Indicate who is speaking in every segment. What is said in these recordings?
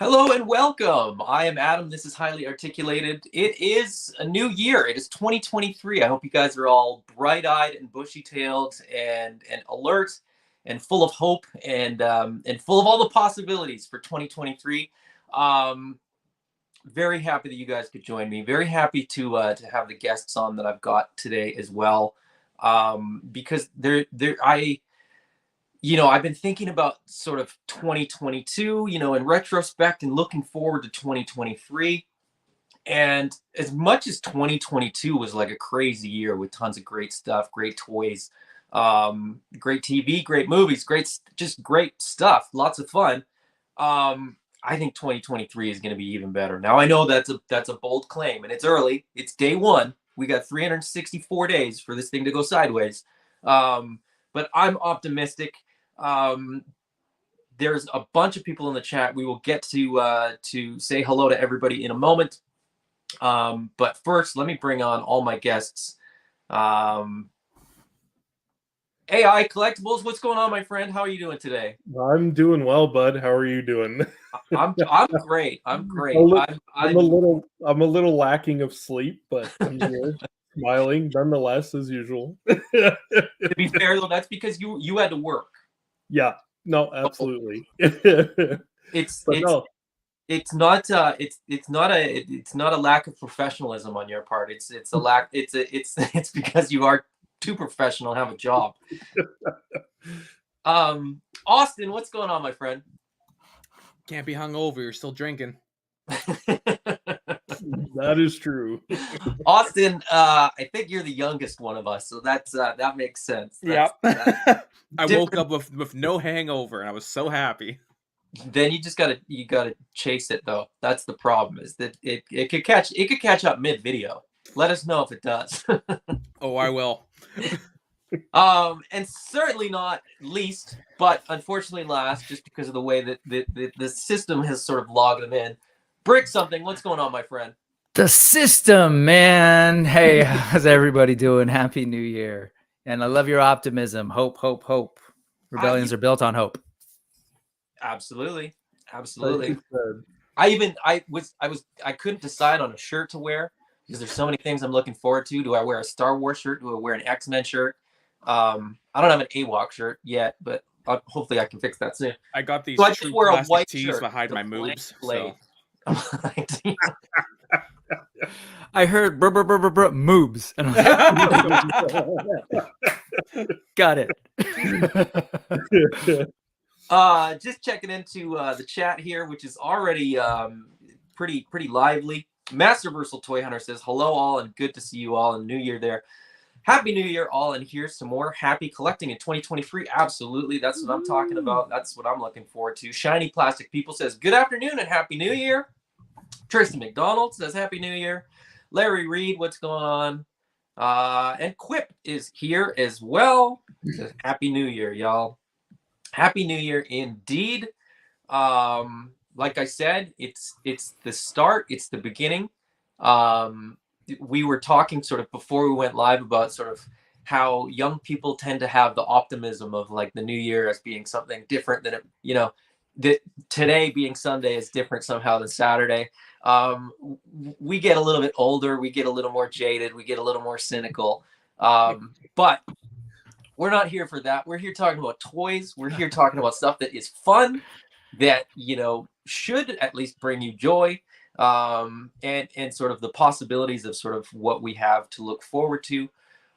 Speaker 1: Hello and welcome. I am Adam. This is Highly Articulated. It is a new year. It is 2023. I hope you guys are all bright-eyed and bushy-tailed and alert and full of hope and full of all the possibilities for 2023. Very happy that you guys could join me. Very happy to have the guests on that I've got today as well, because I've been thinking about sort of 2022, in retrospect and looking forward to 2023. And as much as 2022 was like a crazy year with tons of great stuff, great toys, great TV, great movies, just great stuff, lots of fun. I think 2023 is going to be even better. Now, I know that's a bold claim and it's early. It's day one. We got 364 days for this thing to go sideways. But I'm optimistic. There's a bunch of people in the chat. We will get to say hello to everybody in a moment. But first, let me bring on all my guests. AI Collectibles, what's going on, my friend? How are you doing today?
Speaker 2: I'm doing well, bud. How are you doing?
Speaker 1: I'm great. I'm great.
Speaker 2: I'm a little lacking of sleep, but I'm here, smiling nonetheless as usual.
Speaker 1: To be fair though, that's because you had to work.
Speaker 2: Yeah. No, absolutely.
Speaker 1: It's not a lack of professionalism on your part. It's because you are too professional to have a job. Austin, what's going on, my friend?
Speaker 3: Can't be hungover. You're still drinking.
Speaker 2: That is true.
Speaker 1: Austin, I think you're the youngest one of us, so that makes sense.
Speaker 3: Yeah. I woke up with no hangover, and I was so happy.
Speaker 1: Then you gotta chase it though. That's the problem. Is that it could catch up mid video. Let us know if it does.
Speaker 3: Oh, I will.
Speaker 1: And certainly not least, but unfortunately last, just because of the way that the system has sort of logged them in. Brick something. What's going on, my friend?
Speaker 4: The system, man. Hey, how's everybody doing? Happy New Year. And I love your optimism. Hope, hope, hope. Rebellions are built on hope.
Speaker 1: Absolutely. I couldn't decide on a shirt to wear because there's so many things I'm looking forward to. Do I wear a Star Wars shirt? Do I wear an X-Men shirt? I don't have an AWOC shirt yet, but hopefully I can fix that soon.
Speaker 3: I got these
Speaker 1: so I just wear a white
Speaker 3: tees
Speaker 1: shirt
Speaker 3: to hide my moves. So.
Speaker 4: I heard moobs. And got it.
Speaker 1: Just checking into the chat here, which is already pretty lively. Masterversal Toy Hunter says, hello all and good to see you all and New Year there. Happy New Year all, and here's some more happy collecting in 2023. Absolutely, that's what I'm talking about. That's what I'm looking forward to. Shiny Plastic People says, good afternoon and Happy New Year. Tristan McDonald says, Happy New Year. Larry Reed, what's going on? And Quip is here as well. Happy New Year, y'all. Happy New Year indeed. Like I said, it's the start, it's the beginning. We were talking sort of before we went live about sort of how young people tend to have the optimism of like the new year as being something different than it, that today being Sunday is different somehow than Saturday. We get a little bit older, we get a little more jaded, we get a little more cynical. But we're not here for that. We're here talking about toys. We're here talking about stuff that is fun, that should at least bring you joy, and sort of the possibilities of sort of what we have to look forward to.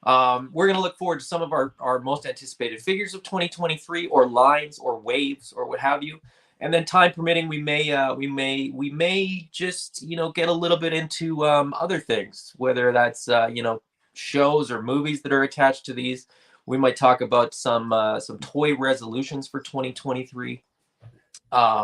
Speaker 1: We're going to look forward to some of our most anticipated figures of 2023, or lines, or waves, or what have you. And then, time permitting, we may just get a little bit into other things, whether that's shows or movies that are attached to these. We might talk about some toy resolutions for 2023. But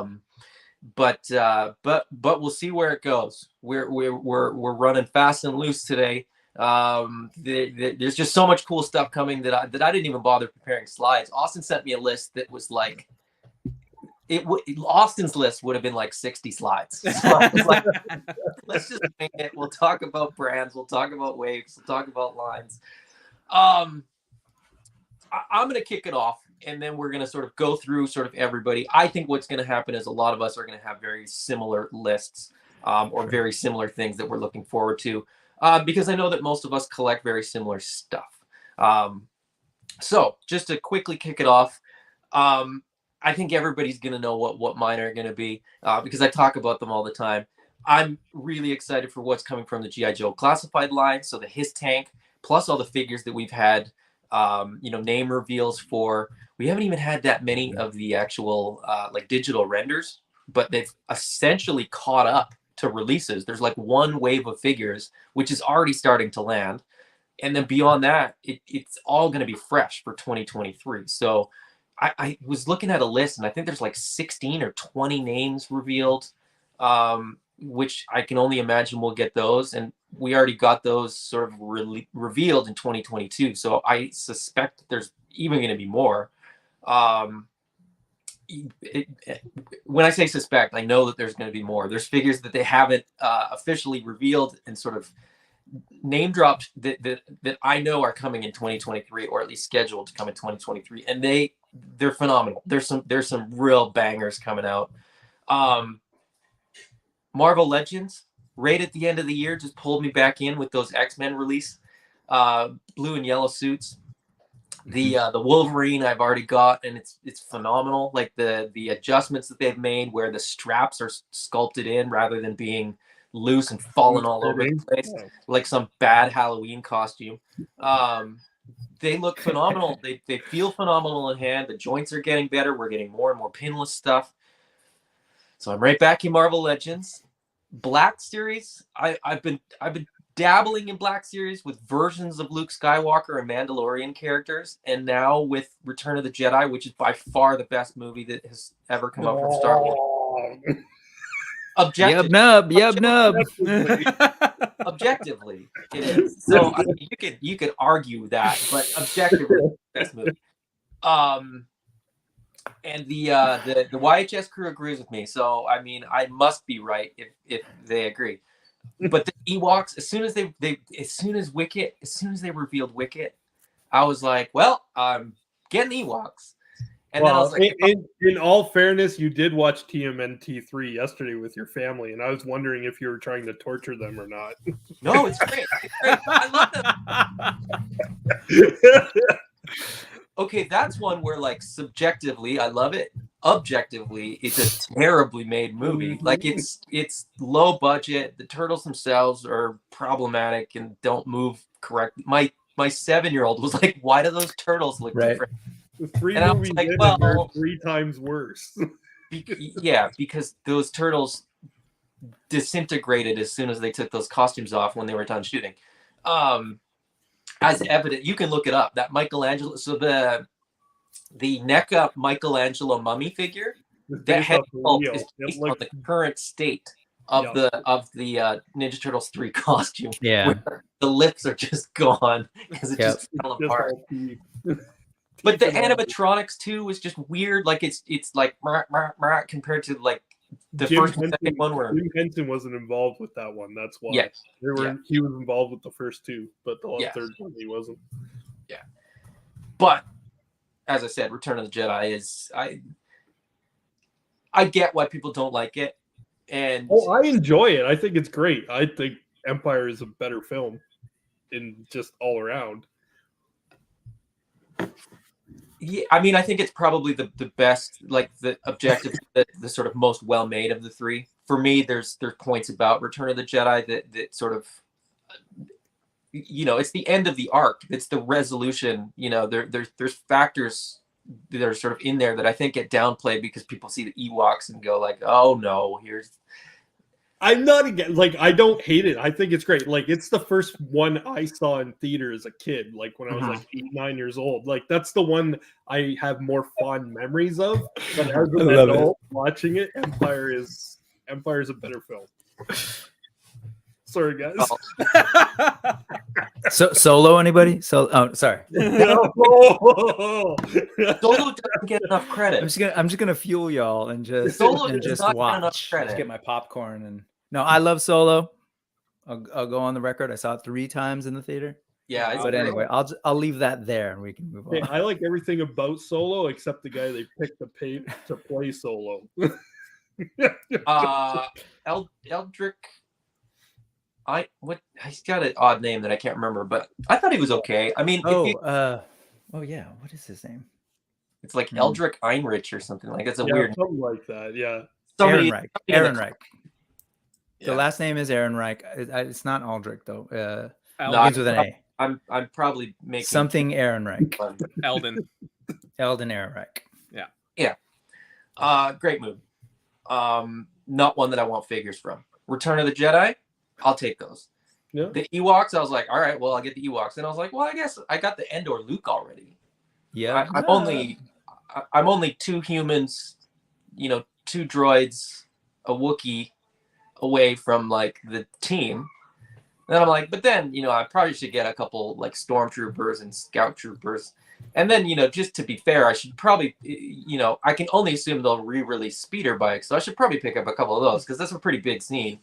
Speaker 1: we'll see where it goes. We're running fast and loose today. There's just so much cool stuff coming that I didn't even bother preparing slides. Austin sent me a list that was like, Austin's list would have been like 60 slides. So I was like, let's just make it. We'll talk about brands. We'll talk about waves. We'll talk about lines. I'm going to kick it off, and then we're going to sort of go through sort of everybody. I think what's going to happen is a lot of us are going to have very similar lists, or very similar things that we're looking forward to, because I know that most of us collect very similar stuff. So just to quickly kick it off, I think everybody's going to know what mine are going to be, because I talk about them all the time. I'm really excited for what's coming from the G.I. Joe classified line. So the His Tank, plus all the figures that we've had, name reveals for. We haven't even had that many of the actual like digital renders, but they've essentially caught up to releases. There's like one wave of figures, which is already starting to land. And then beyond that, it's all going to be fresh for 2023. So I was looking at a list, and I think there's like 16 or 20 names revealed, which I can only imagine we'll get those. And we already got those sort of revealed in 2022. So I suspect there's even going to be more. When I say suspect, I know that there's going to be more. There's figures that they haven't officially revealed and sort of name dropped that I know are coming in 2023, or at least scheduled to come in 2023. And they're phenomenal. There's some real bangers coming out. Marvel Legends, right at the end of the year, just pulled me back in with those X-Men release, blue and yellow suits. The Wolverine I've already got, and it's phenomenal. Like the adjustments that they've made, where the straps are sculpted in rather than being loose and falling all over the place, like some bad Halloween costume. They look phenomenal. They feel phenomenal in hand. The joints are getting better. We're getting more and more pinless stuff. So I'm right back in Marvel Legends. Black Series, I've been dabbling in Black Series with versions of Luke Skywalker and Mandalorian characters, and now with Return of the Jedi, which is by far the best movie that has ever come out from Star Wars. Objectively, objectively, it is. So I mean, you could argue that, but objectively, best movie. And the YHS crew agrees with me. So I mean, I must be right if they agree. But the Ewoks, as soon as they revealed Wicket, I was like, well, I'm getting Ewoks. And then I was like,
Speaker 2: in all fairness, you did watch TMNT 3 yesterday with your family, and I was wondering if you were trying to torture them or not.
Speaker 1: No, it's great. It's great. I love them. Okay, that's one where, like, subjectively, I love it. Objectively, it's a terribly made movie. Like, it's low budget. The turtles themselves are problematic and don't move correctly. My 7-year-old was like, "Why do those turtles look different?"
Speaker 2: The 3
Speaker 1: and
Speaker 2: movies
Speaker 1: like,
Speaker 2: in,
Speaker 1: well,
Speaker 2: and they're 3 times worse.
Speaker 1: Yeah, because those turtles disintegrated as soon as they took those costumes off when they were done shooting. As evident, you can look it up. That Michelangelo, so the NECA Michelangelo mummy figure, that head sculpt is based on the current state of the Ninja Turtles 3 costume.
Speaker 4: Yeah.
Speaker 1: Where the lips are just gone because it just fell
Speaker 2: Just
Speaker 1: apart.
Speaker 2: all teeth.
Speaker 1: But the
Speaker 2: Teeth and all.
Speaker 1: animatronics too was just weird. Like it's like compared to like the
Speaker 2: Jim
Speaker 1: first and
Speaker 2: Henson,
Speaker 1: second one were
Speaker 2: Jim Henson wasn't involved with that one. That's why.
Speaker 1: Yes.
Speaker 2: They were.
Speaker 1: Yeah.
Speaker 2: He was involved with the first two, but the
Speaker 1: Yes.
Speaker 2: third one he wasn't.
Speaker 1: But as I said, Return of the Jedi is I get why people don't like it. And
Speaker 2: Oh, I enjoy it. I think it's great. I think Empire is a better film in just all around.
Speaker 1: yeah, I mean, I think it's probably the best, like the objective, the sort of most well made of the three. For me, there's points about Return of the Jedi that sort of, it's the end of the arc. It's the resolution. There's factors that are sort of in there that I think get downplayed because people see the Ewoks and go like, oh no, here's.
Speaker 2: I'm not again. Like, I don't hate it. I think it's great. Like, it's the first one I saw in theater as a kid. Like when I was like 8, 9 years old. Like that's the one I have more fond memories of. But as an adult watching it, Empire is a better film. Sorry, guys.
Speaker 4: So Solo, anybody? Oh, sorry.
Speaker 1: Solo doesn't get enough credit.
Speaker 4: I'm just gonna fuel y'all and just
Speaker 1: Solo
Speaker 4: and
Speaker 1: does
Speaker 4: just
Speaker 1: not get enough
Speaker 4: watch.
Speaker 1: credit.
Speaker 4: Just get my popcorn and no, I love Solo. I'll go on the record. I saw it 3 times in the theater.
Speaker 1: Yeah, it's
Speaker 4: But
Speaker 1: great.
Speaker 4: anyway, I'll leave that there and we can move on.
Speaker 2: Hey, I like everything about Solo except the guy they picked to play Solo.
Speaker 1: Eldrick. He's got an odd name that I can't remember, but I thought he was okay. I mean,
Speaker 4: yeah, what is his name?
Speaker 1: it's like Eldrick Einrich or something like that's a
Speaker 2: Yeah,
Speaker 1: weird.
Speaker 2: something like that. Yeah.
Speaker 1: Somebody,
Speaker 4: Ehrenreich.
Speaker 1: Yeah.
Speaker 4: The last name is Ehrenreich. It's not Aldrich though.
Speaker 3: Eldon.
Speaker 4: Begins with an A.
Speaker 1: I'm probably making
Speaker 4: Something Ehrenreich.
Speaker 1: fun.
Speaker 3: Eldon.
Speaker 4: Eldon Ehrenreich.
Speaker 1: Great movie. Not one that I want figures from. Return of the Jedi, I'll take those.
Speaker 2: Yeah.
Speaker 1: The Ewoks, I was like, all right, well, I'll get the Ewoks. And I was like, well, I guess I got the Endor Luke already.
Speaker 4: Yeah.
Speaker 1: I'm only 2 humans, 2 droids, a Wookiee away from like the team. And then I'm like, but then, I probably should get a couple like stormtroopers and scout troopers. And then, just to be fair, I should probably, I can only assume they'll re-release speeder bikes. So I should probably pick up a couple of those because that's a pretty big scene.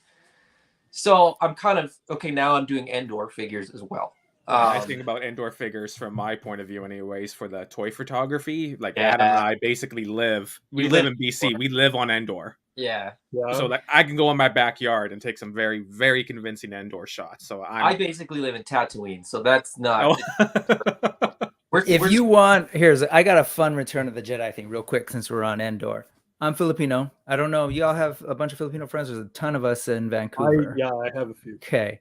Speaker 1: So I'm kind of, okay, now I'm doing Endor figures as well.
Speaker 3: The nice thing about Endor figures, from my point of view anyways, for the toy photography, like
Speaker 1: Yeah.
Speaker 3: Adam and I basically live in BC. We live on Endor.
Speaker 1: Yeah.
Speaker 3: So like I can go in my backyard and take some very, very convincing Endor shots. So
Speaker 1: I basically live in Tatooine, so that's not.
Speaker 4: If you want, I got a fun Return of the Jedi thing real quick since we're on Endor. I'm Filipino. I don't know. You all have a bunch of Filipino friends. There's a ton of us in Vancouver.
Speaker 2: I have a few.
Speaker 4: Okay.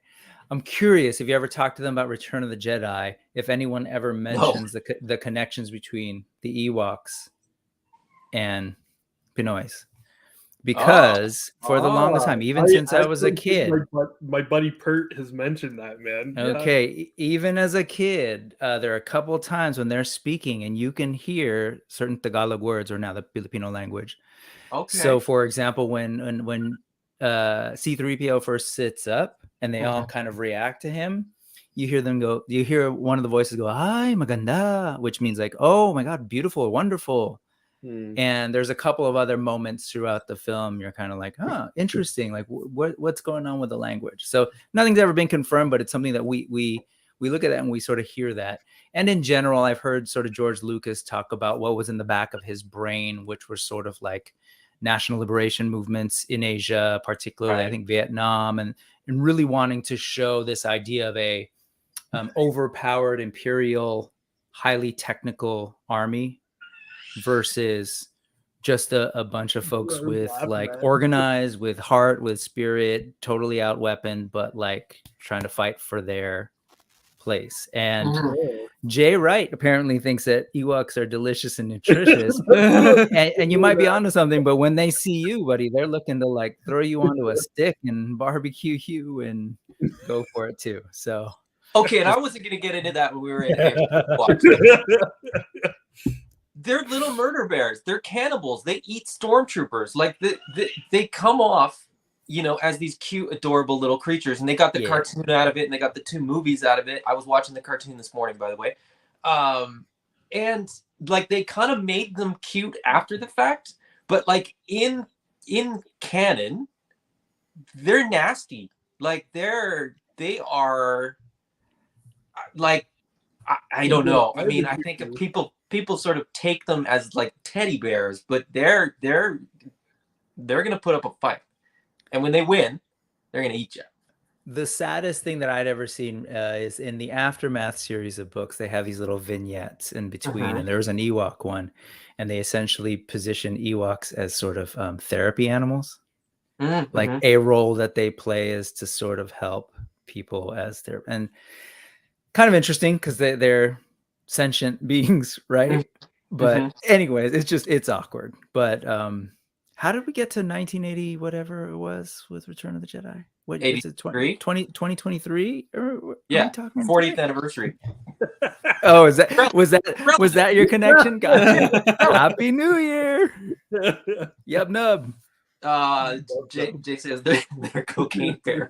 Speaker 4: I'm curious if you ever talked to them about Return of the Jedi, if anyone ever mentions the connections between the Ewoks and Pinoys. Because for the longest time, even since I was a kid.
Speaker 2: My buddy Pert has mentioned that, man.
Speaker 4: Okay. Even as a kid, there are a couple of times when they're speaking and you can hear certain Tagalog words, or now the Filipino language.
Speaker 1: Okay.
Speaker 4: So, for example, when C-3PO first sits up and they all kind of react to him, you hear one of the voices go, "Ay, maganda," which means like, "Oh my God, beautiful, wonderful." And there's a couple of other moments throughout the film. You're kind of like, interesting. Like what's going on with the language? So nothing's ever been confirmed, but it's something that we look at that and we sort of hear that. And in general, I've heard sort of George Lucas talk about what was in the back of his brain, which were sort of like national liberation movements in Asia, particularly I think Vietnam, and really wanting to show this idea of a overpowered imperial, highly technical army versus just a bunch of folks with like organized, with heart, with spirit, totally outweaponed, but like trying to fight for their place. And Jay Wright apparently thinks that Ewoks are delicious and nutritious. and you might be onto something, but when they see you, buddy, they're looking to like throw you onto a stick and barbecue you and go for it too. So
Speaker 1: okay, and I wasn't going to get into that when we were in They're little murder bears. They're cannibals. They eat stormtroopers. Like they come off you know, as these cute, adorable little creatures. And they got the cartoon out of it, and they got the 2 movies out of it. I was watching the cartoon this morning, by the way. And like they kind of made them cute after the fact, but like in canon, they're nasty. Like they are like I don't know. I mean, I think people sort of take them as like teddy bears, but they're gonna put up a fight, and when they win, they're gonna eat you.
Speaker 4: The saddest thing that I'd ever seen is in the Aftermath series of books. They have these little vignettes in between, and there was an Ewok one, and they essentially position Ewoks as sort of therapy animals. Like a role that they play is to sort of help people as their, and kind of interesting because they're sentient beings, right? But anyways, it's awkward. But how did we get to 1980 whatever it was with Return of the Jedi? What is it, 2023?
Speaker 1: Yeah, 40th anniversary.
Speaker 4: Oh, was that your connection? Gotcha. Happy New Year. Yep, nub.
Speaker 1: Jay says they're cocaine bears.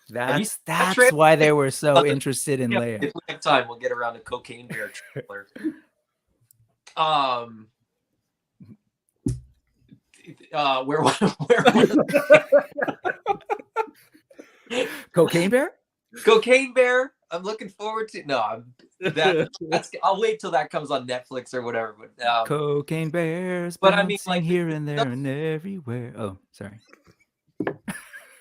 Speaker 4: That's why they were so interested in Leia.
Speaker 1: If we have time, we'll get around to cocaine bear trailer. Where
Speaker 4: Cocaine bear?
Speaker 1: Cocaine bear. I'm looking forward to. No, that's. I'll wait till that comes on Netflix or whatever. But
Speaker 4: cocaine bears.
Speaker 1: But I mean, like
Speaker 4: here and there and everywhere. Oh, sorry.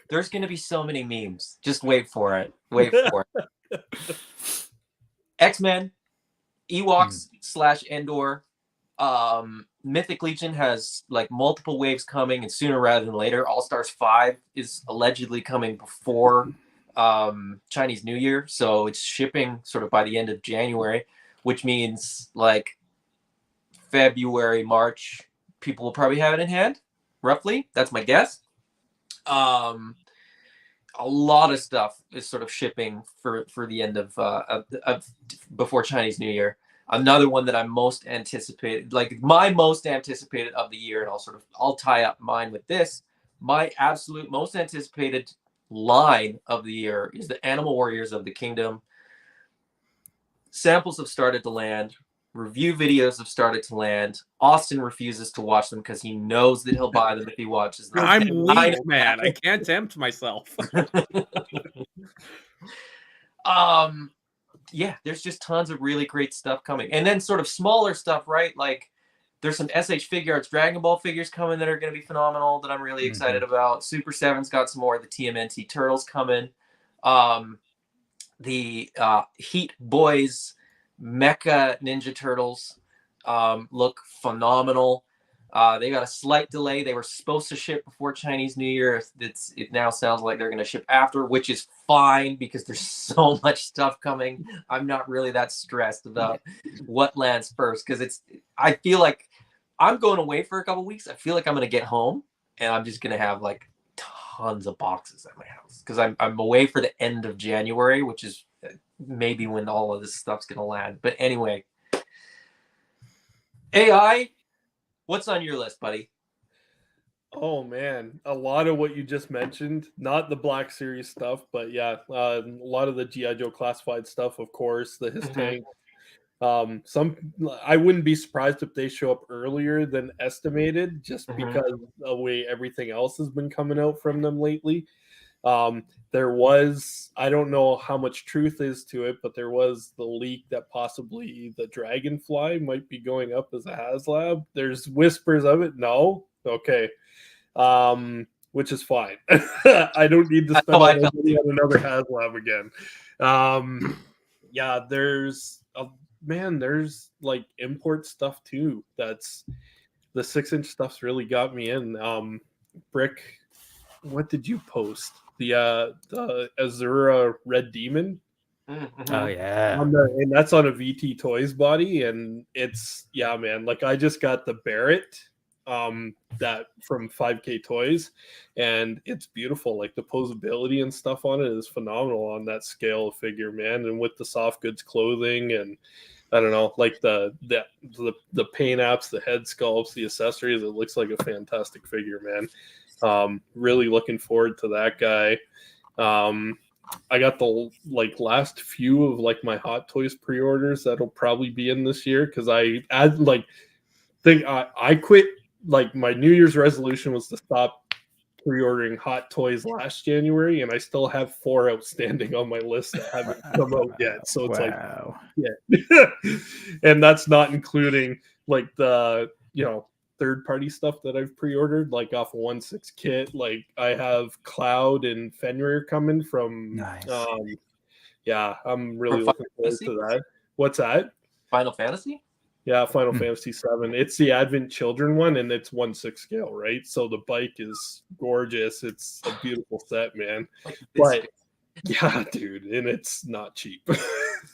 Speaker 1: There's gonna be so many memes. Just wait for it. Wait for it. X-Men, Ewoks / Endor. Mythic Legion has like multiple waves coming, and sooner rather than later. All Stars 5 is allegedly coming before Chinese New Year, so it's shipping sort of by the end of January, which means like February, March, people will probably have it in hand, roughly. That's my guess. A lot of stuff is sort of shipping for the end of before Chinese New Year. Another one that I'm most anticipated, like my most anticipated of the year, and I'll tie up mine with this. My absolute most anticipated line of the year is the Animal Warriors of the Kingdom. Samples have started to land. Review videos have started to land. Austin refuses to watch them because he knows that he'll buy them if he watches them.
Speaker 3: I'm weak, man. I can't tempt myself.
Speaker 1: Yeah, there's just tons of really great stuff coming. And then sort of smaller stuff, right? Like there's some SH Figure Arts Dragon Ball figures coming that are going to be phenomenal that I'm really excited about. Super 7's got some more of the TMNT Turtles coming. The Heat Boys Mecha Ninja Turtles look phenomenal. They got a slight delay. They were supposed to ship before Chinese New Year. It now sounds like they're going to ship after, which is fine because there's so much stuff coming. I'm not really that stressed about what lands first because I feel like I'm going away for a couple weeks. I feel like I'm going to get home and I'm just going to have like tons of boxes at my house because I'm away for the end of January, which is maybe when all of this stuff's going to land. But anyway, AI. What's on your list, buddy?
Speaker 2: Oh man, a lot of what you just mentioned, not the Black Series stuff, but yeah, a lot of the G.I. Joe classified stuff, of course, the his tank. Some I wouldn't be surprised if they show up earlier than estimated, just because of the way everything else has been coming out from them lately. There was, I don't know how much truth is to it, but there was the leak that possibly the Dragonfly might be going up as a HasLab. There's whispers of it. No, okay, which is fine. I don't need to spend money on another HasLab again. Yeah, there's like import stuff too. That's the 6-inch stuff's really got me in. Brick, what did you post? The Azura Red Demon.
Speaker 4: Oh yeah,
Speaker 2: and that's on a VT Toys body, and it's man. Like I just got the Barrett, that from 5K Toys, and it's beautiful. Like the posability and stuff on it is phenomenal on that scale of figure, man. And with the soft goods clothing, and I don't know, like the paint apps, the head sculpts, the accessories. It looks like a fantastic figure, man. Really looking forward to that guy. I got the last few of like my Hot Toys pre-orders that'll probably be in this year because I quit. Like my New Year's resolution was to stop pre-ordering Hot Toys last January, and I still have 4 outstanding on my list that haven't come out yet. So it's yeah, and that's not including like the third-party stuff that I've pre-ordered, like off of 1/6 kit. Like I have Cloud and Fenrir coming from.
Speaker 4: Nice.
Speaker 2: Yeah, I'm really looking forward to that. What's that?
Speaker 1: Final Fantasy?
Speaker 2: Yeah, Final Fantasy 7. It's the Advent Children one, and it's 1/6 scale, right? So the bike is gorgeous. It's a beautiful set, man. But yeah, dude, and it's not cheap.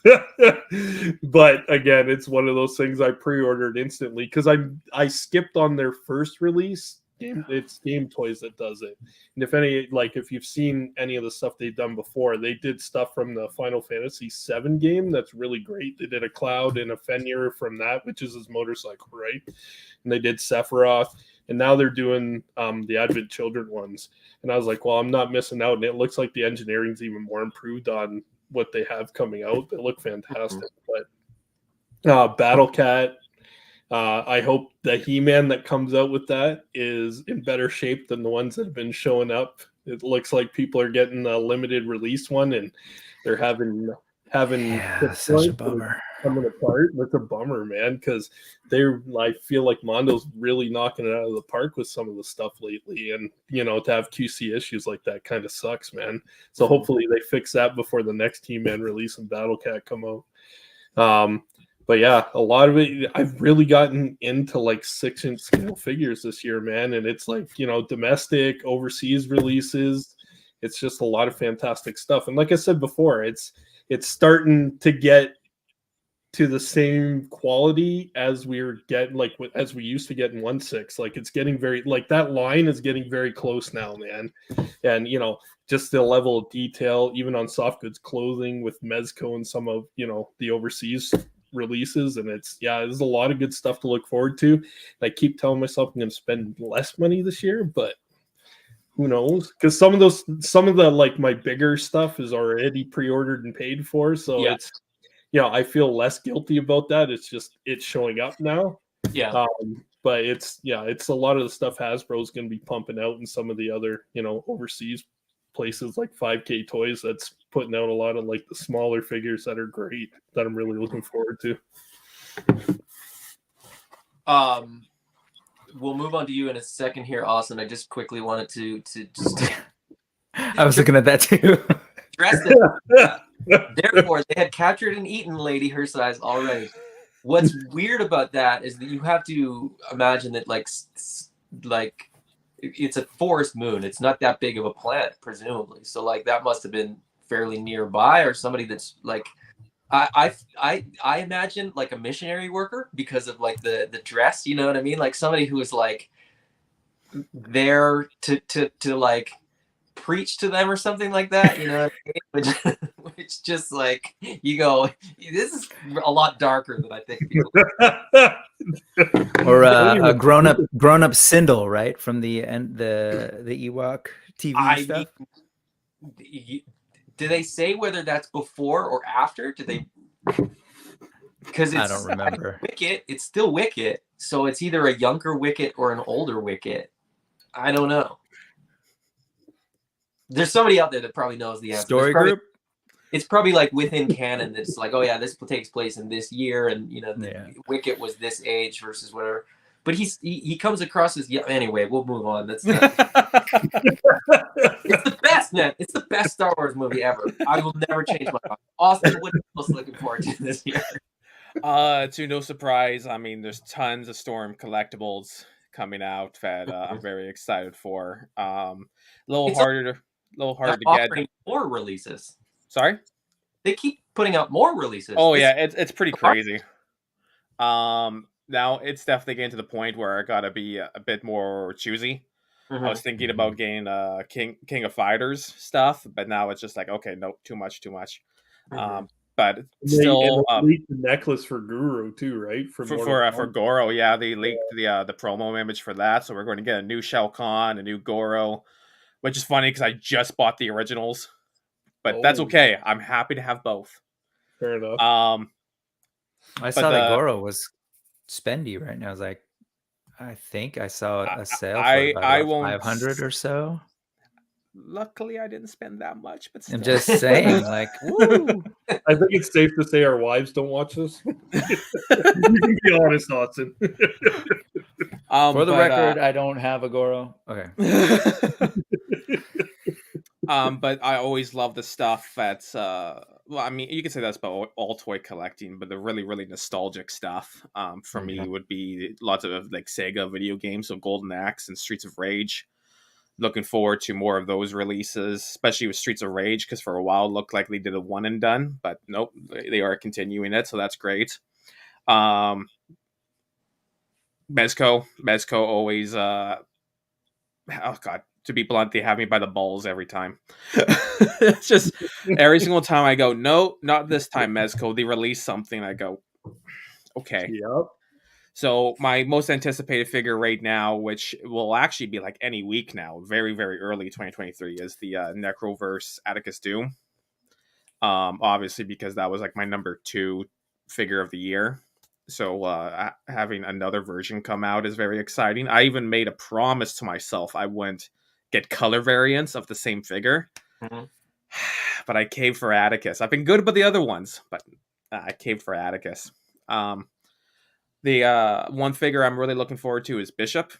Speaker 2: But again, it's one of those things I pre-ordered instantly because I skipped on their first release. It's Game Toys that does it. And if you've seen any of the stuff they've done before, they did stuff from the Final Fantasy 7 game that's really great. They did a Cloud and a Fenrir from that, which is his motorcycle, right? And they did Sephiroth, and now they're doing the Advent Children ones. And I was like, well, I'm not missing out. And it looks like the engineering's even more improved on what they have coming out. They look fantastic. But Battle Cat, I hope the He-Man that comes out with that is in better shape than the ones that have been showing up. It looks like people are getting a limited release one, and they're having
Speaker 4: such a bummer
Speaker 2: coming apart. That's a bummer, man, because I feel like Mondo's really knocking it out of the park with some of the stuff lately, and to have QC issues like that kind of sucks, man. So hopefully they fix that before the next He-Man release and Battle Cat come out. But yeah, a lot of it, I've really gotten into like 6-inch scale figures this year, man. And it's like, domestic, overseas releases. It's just a lot of fantastic stuff. And like I said before, it's starting to get to the same quality as we used to get in 1/6. Like it's getting that line is getting very close now, man. And, just the level of detail, even on soft goods clothing with Mezco and some of, the overseas releases, and there's a lot of good stuff to look forward to. And I keep telling myself I'm going to spend less money this year, but who knows? Because some of the like my bigger stuff is already pre-ordered and paid for, so it's I feel less guilty about that. It's just it's showing up now. But it's a lot of the stuff Hasbro's going to be pumping out, and some of the other overseas places like 5K Toys that's putting out a lot of like the smaller figures that are great that I'm really looking forward to.
Speaker 1: We'll move on to you in a second here, Austin. I just quickly wanted to just
Speaker 4: I was looking at that too.
Speaker 1: Therefore, they had captured and eaten Lady her size already. What's weird about that is that you have to imagine that like it's a forest moon. It's not that big of a planet, presumably. So like that must have been fairly nearby, or somebody that's like I imagine like a missionary worker because of like the dress, you know what I mean? Like somebody who is like there to like preach to them or something like that, you know what I mean? Which just like you go, this is a lot darker than I think people.
Speaker 4: Or a grown up Sindel, right, from the Ewok TV stuff.
Speaker 1: Do they say whether that's before or after? Do they? Because I
Speaker 4: don't remember.
Speaker 1: Wicket, it's still Wicket, so it's either a younger Wicket or an older Wicket. I don't know. There's somebody out there that probably knows the answer.
Speaker 4: Story group.
Speaker 1: It's probably like within canon that's like, oh yeah, this takes place in this year, and Wicket was this age versus whatever. But he comes across as anyway. We'll move on. That's it's the best, man. It's the best Star Wars movie ever. I will never change my mind. Austin, what are you most looking forward to this year?
Speaker 3: To no surprise, I mean, there's tons of Storm collectibles coming out that I'm very excited for. A little harder to get.
Speaker 1: More releases.
Speaker 3: Sorry?
Speaker 1: They keep putting out more releases.
Speaker 3: Oh, yeah, it's pretty crazy. Now, it's definitely getting to the point where I gotta be a bit more choosy. Mm-hmm. I was thinking about getting King of Fighters stuff, but now it's just like, okay, no, too much. Mm-hmm. but
Speaker 2: And
Speaker 3: still
Speaker 2: they leaked the necklace for Guru too, right?
Speaker 3: for Goro, yeah, they leaked the promo image for that, so we're going to get a new Shao Kahn, a new Goro, which is funny because I just bought the originals, but that's okay. I'm happy to have both.
Speaker 2: Fair enough.
Speaker 4: I saw that Goro was spendy right now. I was like, I think I saw a sale for about 500 or so.
Speaker 3: Luckily, I didn't spend that much, but still.
Speaker 4: I'm just saying, like, woo.
Speaker 2: I think it's safe to say our wives don't watch this. You can be honest, Austin.
Speaker 4: For the record, I don't have a Goro. Okay.
Speaker 3: But I always love the stuff that's well, I mean, you can say that's about all toy collecting, but the really, really nostalgic stuff for me would be lots of like Sega video games, so Golden Axe and Streets of Rage. Looking forward to more of those releases, especially with Streets of Rage, because for a while it looked like they did a one and done, but nope, they are continuing it, so that's great. Mezco always oh god, to be blunt, they have me by the balls every time. It's just every single time I go, no, not this time, Mezco. They release something, I go, okay.
Speaker 2: Yep.
Speaker 3: So my most anticipated figure right now, which will actually be like any week now, very, very early 2023, is the Necroverse Atticus Doom. Obviously, because that was like my number 2 figure of the year. So having another version come out is very exciting. I even made a promise to myself I wouldn't get color variants of the same figure. But I caved for Atticus. I've been good about the other ones, but I caved for Atticus. The one figure I'm really looking forward to is Bishop.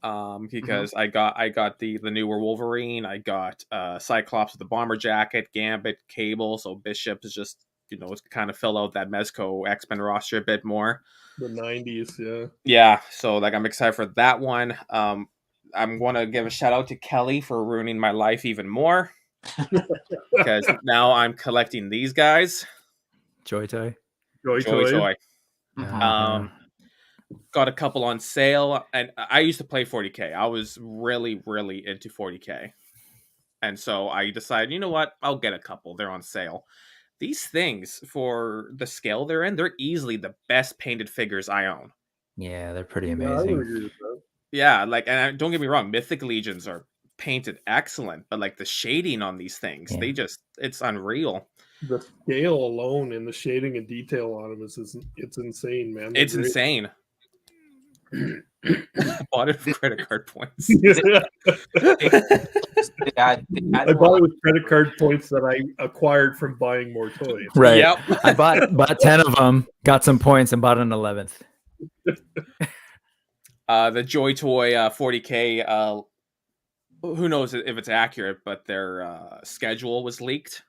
Speaker 3: Because I got the newer Wolverine, I got Cyclops with the bomber jacket, Gambit, Cable, so Bishop is just, it's kind of fill out that Mezco X-Men roster a bit more.
Speaker 2: The 90s, yeah.
Speaker 3: Yeah, so like I'm excited for that one. I'm going to give a shout out to Kelly for ruining my life even more. Because now I'm collecting these guys.
Speaker 4: Joy Toy.
Speaker 3: Got a couple on sale, and I used to play 40K. I was really, really into 40K. And so I decided, you know what? I'll get a couple. They're on sale. These things, for the scale they're in, they're easily the best painted figures I own.
Speaker 4: Yeah, they're pretty amazing.
Speaker 3: Yeah, like, and don't get me wrong, Mythic Legions are painted excellent, but like the shading on these things, it's unreal.
Speaker 2: The scale alone and the shading and detail on them it's insane, man.
Speaker 3: It's insane. Bought it with credit card points.
Speaker 2: I bought it with credit card points that I acquired from buying more toys.
Speaker 4: Right. Yep. I bought 10 of them, got some points, and bought an 11th.
Speaker 3: The Joy Toy 40K, who knows if it's accurate, but their schedule was leaked.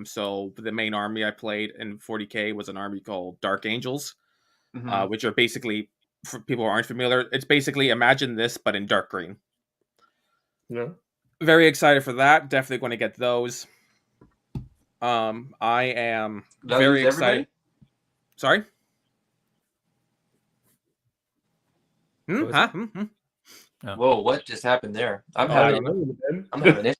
Speaker 3: So the main army I played in 40K was an army called Dark Angels, which are basically, for people who aren't familiar, it's basically imagine this but in dark green.
Speaker 2: Yeah.
Speaker 3: Very excited for that. Definitely going to get those. I am very excited. Sorry?
Speaker 1: Whoa, what just happened there? I'm having it.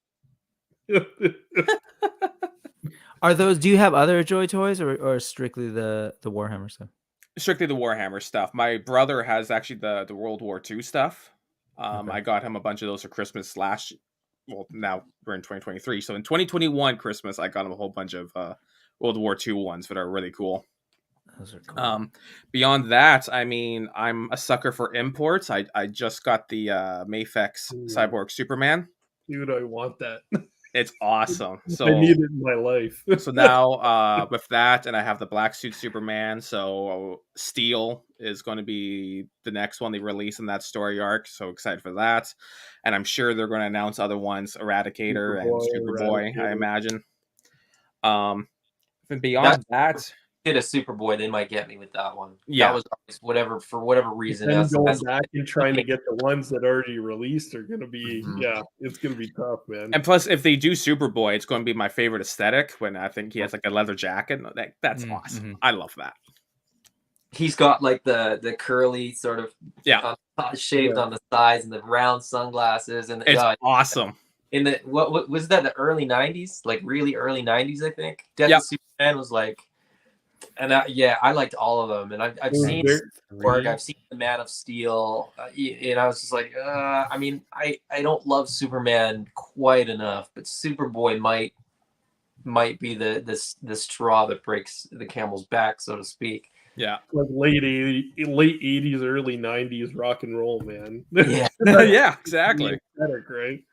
Speaker 4: Do you have other Joy Toys or strictly the Warhammer stuff?
Speaker 3: Strictly the Warhammer stuff. My brother has actually the World War II stuff. I got him a bunch of those for Christmas now we're in 2023. So in 2021 Christmas, I got him a whole bunch of World War II ones that are really cool.
Speaker 4: Those are cool.
Speaker 3: Beyond that, I mean, I'm a sucker for imports. I just got the Mafex Cyborg Superman.
Speaker 2: Dude, I want that.
Speaker 3: It's awesome. So
Speaker 2: I need it in my life.
Speaker 3: So now with that, and I have the Black Suit Superman. So Steel is going to be the next one they release in that story arc. So excited for that. And I'm sure they're going to announce other ones, Eradicator and Superboy, I imagine. And beyond that,
Speaker 1: get a Superboy, they might get me with that one.
Speaker 3: Yeah,
Speaker 1: that was always for whatever reason.
Speaker 2: Going back and trying to get the ones that already released are going to be it's going to be tough, man.
Speaker 3: And plus, if they do Superboy, it's going to be my favorite aesthetic. When I think he has like a leather jacket, that's awesome. I love that.
Speaker 1: He's got like the curly sort of shaved on the sides and the round sunglasses, and
Speaker 3: it's awesome.
Speaker 1: in the what was that, the early 90s, like really early 90s, I think. Death
Speaker 3: Yep.
Speaker 1: of Superman was like, and I liked all of them, and I've
Speaker 2: was
Speaker 1: seen
Speaker 2: very-
Speaker 1: Work, I've seen the Man of Steel, and I was just like, I mean, I don't love Superman quite enough, but Superboy might be the straw that breaks the camel's back, so to speak.
Speaker 3: Yeah.
Speaker 2: like late 80s, early 90s rock and roll, man.
Speaker 1: Yeah.
Speaker 3: Yeah, exactly.
Speaker 2: Aesthetic, right?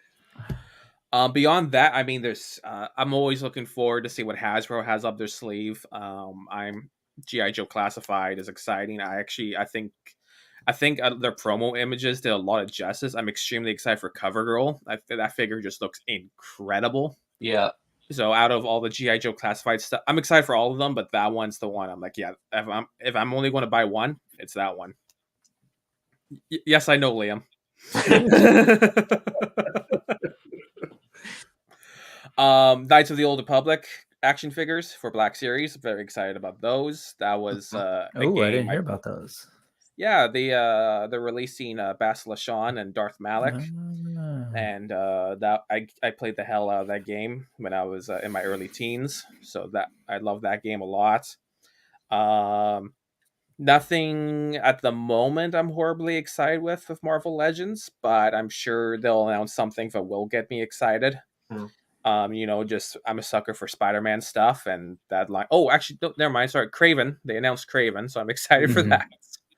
Speaker 3: Beyond that, I mean, there's I'm always looking forward to see what Hasbro has up their sleeve. I'm GI Joe Classified is exciting. I think their promo images did a lot of justice. I'm extremely excited for CoverGirl. That figure just looks incredible.
Speaker 1: Yeah.
Speaker 3: So out of all the GI Joe Classified stuff, I'm excited for all of them, but that one's the one I'm like, yeah. If I'm only going to buy one, it's that one. Yes, I know, Liam. Knights of the Old Republic action figures for Black Series. Very excited about those. That was
Speaker 4: Oh, I didn't hear about those.
Speaker 3: Yeah, they're releasing Bastila Shan and Darth Malak, and that I played the hell out of that game when I was in my early teens. So that I love that game a lot. Nothing at the moment I'm horribly excited with Marvel Legends, but I'm sure they'll announce something that will get me excited. Just I'm a sucker for Spider-Man stuff, and that line. Oh, actually, never mind. Sorry, Kraven. They announced Kraven, so I'm excited for that.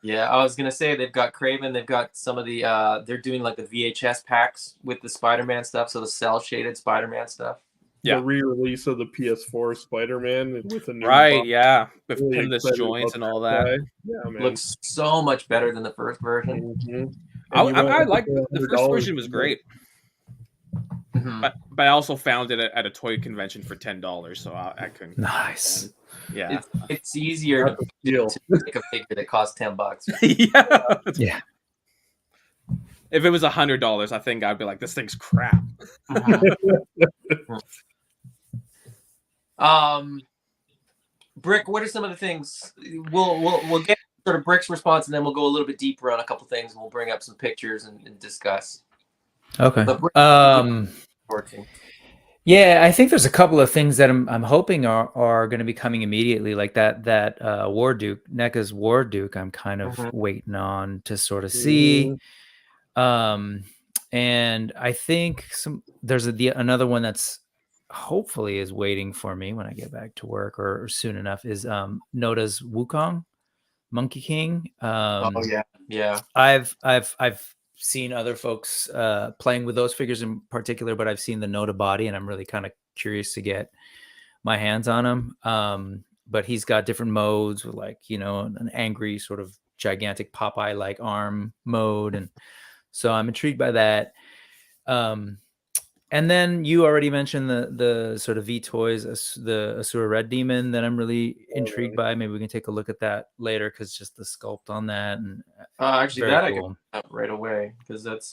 Speaker 1: Yeah, I was gonna say they've got Kraven. They've got some of the. They're doing like the VHS packs with the Spider-Man stuff, so the cell shaded Spider-Man stuff.
Speaker 3: Yeah.
Speaker 2: The re-release of the PS4 Spider-Man with a new
Speaker 3: box. Yeah, with
Speaker 2: really
Speaker 3: pinless joints and all that.
Speaker 2: Yeah, man.
Speaker 1: Looks so much better than the first version.
Speaker 2: Mm-hmm.
Speaker 3: I like the first version was great.
Speaker 1: Mm-hmm.
Speaker 3: But I also found it at a toy convention for $10, so I couldn't.
Speaker 4: Nice.
Speaker 3: Yeah,
Speaker 1: it's easier to make a figure that costs $10.
Speaker 3: Yeah. If it was $100, I think I'd be like, this thing's crap.
Speaker 1: Brick, what are some of the things we'll get sort of Brick's response, and then we'll go a little bit deeper on a couple things, and we'll bring up some pictures and discuss.
Speaker 4: Okay.
Speaker 1: Brick,
Speaker 4: yeah, I think there's a couple of things that I'm hoping are going to be coming immediately, like that War Duke, NECA's War Duke. I'm kind of waiting on to sort of see. And I think there's another one that's hopefully is waiting for me when I get back to work or soon enough is Noda's Wukong, Monkey King.
Speaker 1: Yeah.
Speaker 4: I've seen other folks playing with those figures in particular, but I've seen the Noda body, and I'm really kind of curious to get my hands on him. But he's got different modes with, like, an angry sort of gigantic Popeye-like arm mode, and so I'm intrigued by that. And then you already mentioned the sort of V-Toys, the Asura Red Demon, that I'm really intrigued by. Maybe we can take a look at that later, because just the sculpt on that. And
Speaker 1: actually, that cool. I can up right away, because that's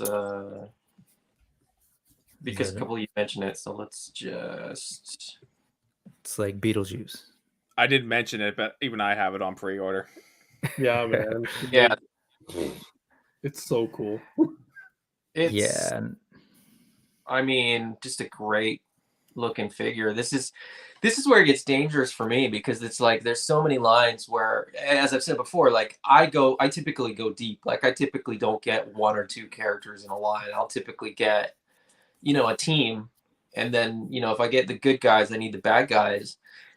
Speaker 1: because a couple of you mentioned it. So let's just.
Speaker 4: It's like Beetlejuice.
Speaker 3: I didn't mention it, but even I have it on pre-order.
Speaker 2: Yeah, man.
Speaker 1: Yeah,
Speaker 2: it's so cool.
Speaker 4: Yeah.
Speaker 1: I mean, just a great looking figure. This is where it gets dangerous for me, because it's like there's so many lines where, as I've said before, like I typically go deep. Like I typically don't get one or two characters in a line. I'll typically get, a team, and then if I get the good guys, I need the bad guys.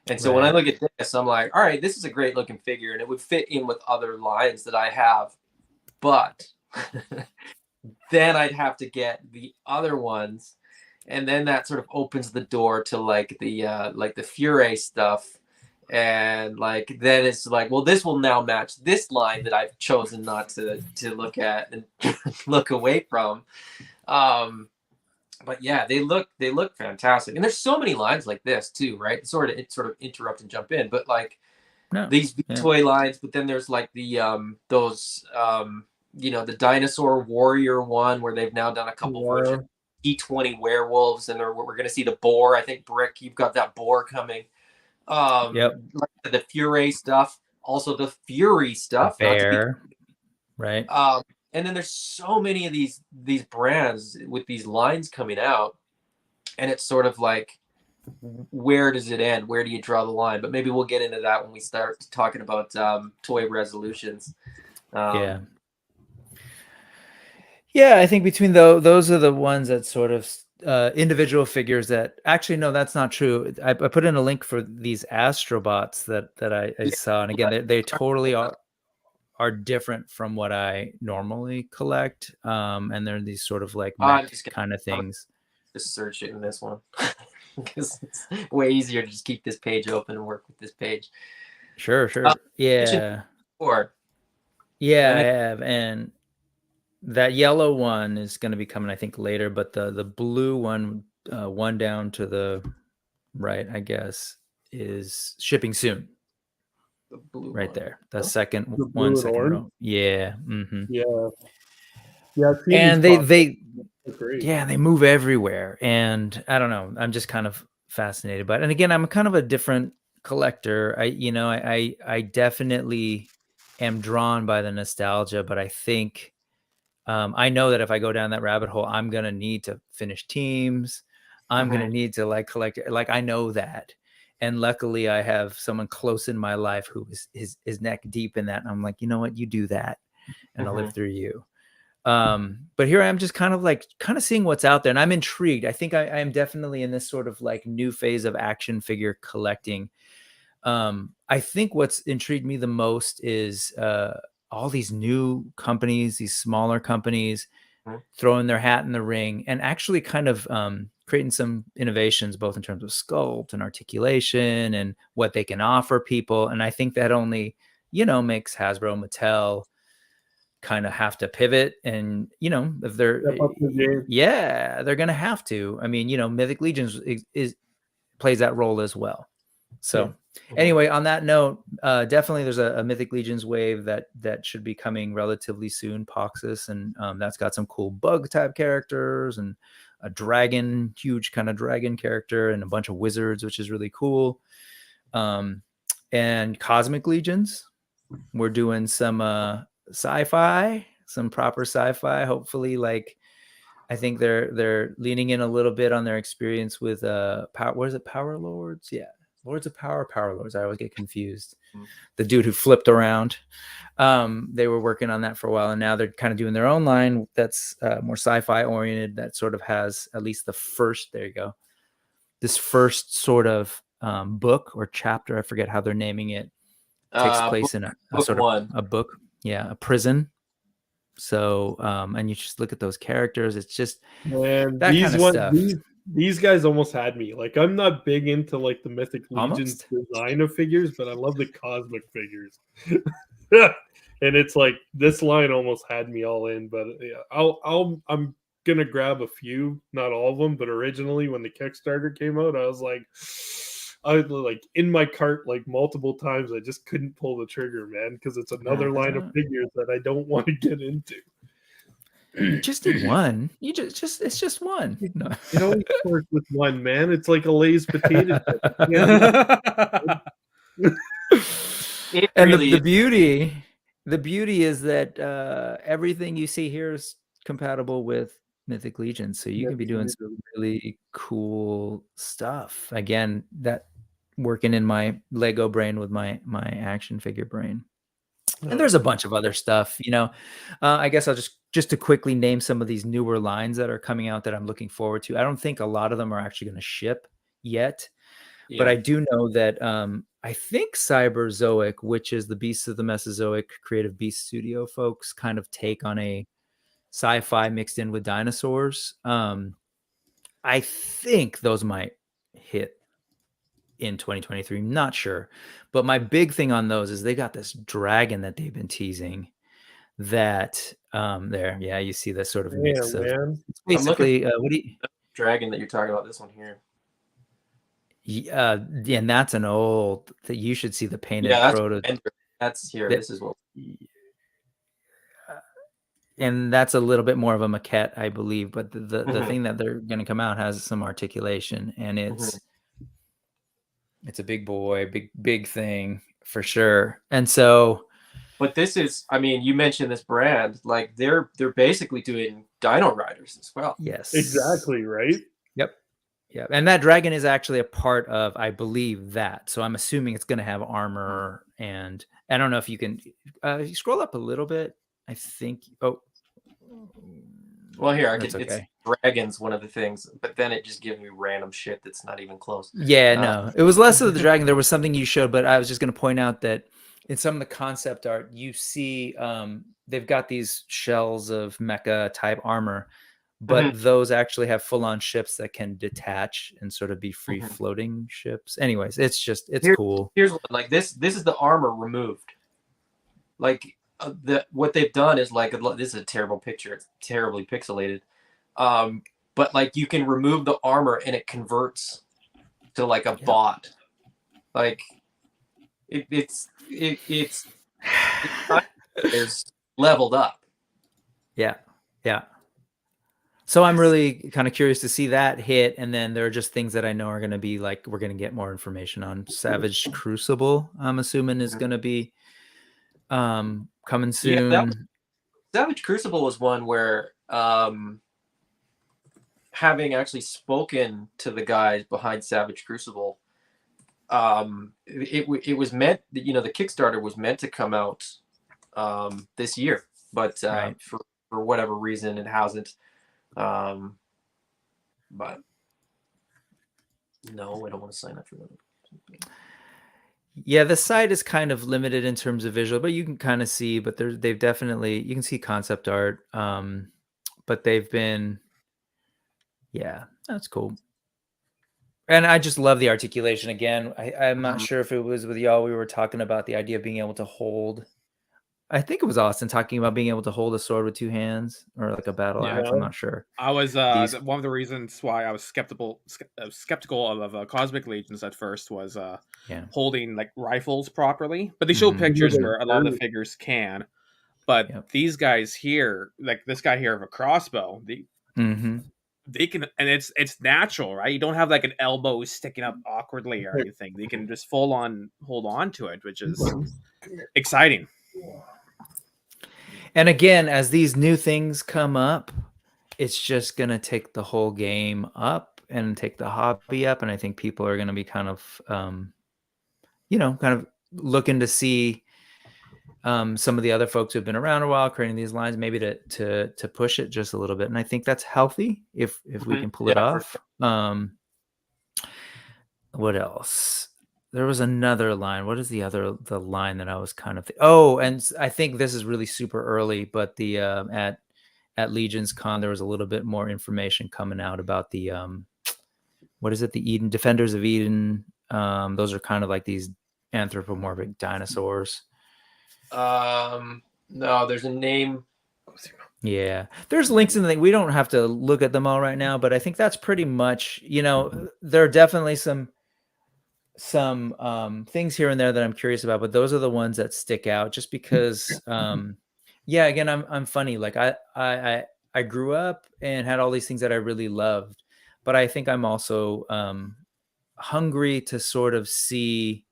Speaker 1: And so when I look at this, I'm like, all right, this is a great looking figure, and it would fit in with other lines that I have, but then I'd have to get the other ones, and then that sort of opens the door to like the Fury stuff, and like then it's like, well, this will now match this line that I've chosen not to look at and look away from. But yeah, they look fantastic, and there's so many lines like this too, right? It sort of interrupt and jump in, but like these toy lines. But then there's like the the Dinosaur Warrior one, where they've now done a couple versions. E20 werewolves, and we're going to see the boar. I think, Brick, you've got that boar coming. The Fury stuff, also the Fury stuff.
Speaker 4: Bear, right?
Speaker 1: And then there's so many of these brands with these lines coming out. and it's sort of like, where does it end? Where do you draw the line? But maybe we'll get into that when we start talking about toy resolutions.
Speaker 4: Yeah. Yeah, I think between those are the ones that sort of individual figures that actually, no, that's not true. I put in a link for these astrobots that I saw, and again, they totally are different from what I normally collect. And they're these sort of like mech kind of things.
Speaker 1: Just search it in this one because it's way easier to just keep this page open and work with this page.
Speaker 4: Sure. Yeah.
Speaker 1: Or
Speaker 4: yeah, I have, and that yellow one is going to be coming, I think, later. But the blue one, one down to the right, I guess, is shipping soon.
Speaker 1: the blue
Speaker 4: Right
Speaker 1: one.
Speaker 4: there, the second
Speaker 2: The blue
Speaker 4: one,
Speaker 2: and
Speaker 4: second
Speaker 2: orange?
Speaker 4: row. Yeah. Mm-hmm.
Speaker 2: Yeah. I've seen
Speaker 4: And
Speaker 2: these
Speaker 4: they
Speaker 2: They're great.
Speaker 4: yeah, they move everywhere, and I don't know, I'm just kind of fascinated by it. And again, I'm kind of a different collector. I definitely am drawn by the nostalgia, but I think I know that if I go down that rabbit hole, I'm gonna need to finish teams. I'm gonna need to like collect, like I know that. And luckily I have someone close in my life who is neck deep in that. And I'm like, you know what, you do that and I'll live through you. But here I am just kind of seeing what's out there, and I'm intrigued. I think I am definitely in this sort of like new phase of action figure collecting. I think what's intrigued me the most is all these new companies, these smaller companies throwing their hat in the ring and actually kind of creating some innovations, both in terms of sculpt and articulation and what they can offer people. And I think that only, makes Hasbro, Mattel kind of have to pivot. And, if they're, they're going to have to. I mean, Mythic Legions plays that role as well. So anyway, on that note, definitely there's a Mythic Legions wave that should be coming relatively soon, Poxus, and that's got some cool bug type characters and a dragon, huge kind of dragon character, and a bunch of wizards, which is really cool. And Cosmic Legions, we're doing some sci-fi, some proper sci-fi. Hopefully, like I think they're leaning in a little bit on their experience with what is it, Power Lords? Yeah. Lords of Power, Power Lords. I always get confused. The dude who flipped around. They were working on that for a while, and now they're kind of doing their own line that's more sci-fi oriented. That sort of has at least the first. There you go. This first sort of book or chapter. I forget how they're naming it. Takes place in a sort of a book. Yeah, a prison. So, and you just look at those characters. It's just
Speaker 2: man,
Speaker 4: that kind of stuff.
Speaker 2: These guys almost had me. Like, I'm not big into like the Mythic Legions design of figures, but I love the cosmic figures. And it's like this line almost had me all in. But yeah, I'm gonna grab a few, not all of them. But originally, when the Kickstarter came out, I was like in my cart like multiple times. I just couldn't pull the trigger, man, because it's another line of figures that I don't want to get into.
Speaker 4: You just need one. It's just one. No.
Speaker 2: It always starts with one, man. It's like a Lay's potato chip.
Speaker 4: And the beauty is that everything you see here is compatible with Mythic Legions, so you can be doing some really cool stuff. Again, that working in my Lego brain with my action figure brain. And there's a bunch of other stuff, I guess I'll just to quickly name some of these newer lines that are coming out that I'm looking forward to. I don't think a lot of them are actually going to ship yet, but I do know that I think Cyberzoic, which is the Beasts of the Mesozoic Creative Beast Studio folks, kind of take on a sci-fi mixed in with dinosaurs. I think those might hit in 2023, not sure, but my big thing on those is they got this dragon that they've been teasing that you see this sort of mix of it's basically what do you
Speaker 1: dragon that you're talking about, this one here.
Speaker 4: Yeah, and that's an old that you should see the painted prototype.
Speaker 1: That's here. This is what
Speaker 4: and that's a little bit more of a maquette, I believe, but the thing that they're going to come out has some articulation, and it's a big boy, big thing for sure. And so,
Speaker 1: but this is, I mean, you mentioned this brand, like they're basically doing Dino Riders as well.
Speaker 4: Yes,
Speaker 2: exactly, right?
Speaker 4: Yeah, and that dragon is actually a part of, I believe, that. So I'm assuming it's going to have armor, and I don't know if you can you scroll up a little bit. I think. Oh,
Speaker 1: Well, here I
Speaker 4: that's
Speaker 1: could.
Speaker 4: okay.
Speaker 1: It's dragons, one of the things, but then it just gives me random shit that's not even close.
Speaker 4: Yeah, no, it was less of the dragon. There was something you showed, but I was just going to point out that in some of the concept art, you see they've got these shells of mecha type armor, but those actually have full-on ships that can detach and sort of be free floating ships. Anyways, it's cool.
Speaker 1: Here's what, like this is the armor removed. Like what they've done is like, this is a terrible picture. It's terribly pixelated. But like you can remove the armor and it converts to like a bot. Like it's leveled up.
Speaker 4: Yeah. So I'm really kind of curious to see that hit, and then there are just things that I know are going to be like, we're going to get more information on. Savage Crucible, I'm assuming, is going to be coming soon.
Speaker 1: Yeah, Savage Crucible was one where having actually spoken to the guys behind Savage Crucible, it was meant, the Kickstarter was meant to come out this year, but for whatever reason it hasn't. But no, I don't want to sign up for that.
Speaker 4: Yeah, the site is kind of limited in terms of visual, but you can kind of see, but they've definitely, you can see concept art. But they've been, yeah, that's cool. And I just love the articulation. Again, I'm not sure if it was with y'all, we were talking about the idea of being able to hold, I think it was Austin talking about being able to hold a sword with two hands, or like a battle axe. I'm not sure.
Speaker 3: I was one of the reasons why I was skeptical of Cosmic Legions at first was holding like rifles properly. But they show pictures where a lot of the figures can. But these guys here, like this guy here of a crossbow, they can, and it's natural, right? You don't have like an elbow sticking up awkwardly or anything. They can just full on hold on to it, which is exciting.
Speaker 4: And again, as these new things come up, it's just going to take the whole game up and take the hobby up. And I think people are going to be kind of, kind of looking to see some of the other folks who've been around a while creating these lines, maybe to push it just a little bit. And I think that's healthy if we can pull it off. Sure. What else? There was another line. What is the line that I was kind of and I think this is really super early, but the at Legions Con there was a little bit more information coming out about the what is it? The Eden Defenders of Eden. Those are kind of like these anthropomorphic dinosaurs.
Speaker 1: No, there's a name.
Speaker 4: Yeah, there's links in the thing. We don't have to look at them all right now, but I think that's pretty much, there are definitely some things here and there that I'm curious about, but those are the ones that stick out just because again, I'm funny. Like I grew up and had all these things that I really loved, but I think I'm also hungry to sort of see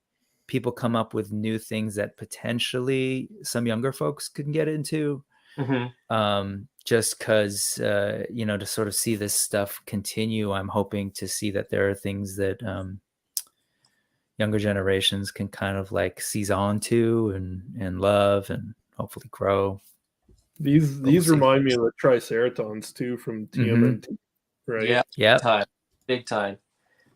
Speaker 4: people come up with new things that potentially some younger folks can get into. Just because to sort of see this stuff continue, I'm hoping to see that there are things that younger generations can kind of like seize on to and love and hopefully grow.
Speaker 2: These remind me of the Triceratons too from TMNT, right?
Speaker 1: Yeah, big time.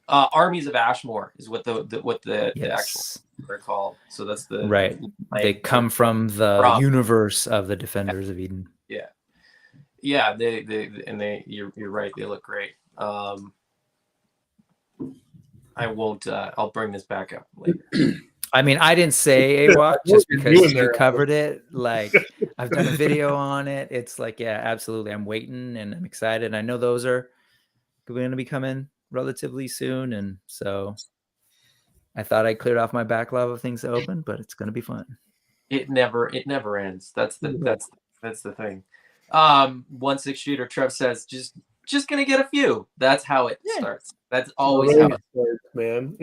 Speaker 1: Armies of Ashmore is what the actual are called. So that's the
Speaker 4: right. They come from the universe of the Defenders of Eden.
Speaker 1: Yeah. You're right. They look great. I won't. I'll bring this back up later.
Speaker 4: I mean, I didn't say AWOC just because you covered it. Like, I've done a video on it. It's like, yeah, absolutely. I'm waiting and I'm excited. I know those are going to be coming relatively soon, and so I thought I cleared off my backlog of things to open, but it's going to be fun.
Speaker 1: It never ends. That's the thing. 1/6 shooter Trev says just gonna get a few. That's how it starts. That's always how it
Speaker 2: starts, man.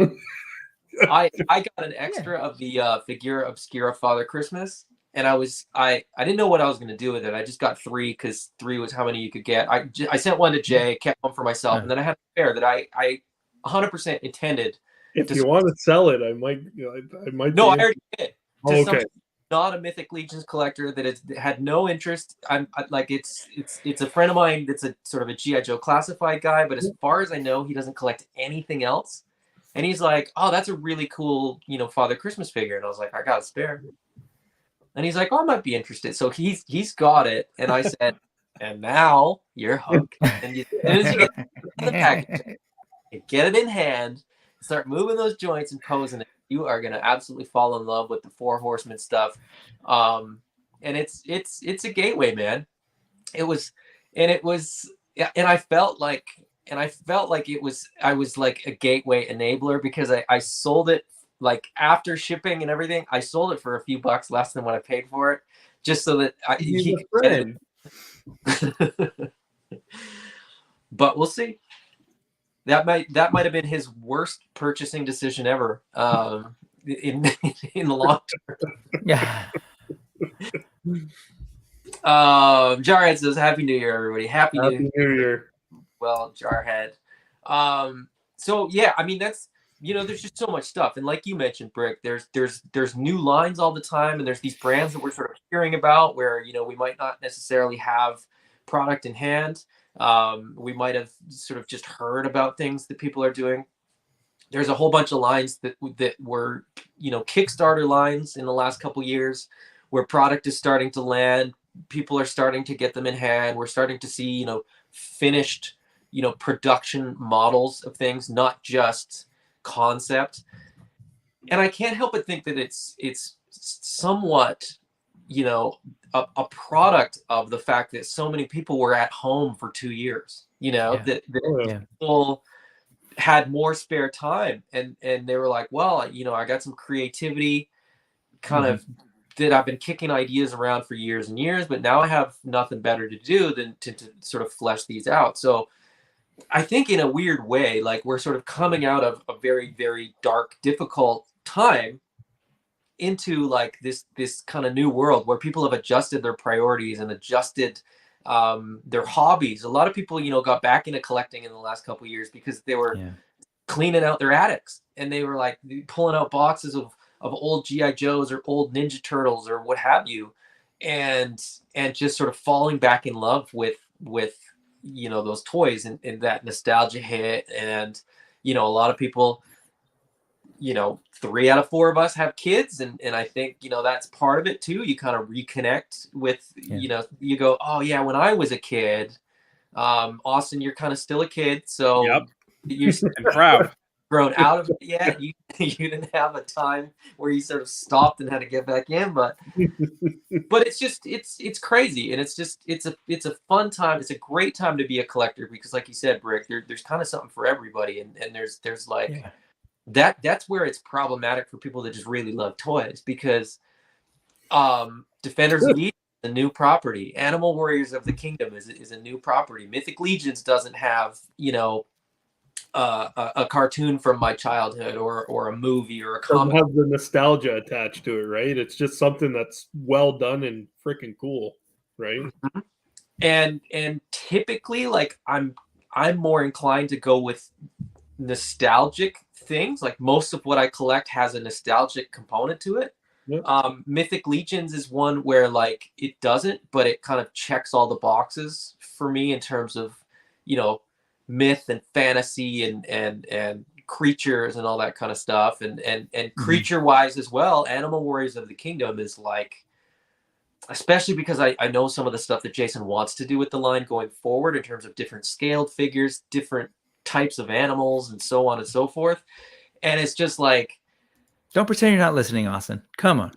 Speaker 1: I got an extra of the Figura Obscura Father Christmas, and I didn't know what I was going to do with it. I just got 3 because 3 was how many you could get. I sent one to Jay, kept one for myself, and then I had a pair that I 100% intended.
Speaker 2: If you want to sell it, I might. I might.
Speaker 1: No, I already did.
Speaker 2: Oh, okay.
Speaker 1: Not a Mythic Legions collector that has had no interest. Like it's a friend of mine that's a sort of a G.I. Joe classified guy, but as far as I know, he doesn't collect anything else. And he's like, "Oh, that's a really cool, Father Christmas figure." And I was like, "I got a spare." And he's like, "Oh, I might be interested." So he's got it, and I said, "And now you're hooked." And as soon as you get the package, you get it in hand, start moving those joints and posing it, you are gonna absolutely fall in love with the Four Horsemen stuff. And it's a gateway, man. It was, and I felt like I was like a gateway enabler because I sold it like after shipping and everything. I sold it for a few bucks less than what I paid for it, just so that he could get it. But we'll see. That might have been his worst purchasing decision ever, in the long term.
Speaker 4: Yeah.
Speaker 1: Jarhead says, "Happy New Year, everybody! Happy New
Speaker 2: Year."
Speaker 1: Well, Jarhead. So yeah, I mean that's there's just so much stuff, and like you mentioned, Brick, there's new lines all the time, and there's these brands that we're sort of hearing about where we might not necessarily have product in hand. We might have sort of just heard about things that people are doing. There's a whole bunch of lines that were Kickstarter lines in the last couple years where product is starting to land. People are starting to get them in hand. We're starting to see finished production models of things, not just concept. And I can't help but think that it's somewhat a product of the fact that so many people were at home for 2 years, that people had more spare time and they were like, well, I got some creativity kind of that I've been kicking ideas around for years and years, but now I have nothing better to do than to sort of flesh these out. So I think in a weird way, like we're sort of coming out of a very, very dark, difficult time into like this kind of new world where people have adjusted their priorities and adjusted their hobbies. A lot of people, got back into collecting in the last couple of years because they were cleaning out their attics and they were like pulling out boxes of old G.I. Joes or old Ninja Turtles or what have you, and just sort of falling back in love with those toys and that nostalgia hit. And a lot of people, 3 out of 4 of us have kids, and I think that's part of it too. You kind of reconnect with you go, oh yeah, when I was a kid. Austin, you're kind of still a kid, so
Speaker 3: yep.
Speaker 1: You're
Speaker 3: proud.
Speaker 1: Grown out of it yet. You didn't have a time where you sort of stopped and had to get back in, but it's just it's crazy, and it's a fun time. It's a great time to be a collector because, like you said, Brick, there's kind of something for everybody, and there's like that's where it's problematic for people that just really love toys because Defenders of Eden, a new property. Animal Warriors of the Kingdom is a new property. Mythic Legions doesn't have a cartoon from my childhood or a movie or a comic.
Speaker 2: Doesn't have the nostalgia attached to it, right? It's just something that's well done and freaking cool, right?
Speaker 1: Mm-hmm. And typically, like I'm more inclined to go with nostalgic things. Like most of what I collect has a nostalgic component to it.
Speaker 2: Yep.
Speaker 1: Mythic Legions is one where like it doesn't, but it kind of checks all the boxes for me in terms of myth and fantasy and creatures and all that kind of stuff, and creature wise as well. Animal Warriors of the Kingdom is like, especially because I know some of the stuff that Jason wants to do with the line going forward in terms of different scaled figures, different types of animals, and so on and so forth. And it's just like,
Speaker 4: don't pretend you're not listening, Austin. Come on.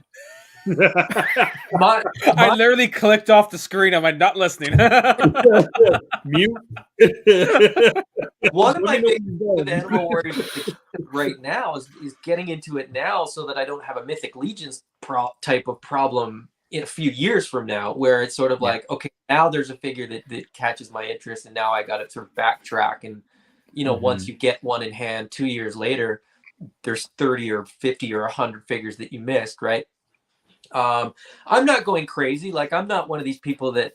Speaker 3: I literally clicked off the screen. Am I not listening?
Speaker 2: Mute.
Speaker 1: One of my things with Animal Warriors right now is getting into it now so that I don't have a Mythic Legions type of problem in a few years from now, where it's sort of like, okay, now there's a figure that catches my interest, and now I got to sort of backtrack. And once you get one in hand 2 years later, there's 30 or 50 or 100 figures that you missed, right? I'm not going crazy. Like, I'm not one of these people that,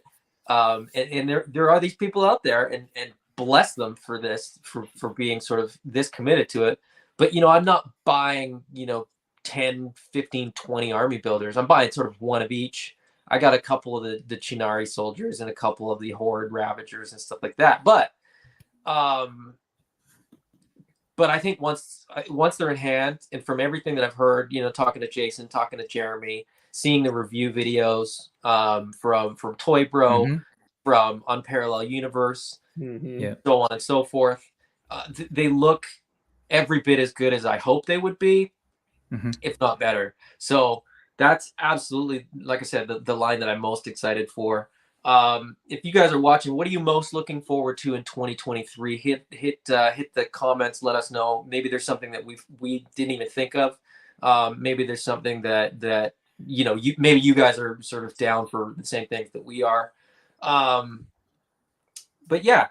Speaker 1: and there are these people out there, and bless them for this, for being sort of this committed to it. But, I'm not buying, 10, 15, 20 army builders. I'm buying sort of one of each. I got a couple of the Chinari soldiers and a couple of the Horde Ravagers and stuff like that. But I think once they're in hand, and from everything that I've heard, talking to Jason, talking to Jeremy, seeing the review videos from Toy Bro,
Speaker 4: Mm-hmm.
Speaker 1: from Unparalleled Universe,
Speaker 2: Mhm.
Speaker 1: so on and so forth, they look every bit as good as I hope they would be, if not better. So that's absolutely, like I said, the line that I'm most excited for. If you guys are watching, what are you most looking forward to in 2023? Hit the comments. Let us know. Maybe there's something that we didn't even think of. Maybe there's something that maybe you guys are sort of down for the same things that we are. But yeah,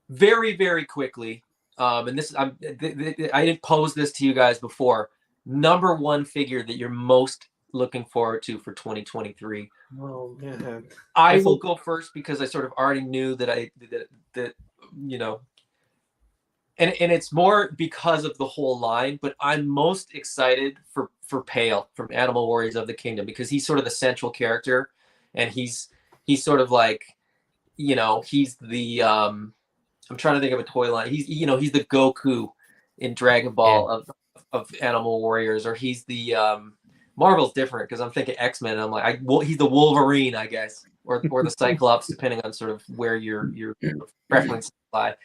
Speaker 1: very, very quickly. And this, I didn't pose this to you guys before. Number one figure that you're most looking forward to for 2023.
Speaker 2: Oh man,
Speaker 1: I will go first because I sort of already knew that and it's more because of the whole line, but I'm most excited for Pale from Animal Warriors of the Kingdom, because he's sort of the central character, and he's sort of like, he's the I'm trying to think of a toy line. He's the Goku in Dragon Ball of Animal Warriors, or he's the Marvel's different because I'm thinking X-Men. And I'm like, he's the Wolverine, I guess, or the Cyclops, depending on sort of where your preference lie.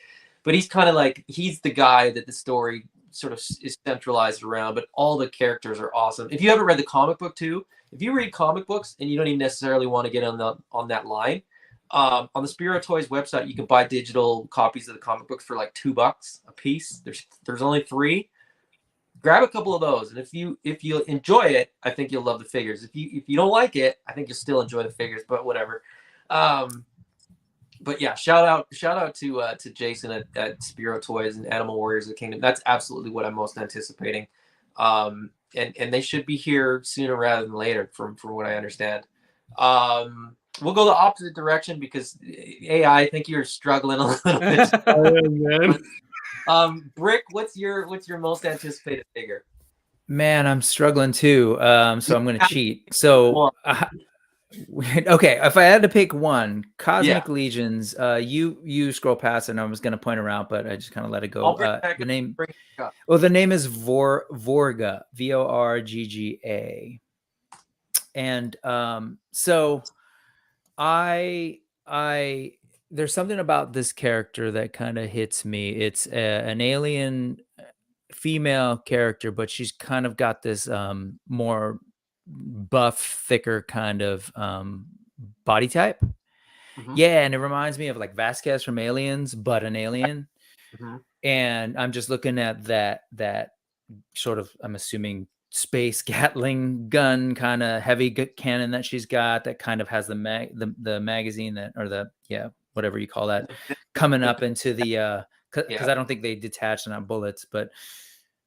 Speaker 1: But he's kind of like, he's the guy that the story sort of is centralized around. But all the characters are awesome. If you haven't read the comic book too, if you read comic books and you don't even necessarily want to get on that line, on the Spiro Toys website, you can buy digital copies of the comic books for like $2 a piece. There's only 3. Grab a couple of those, and if you enjoy it, I think you'll love the figures. If you don't like it, I think you'll still enjoy the figures. But whatever. But yeah, shout out to Jason at Spiro Toys and Animal Warriors of the Kingdom. That's absolutely what I'm most anticipating. And they should be here sooner rather than later, from what I understand. We'll go the opposite direction because AI, I think you're struggling a little bit. Brick, what's your most anticipated figure?
Speaker 4: Man, I'm struggling too. So I'm going to cheat. So, okay, if I had to pick one, Cosmic Legions. You scroll past, and I was going to point around, but I just kind of let it go. The name. Well, the name is Vorga, Vorgga, and so I there's something about this character that kind of hits me. It's an alien female character, but she's kind of got this more buff, thicker kind of body type. Yeah, and it reminds me of like Vasquez from Aliens, but an alien. And I'm just looking at that sort of, I'm assuming, space Gatling gun kind of heavy cannon that she's got, that kind of has the magazine that, or the whatever you call that, coming up into the because I don't think they detach on bullets, but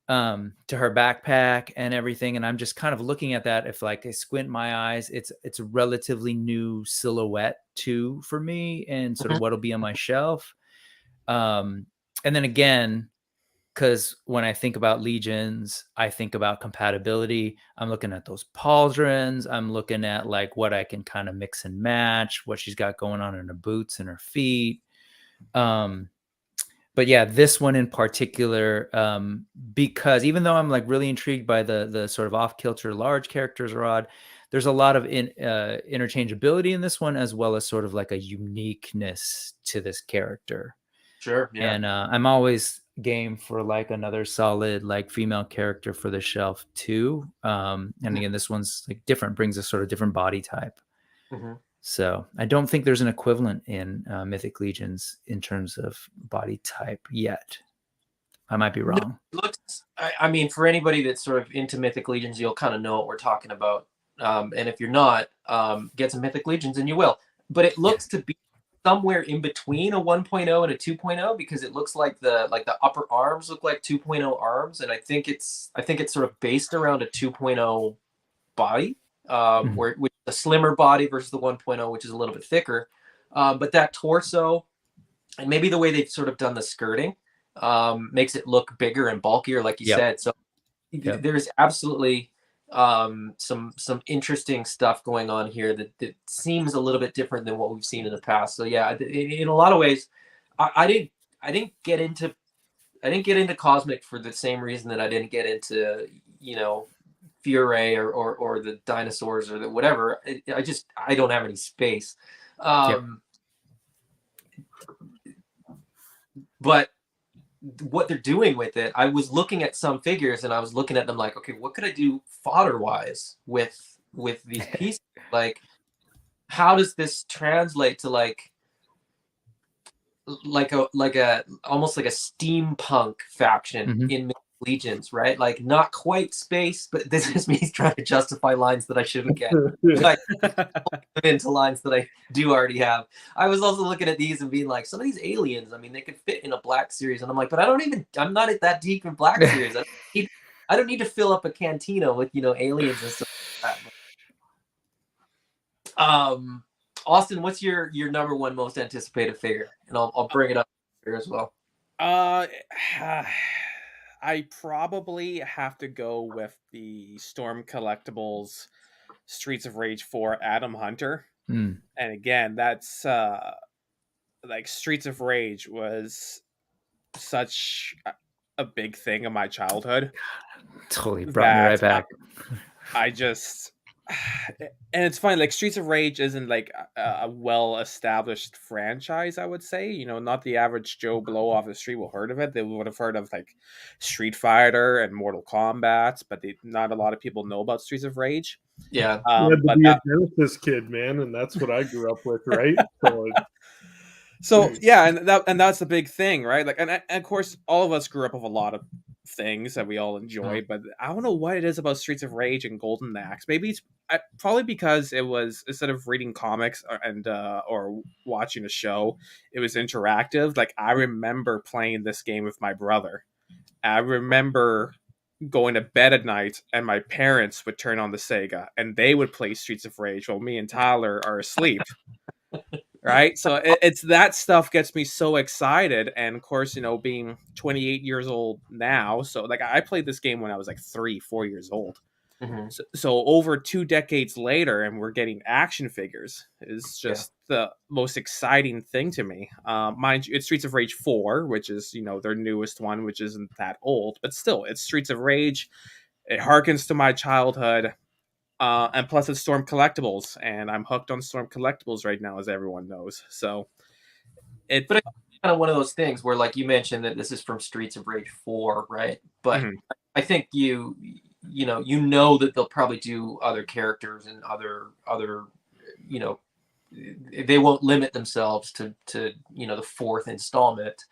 Speaker 4: to her backpack and everything. And I'm just kind of looking at that. If like I squint my eyes, it's a relatively new silhouette too for me, and sort of what'll be on my shelf. And then again, because when I think about Legions, I think about compatibility. I'm looking at those pauldrons. I'm looking at like what I can kind of mix and match, what she's got going on in her boots and her feet. But yeah, this one in particular, because even though I'm like really intrigued by the sort of off-kilter large characters Rod, there's a lot of interchangeability in this one, as well as sort of like a uniqueness to this character.
Speaker 1: Sure. Yeah.
Speaker 4: And I'm always game for like another solid like female character for the shelf too. And again, this one's like different, brings a sort of different body type. So I don't think there's an equivalent in Mythic Legions in terms of body type yet. I might be wrong.
Speaker 1: I mean, for anybody that's sort of into Mythic Legions, you'll kind of know what we're talking about. And if you're not, get some Mythic Legions and you will. But it looks to be somewhere in between a 1.0 and a 2.0, because it looks like the upper arms look like 2.0 arms, and I think it's sort of based around a 2.0 body. where with the slimmer body versus the 1.0, which is a little bit thicker. But that torso and maybe the way they've sort of done the skirting makes it look bigger and bulkier, like you said. So there's absolutely some interesting stuff going on here that seems a little bit different than what we've seen in the past. So yeah, in a lot of ways, I didn't get into Cosmic for the same reason that I didn't get into, you know, Fury or the dinosaurs or the whatever. I don't have any space. But what they're doing with it, I was looking at some figures and I was looking at them like, okay, what could I do fodder wise with these pieces? Like, how does this translate to like a almost like a steampunk faction in Mythic Legions, right? Like not quite space, but this is me trying to justify lines that I shouldn't get. Like into lines that I do already have. I was also looking at these and being like, some of these aliens, I mean, they could fit in a Black Series, and I'm like, but I'm not that deep in Black Series. I don't need to fill up a cantina with, you know, aliens and stuff like that. Austin, what's your number one most anticipated figure? And I'll bring it up here as well.
Speaker 3: I probably have to go with the Storm Collectibles Streets of Rage 4 Adam Hunter. And again, that's like Streets of Rage was such a big thing in my childhood.
Speaker 4: Totally brought me right back.
Speaker 3: I just, and it's funny, like Streets of Rage isn't like a well-established franchise, I would say. You know, not the average Joe Blow off the street will heard of it. They would have heard of like Street Fighter and Mortal Kombat, but not a lot of people know about Streets of Rage.
Speaker 2: Yeah, but be a Genesis kid, man, and that's what I grew up with, right?
Speaker 3: So yeah, and that's the big thing, right? Like, and of course, all of us grew up with a lot of things that we all enjoy, but I don't know what it is about Streets of Rage and Golden Axe. Maybe it's probably because it was, instead of reading comics or watching a show, it was interactive. Like, I remember playing this game with my brother. I remember going to bed at night and my parents would turn on the Sega and they would play Streets of Rage while me and Tyler are asleep. Right, so it's that stuff gets me so excited, and of course, you know, being 28 years old now, so like I played this game when I was like 3-4 years old. So over 2 decades later, and we're getting action figures is just the most exciting thing to me. Mind you, it's Streets of Rage 4, which is, you know, their newest one, which isn't that old, but still, it's Streets of Rage. It harkens to my childhood. And plus it's Storm Collectibles, and I'm hooked on Storm Collectibles right now, as everyone knows. So
Speaker 1: but it's kind of one of those things where, like you mentioned, that this is from Streets of Rage 4, right? But I think you know that they'll probably do other characters and other you know, they won't limit themselves to you know, the 4th installment.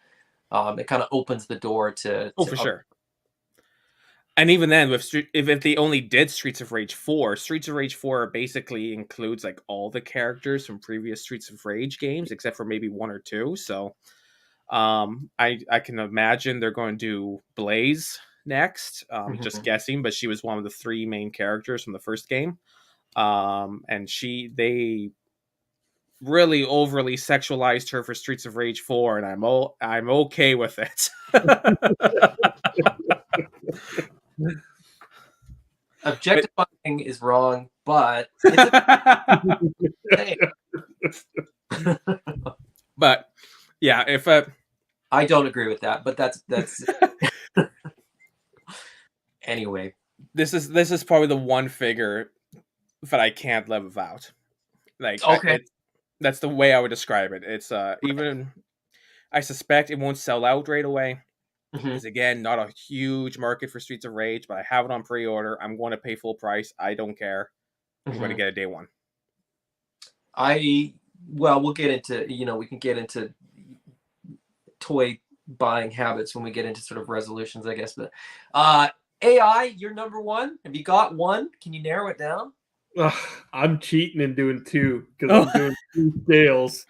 Speaker 1: It kind of opens the door to
Speaker 3: for sure. And even then, if they only did Streets of Rage 4, Streets of Rage 4 basically includes like all the characters from previous Streets of Rage games, except for maybe 1 or 2. So I can imagine they're going to do Blaze next. Just guessing, but she was one of the 3 main characters from the first game. And they really overly sexualized her for Streets of Rage 4, and I'm okay with it.
Speaker 1: Objectifying is wrong, but
Speaker 3: but yeah, if
Speaker 1: I don't agree with that, but that's anyway.
Speaker 3: This is probably the one figure that I can't live without. Like, that's the way I would describe it. It's even, I suspect it won't sell out right away. It's, again, not a huge market for Streets of Rage, but I have it on pre-order. I'm going to pay full price. I don't care. I'm going to get it day one.
Speaker 1: We'll get into, you know, we can get into toy buying habits when we get into sort of resolutions, I guess. But AI, you're number one. Have you got one? Can you narrow it down?
Speaker 2: I'm cheating and doing 2 because I'm doing 2 sales.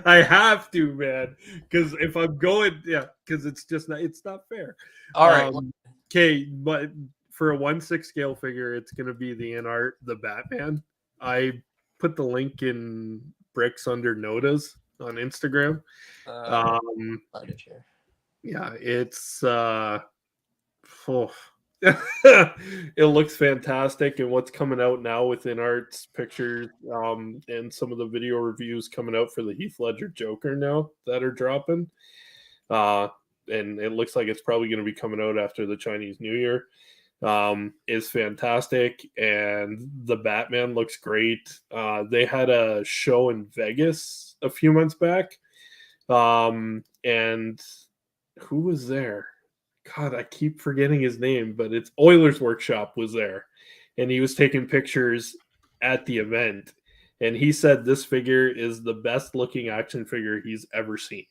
Speaker 2: I have to, man, because if I'm going, because it's not fair.
Speaker 1: All right.
Speaker 2: Okay, but for a 1/6 scale figure, it's going to be the InArt, the Batman. I put the link in Bricks Under Notas on Instagram. Yeah, it's it looks fantastic, and what's coming out now with InArt's pictures, and some of the video reviews coming out for the Heath Ledger Joker now that are dropping. And it looks like it's probably going to be coming out after the Chinese New Year. Is fantastic, and the Batman looks great. They had a show in Vegas a few months back, and who was there? God, I keep forgetting his name, but it's Oilers Workshop was there, and he was taking pictures at the event, and he said this figure is the best looking action figure he's ever seen.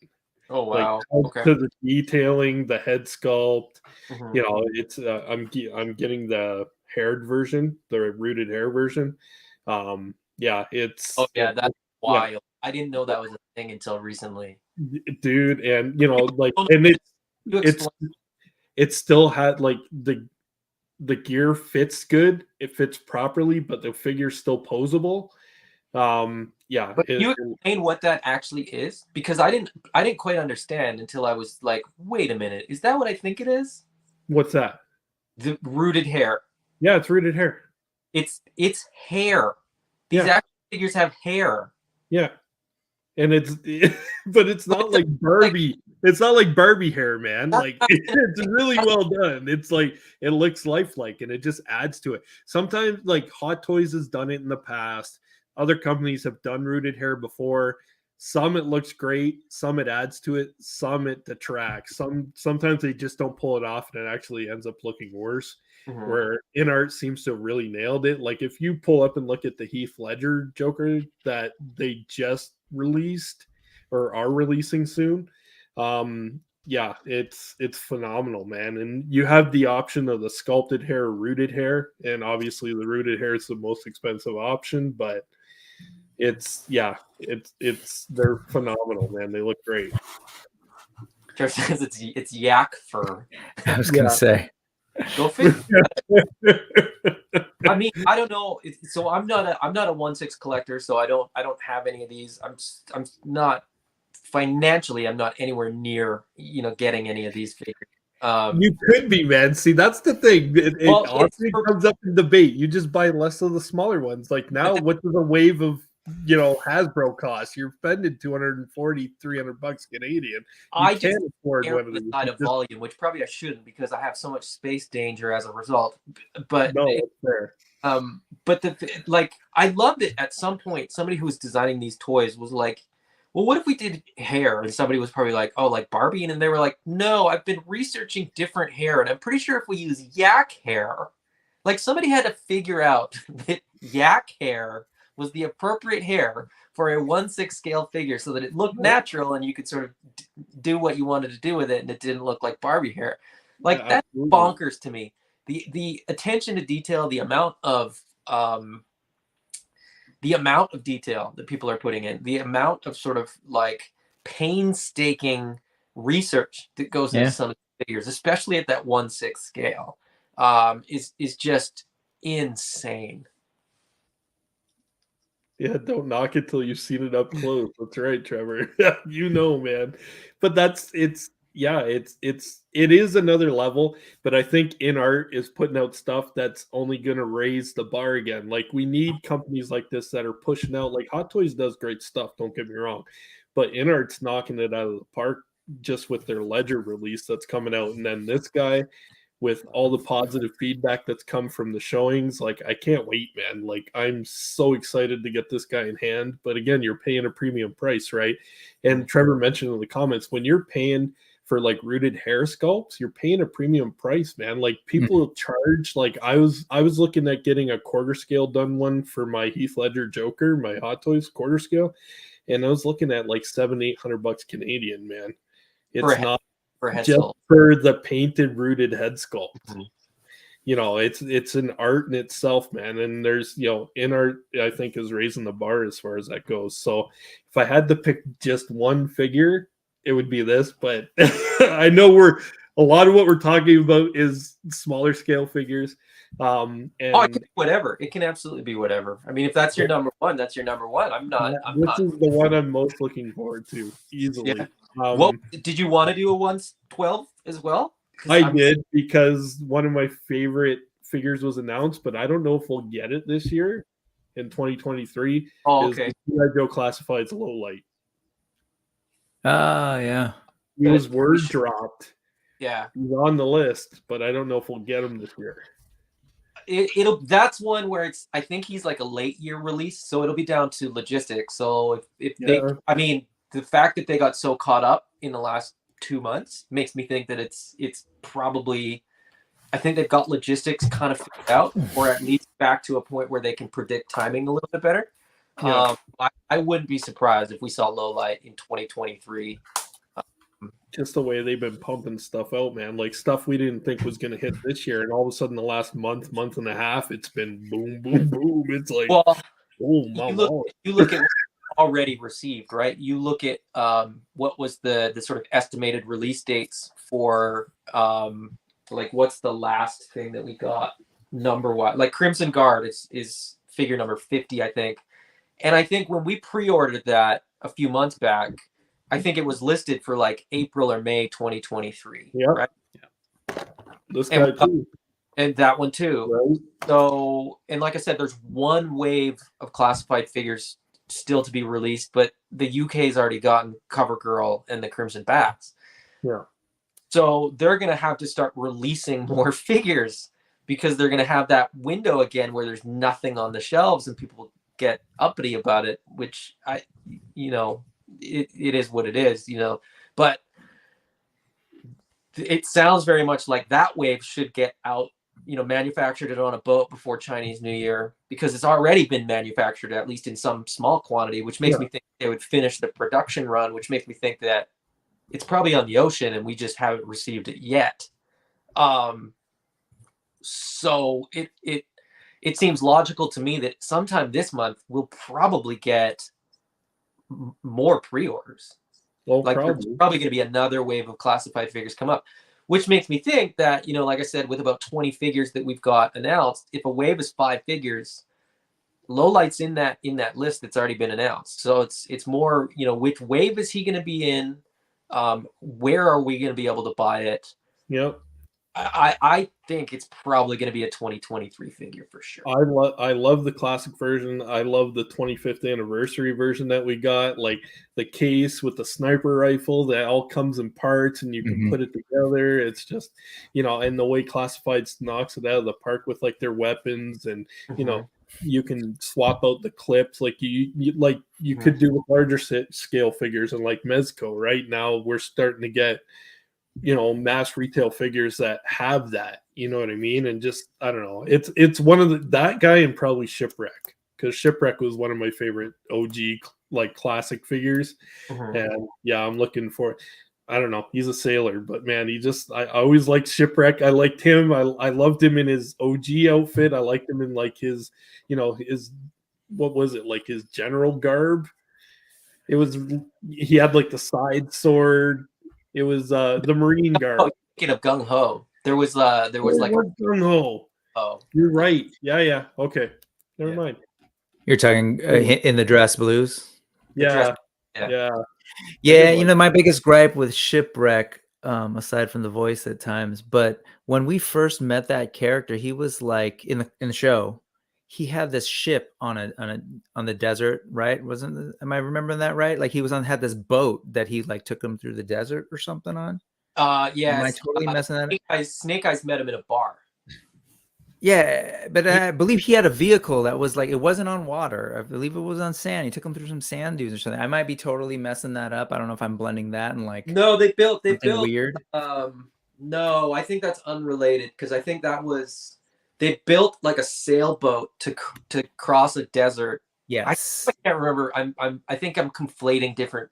Speaker 1: Oh wow!
Speaker 2: Like, to the detailing, the head sculpt,
Speaker 1: Mhm.
Speaker 2: you know, it's I'm getting the haired version, the rooted hair version. Yeah, it's
Speaker 1: Oh yeah, that's wild. I didn't know that was a thing until recently.
Speaker 2: dude, and you know, like,
Speaker 1: Oh,
Speaker 2: and
Speaker 1: You
Speaker 2: it's
Speaker 1: explain-
Speaker 2: it still had like the gear fits good, it fits properly, but the figure's still posable. Yeah,
Speaker 1: But you explain what that actually is, because I didn't quite understand until I was like, wait a minute, is that what I think it is?
Speaker 2: what's that?
Speaker 1: The rooted hair.
Speaker 2: Yeah, it's rooted hair.
Speaker 1: It's hair. These
Speaker 2: Yeah.
Speaker 1: action figures have hair.
Speaker 2: Yeah. And it's but it's not like Barbie. It's not like Barbie hair, man. Like, it's really well done. It's like it looks lifelike, and it just adds to it. Sometimes, like, Hot Toys has done it in the past. Other companies have done rooted hair before. Some it looks great, some it adds to it, some it detracts. Sometimes they just don't pull it off, and it actually ends up looking worse.
Speaker 1: Mhm.
Speaker 2: Where InArt seems to have really nailed it. Like, if you pull up and look at the Heath Ledger Joker that they just released or are releasing soon, yeah, it's phenomenal, man. And you have the option of the sculpted hair or rooted hair, and obviously the rooted hair is the most expensive option, but they're phenomenal, man. They look great.
Speaker 1: Jeff says it's yak fur.
Speaker 4: I was gonna say.
Speaker 1: Go figure. I mean, I don't know. So I'm not a 1/6 collector, so I don't have any of these. I'm not financially. I'm not anywhere near getting any of these figures.
Speaker 2: You could be, man. See, that's the thing. It often comes up in debate. You just buy less of the smaller ones. Like, now, what does a wave of Hasbro cost? You're spending $240, $300 Canadian.
Speaker 1: I
Speaker 2: can't afford one of
Speaker 1: the
Speaker 2: these.
Speaker 1: side of volume, which probably I shouldn't, because I have so much space danger as a result. But
Speaker 2: no, it's fair.
Speaker 1: But I loved it. At some point, somebody who was designing these toys was like, well, what if we did hair? And somebody was probably like, oh, like Barbie. And they were like, no, I've been researching different hair, and I'm pretty sure if we use yak hair, like, somebody had to figure out that yak hair was the appropriate hair for a 1/6 scale figure, so that it looked natural and you could sort of do what you wanted to do with it, and it didn't look like Barbie hair. Like,
Speaker 2: Yeah,
Speaker 1: that's
Speaker 2: absolutely.
Speaker 1: bonkers to me. The attention to detail, the amount of detail that people are putting in, the amount of sort of like painstaking research that goes into some of the figures, especially at that 1/6 scale, is just insane.
Speaker 2: Yeah, don't knock it till you've seen it up close. That's right, Trevor. Man. But it is another level. But I think InArt is putting out stuff that's only going to raise the bar again. Like, we need companies like this that are pushing out. Like, Hot Toys does great stuff, don't get me wrong, but InArt's knocking it out of the park just with their Ledger release that's coming out, and then this guy, with all the positive feedback that's come from the showings. Like, I can't wait, man. Like, I'm so excited to get this guy in hand. But again, you're paying a premium price, right? And Trevor mentioned in the comments, when you're paying for like rooted hair sculpts, you're paying a premium price, man. Like, people charge, like, I was looking at getting a quarter scale done one for my Heath Ledger Joker, my Hot Toys quarter scale, and I was looking at like $700-800 Canadian, man. It's not
Speaker 1: for head
Speaker 2: just
Speaker 1: sculpt.
Speaker 2: for the painted rooted head sculpt.
Speaker 1: Mm-hmm.
Speaker 2: It's an art in itself, man. And there's, InArt, I think, is raising the bar as far as that goes. So if I had to pick just one figure, it would be this. But I know a lot of what we're talking about is smaller scale figures. And
Speaker 1: Oh, it can be whatever. It can absolutely be whatever. I mean, if that's your number one, that's your number one.
Speaker 2: this is the one I'm most looking forward to, easily.
Speaker 1: Yeah. What did you want to do a 112 as well?
Speaker 2: I did, because one of my favorite figures was announced, but I don't know if we'll get it this year in 2023.
Speaker 1: Oh, okay.
Speaker 2: Is G.I. Joe Classified's Low Light.
Speaker 4: Oh, yeah.
Speaker 2: He was word dropped.
Speaker 1: Yeah.
Speaker 2: He's on the list, but I don't know if we'll get him this year.
Speaker 1: That's one where I think he's like a late year release, so it'll be down to logistics. So if they, I mean, the fact that they got so caught up in the last 2 months makes me think that it's probably, I think they've got logistics kind of figured out, or at least back to a point where they can predict timing a little bit better.
Speaker 2: Yeah.
Speaker 1: I wouldn't be surprised if we saw Low Light in 2023.
Speaker 2: Just the way they've been pumping stuff out, man. Like stuff we didn't think was going to hit this year, and all of a sudden, the last month and a half, it's been boom, boom, boom. It's like,
Speaker 1: well,
Speaker 2: oh my
Speaker 1: you look at already received, right? You look at what was the sort of estimated release dates for like what's the last thing that we got number one? Like Crimson Guard is figure number 50, I think. And I think when we pre-ordered that a few months back, I think it was listed for like April or May 2023.
Speaker 2: Yeah.
Speaker 1: Right.
Speaker 2: Yeah. This guy too.
Speaker 1: And that one too.
Speaker 2: Right.
Speaker 1: So, and like I said, there's one wave of classified figures still to be released, but the UK's already gotten CoverGirl and the Crimson Bats.
Speaker 2: Yeah.
Speaker 1: So they're going to have to start releasing more figures, because they're going to have that window again where there's nothing on the shelves and people get uppity about it, which it is what it is, but it sounds very much like that wave should get out, manufactured it on a boat before Chinese New Year, because it's already been manufactured, at least in some small quantity, which makes me think they would finish the production run, which makes me think that it's probably on the ocean and we just haven't received it yet. So it seems logical to me that sometime this month we'll probably get more pre-orders.
Speaker 2: Well,
Speaker 1: like there's probably going to be another wave of classified figures come up, which makes me think that, like I said, with about 20 figures that we've got announced, if a wave is 5 figures, Low Light's in that list that's already been announced. So it's more, which wave is he going to be in? Where are we going to be able to buy it?
Speaker 2: Yep.
Speaker 1: I think it's probably going to be a 2023 figure for sure.
Speaker 2: I love the classic version. I love the 25th anniversary version that we got, like the case with the sniper rifle that all comes in parts and you can put it together. It's just, and the way Classifieds knocks it out of the park with like their weapons, and you can swap out the clips like you could do with larger scale figures, and like Mezco. Right now we're starting to get mass retail figures that have that, you know what I mean? And just, I don't know, it's one of that guy, and probably Shipwreck, because Shipwreck was one of my favorite OG like classic figures. And yeah, I'm looking for, I don't know, he's a sailor, but man, I always liked Shipwreck. I liked him. I loved him in his OG outfit. I liked him in like his, his, what was it, like his general garb. He had like the side sword. It was the Marine Guard.
Speaker 1: Oh, speaking of Gung Ho, there was like
Speaker 2: Gung Ho. Oh, you're right. Yeah. Okay, never mind.
Speaker 4: You're talking in the dress blues.
Speaker 2: Yeah.
Speaker 4: My biggest gripe with Shipwreck, aside from the voice at times, but when we first met that character, he was like in the show. He had this ship on the desert, right? Am I remembering that right? Like he had this boat that he like took him through the desert or something on.
Speaker 1: Yeah.
Speaker 4: Am I totally messing that up?
Speaker 1: Snake Eyes met him in a bar.
Speaker 4: Yeah, but I believe he had a vehicle that was like, it wasn't on water. I believe it was on sand. He took him through some sand dunes or something. I might be totally messing that up. I don't know if I'm blending that and like.
Speaker 1: No, they built
Speaker 4: weird.
Speaker 1: No, I think that's unrelated, because I think that was. They built like a sailboat to cross a desert.
Speaker 4: Yes,
Speaker 1: I can't remember. I think I'm conflating different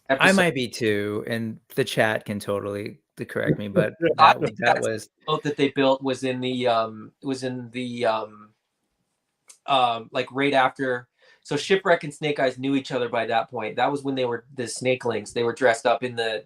Speaker 1: episodes.
Speaker 4: I might be too, and the chat can totally correct me. But that was
Speaker 1: the boat that they built was in the like right after. So Shipwreck and Snake Eyes knew each other by that point. That was when they were the Snakelings. They were dressed up in the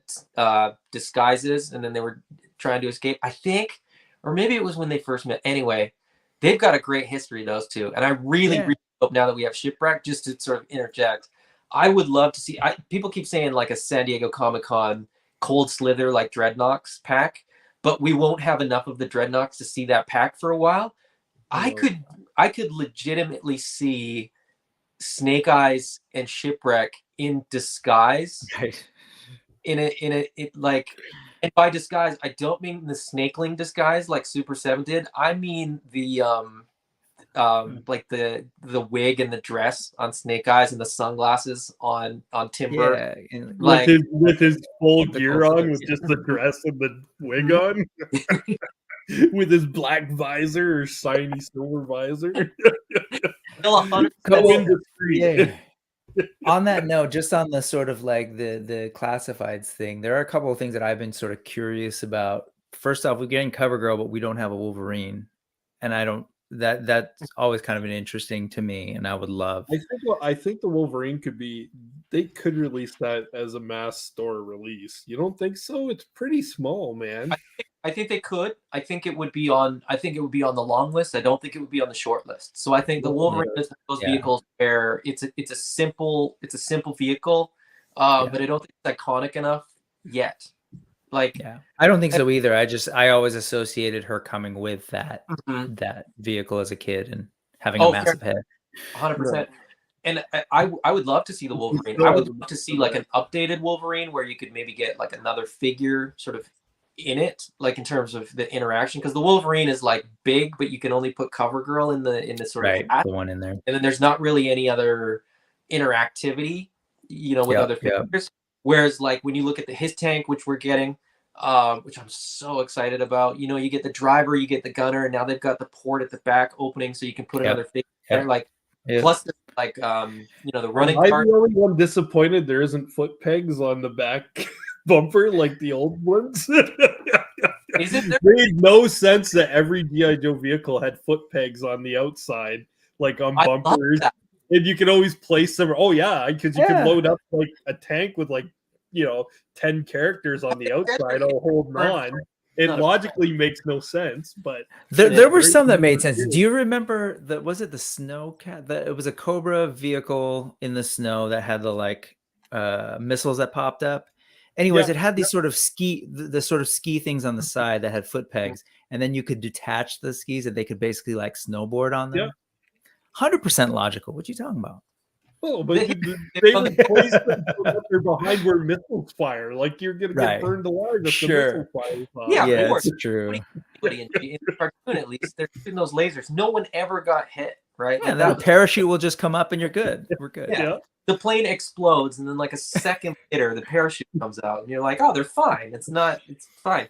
Speaker 1: disguises, and then they were trying to escape. I think, or maybe it was when they first met. Anyway, they've got a great history, those two. And I really, really hope now that we have Shipwreck, just to sort of interject, I would love to see, people keep saying like a San Diego Comic-Con Cold Slither like Dreadnoks pack, but we won't have enough of the Dreadnoks to see that pack for a while. I could legitimately see Snake Eyes and Shipwreck in disguise.
Speaker 4: Right.
Speaker 1: Like, and by disguise, I don't mean the snakeling disguise like Super 7 did. I mean the like the wig and the dress on Snake Eyes and the sunglasses on Timber.
Speaker 4: Yeah,
Speaker 1: Like
Speaker 2: with his full
Speaker 4: the
Speaker 2: gear
Speaker 4: cool
Speaker 2: on,
Speaker 4: flips,
Speaker 2: with just the dress and the wig on, with his black visor or shiny silver visor.
Speaker 1: still 100%.
Speaker 2: In the street.
Speaker 4: On that note, just on the sort of like the classifieds thing, there are a couple of things that I've been sort of curious about. First off, we're getting CoverGirl, but we don't have a Wolverine, and I don't. That's always kind of an interesting to me, and I would love.
Speaker 2: I think the Wolverine they could release that as a mass store release. You don't think so? It's pretty small, man.
Speaker 1: I think they could. I think it would be on the long list. I don't think it would be on the short list. So I think the Wolverine is one of those vehicles where it's a simple vehicle, but I don't think it's iconic enough yet. Like,
Speaker 4: I don't think so either. I always associated her coming with that vehicle as a kid and having a massive head.
Speaker 1: 100%. And I would love to see the Wolverine. I would love to see like an updated Wolverine where you could maybe get like another figure sort of in it, like in terms of the interaction, because the Wolverine is like big, but you can only put CoverGirl in the sort of
Speaker 4: the one in there,
Speaker 1: and then there's not really any other interactivity, with other figures. Whereas like when you look at his tank, which we're getting, which I'm so excited about, you get the driver, you get the gunner, and now they've got the port at the back opening, so you can put another figure there. Like plus like the running
Speaker 2: I'm
Speaker 1: part.
Speaker 2: the only one disappointed there isn't foot pegs on the back bumper like the old ones.
Speaker 1: Is it there?
Speaker 2: It made no sense that every G.I. Joe vehicle had foot pegs on the outside, like on bumpers. And you can always place them. Oh yeah, because you can load up like a tank with like 10 characters on the outside all holding on. It logically makes no sense, but
Speaker 4: there were some that made sense. Do you remember was it the Snowcat? It was a Cobra vehicle in the snow that had the like missiles that popped up. Anyways, it had these sort of the sort of ski things on the side that had foot pegs, and then you could detach the skis and they could basically like snowboard on them. 100% logical. What are you talking about?
Speaker 2: Oh, but they replaced them so that they're behind where missiles fire. Like you're gonna get burned alive if the missile fires.
Speaker 1: Yeah,
Speaker 4: it's true.
Speaker 1: In the cartoon, at least, they're shooting those lasers. No one ever got hit, right?
Speaker 4: Yeah, that parachute will just come up and you're good. We're good.
Speaker 1: Yeah. The plane explodes, and then like a second later, the parachute comes out, and you're like, "Oh, they're fine. It's fine."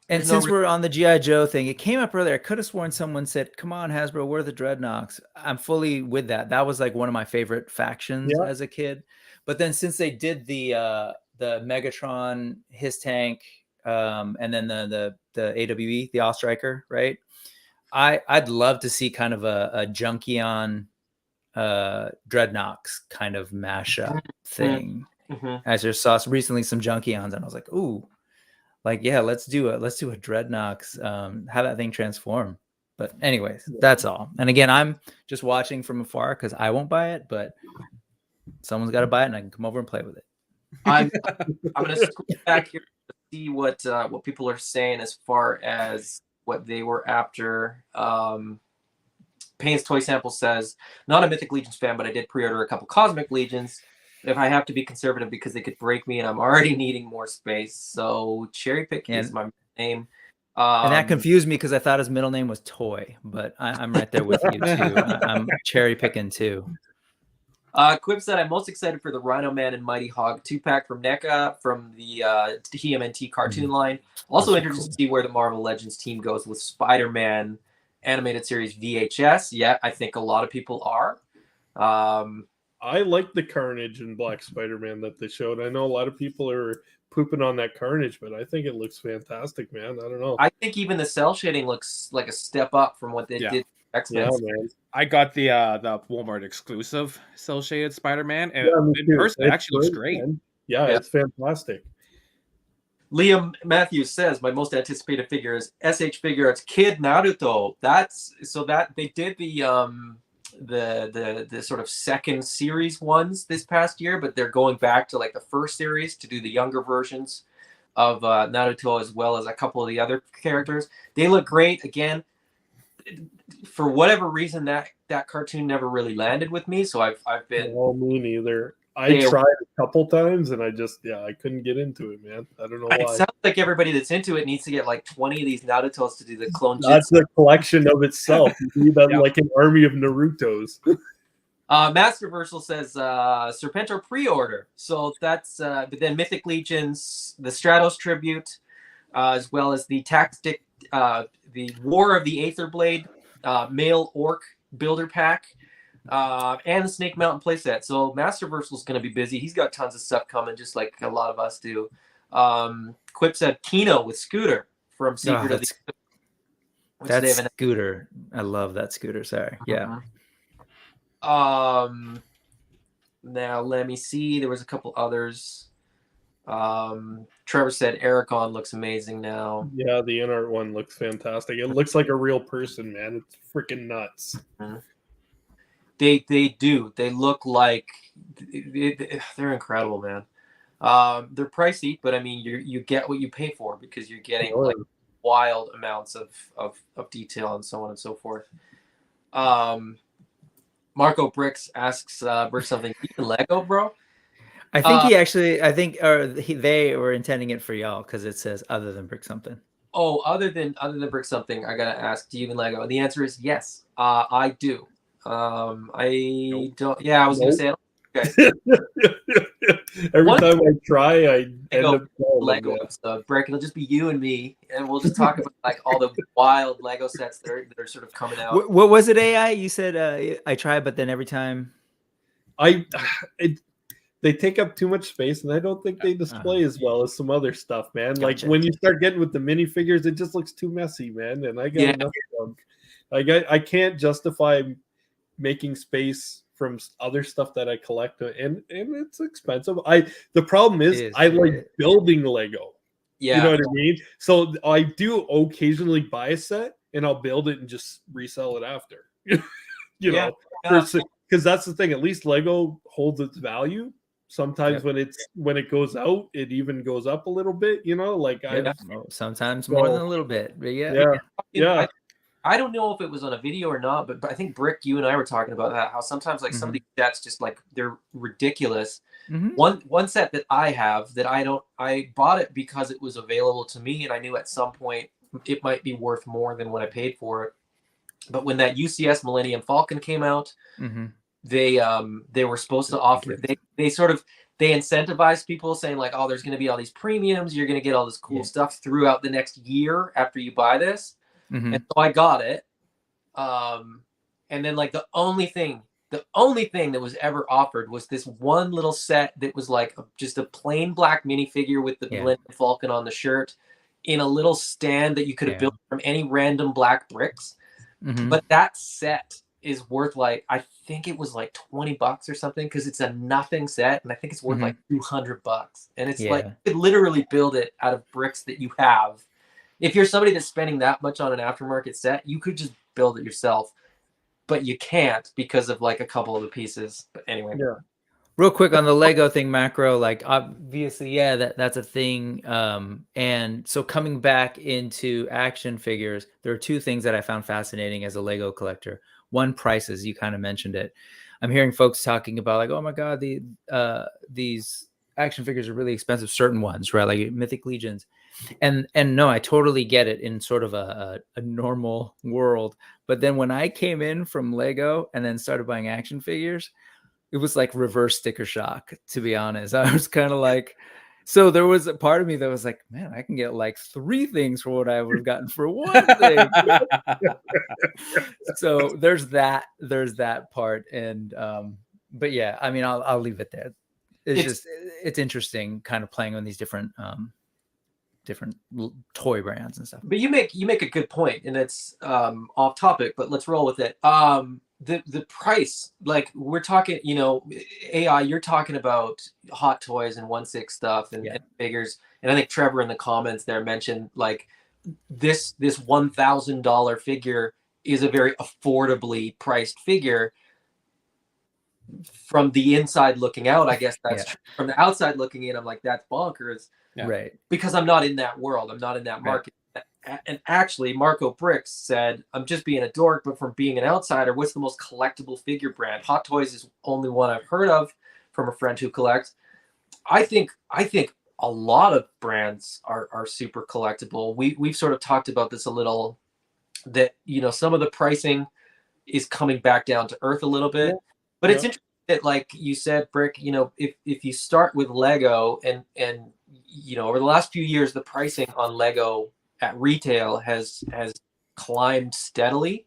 Speaker 4: And since we're on the G.I. Joe thing, it came up earlier. I could have sworn someone said, "Come on, Hasbro, where are the Dreadnoks?" I'm fully with that. That was like one of my favorite factions as a kid. But then since they did the Megatron, his tank, and then the AWE, the All Striker, right? I'd love to see kind of a Junkion Dreadnoks kind of mashup thing. I just saw recently some Junkions, and I was like, "Ooh." Like, let's do a Dreadnoks, have that thing transform. But anyways, that's all. And again, I'm just watching from afar because I won't buy it, but someone's got to buy it, and I can come over and play with it.
Speaker 1: I'm gonna scroll back here to see what people are saying as far as what they were after. Payne's Toy Sample says, not a Mythic Legions fan, but I did pre-order a couple Cosmic Legions. If I have to be conservative because they could break me and I'm already needing more space. So Cherry Pick is my name.
Speaker 4: And that confused me because I thought his middle name was Toy, but I'm right there with you too. I'm cherry picking too.
Speaker 1: Quip said, I'm most excited for the Rhino Man and Mighty Hog 2-pack from NECA from the TMNT cartoon line. Also interested to see where the Marvel Legends team goes with Spider-Man animated series VHS. Yeah, I think a lot of people are.
Speaker 2: I like the Carnage and Black Spider-Man that they showed. I know a lot of people are pooping on that Carnage, but I think it looks fantastic, man. I don't know.
Speaker 1: I think even the cell shading looks like a step up from what they did X-Men.
Speaker 2: Yeah, man.
Speaker 3: I got the Walmart exclusive cell shaded Spider-Man, and in person it actually looks great.
Speaker 2: Yeah, it's fantastic.
Speaker 1: Liam Matthews says my most anticipated figure is SH Figure Arts Kid Naruto. That's so that they did the sort of second series ones this past year, but they're going back to like the first series to do the younger versions of Naruto, as well as a couple of the other characters. They look great. Again, for whatever reason, that cartoon never really landed with me, so I've been.
Speaker 2: Well, me neither. I tried a couple times and I couldn't get into it, man. I don't know why.
Speaker 1: It sounds like everybody that's into it needs to get like 20 of these Narutos to do the clone jutsu.
Speaker 2: That's a collection of itself. You need that like an army of Narutos.
Speaker 1: Masterversal says Serpentor pre-order. So that's but then Mythic Legions, the Stratos tribute, as well as the tactic, the War of the Aether Blade, male orc builder pack. And the Snake Mountain playset. So Masterversal's going to be busy. He's got tons of stuff coming, just like a lot of us do. Quip said Kino with Scooter from Secret of the.
Speaker 4: That's Scooter. I love that Scooter. Sorry. Yeah.
Speaker 1: Now let me see. There was a couple others. Trevor said Ericon looks amazing now.
Speaker 2: Yeah, the in-art one looks fantastic. It looks like a real person, man. It's freaking nuts.
Speaker 1: Mm-hmm. They do. They look like they're incredible, man. They're pricey, but I mean, you get what you pay for because you're getting like wild amounts of detail and so on and so forth. Marco Bricks asks Brick something. You Lego, bro?
Speaker 4: I think he actually. They were intending it for y'all because it says other than Brick something.
Speaker 1: Oh, other than Brick something, I gotta ask. Do you even Lego? The answer is yes. I do. I don't. Yeah, I was gonna say. Okay.
Speaker 2: Every time I try, I end up
Speaker 1: Lego episode. Brick, it'll just be you and me, and we'll just talk about like all the wild Lego sets that are sort of coming out.
Speaker 4: What was it, AI? You said I try, but then every time
Speaker 2: they take up too much space, and I don't think they display as well as some other stuff, man. Gotcha. Like when you start getting with the minifigures, it just looks too messy, man. And I got enough of them. Like I can't justify making space from other stuff that I collect, and it's expensive. The problem is I like building Lego. Yeah, you know what I mean? So I do occasionally buy a set and I'll build it and just resell it after. you know, because that's the thing. At least Lego holds its value. Sometimes when it goes out, it even goes up a little bit. You know, like
Speaker 4: sometimes more than a little bit. But
Speaker 2: yeah.
Speaker 1: I don't know if it was on a video or not, but I think Brick, you and I were talking about that. How sometimes like some of these sets just like they're ridiculous. One set that I have that I bought it because it was available to me, and I knew at some point it might be worth more than what I paid for it. But when that UCS Millennium Falcon came out, they were supposed to offer. They incentivized people saying like, oh, there's going to be all these premiums. You're going to get all this cool stuff throughout the next year after you buy this. And so I got it. And then like the only thing that was ever offered was this one little set that was like just a plain black minifigure with the Millennium Falcon on the shirt in a little stand that you could have built from any random black bricks. But that set is worth like, I think it was like $20 or something, because it's a nothing set, and I think it's worth like $200. And it's like you could literally build it out of bricks that you have. If you're somebody that's spending that much on an aftermarket set, you could just build it yourself, but you can't because of like a couple of the pieces. But anyway,
Speaker 4: real quick on the Lego thing, macro, like obviously, that's a thing. And so coming back into action figures, there are two things that I found fascinating as a Lego collector. One, prices. You kind of mentioned it. I'm hearing folks talking about like, oh my God, these action figures are really expensive. Certain ones, right? Like Mythic Legions. And no, I totally get it in sort of a normal world. But then when I came in from Lego and then started buying action figures, it was like reverse sticker shock, to be honest. I was kind of like, so there was a part of me that was like, man, I can get like 3 things for what I would have gotten for one thing. So there's that part. And, but yeah, I mean, I'll leave it there. It's interesting kind of playing on these different toy brands and stuff.
Speaker 1: But you make a good point, and it's off topic, but let's roll with it. The price, like we're talking, you know, AI, you're talking about Hot Toys and 1/6 stuff and figures. And I think Trevor in the comments there mentioned like this $1,000 figure is a very affordably priced figure. From the inside looking out, I guess that's true. From the outside looking in, I'm like, that's bonkers.
Speaker 4: Right.
Speaker 1: Because I'm not in that world. I'm not in that market. Right. And actually, Marco Bricks said, I'm just being a dork, but from being an outsider, what's the most collectible figure brand? Hot Toys is only one I've heard of from a friend who collects. I think a lot of brands are super collectible. We've sort of talked about this a little, that, you know, some of the pricing is coming back down to earth a little bit. But it's interesting that, like you said, Brick, you know, if you start with Lego and you know, over the last few years, the pricing on Lego at retail has climbed steadily,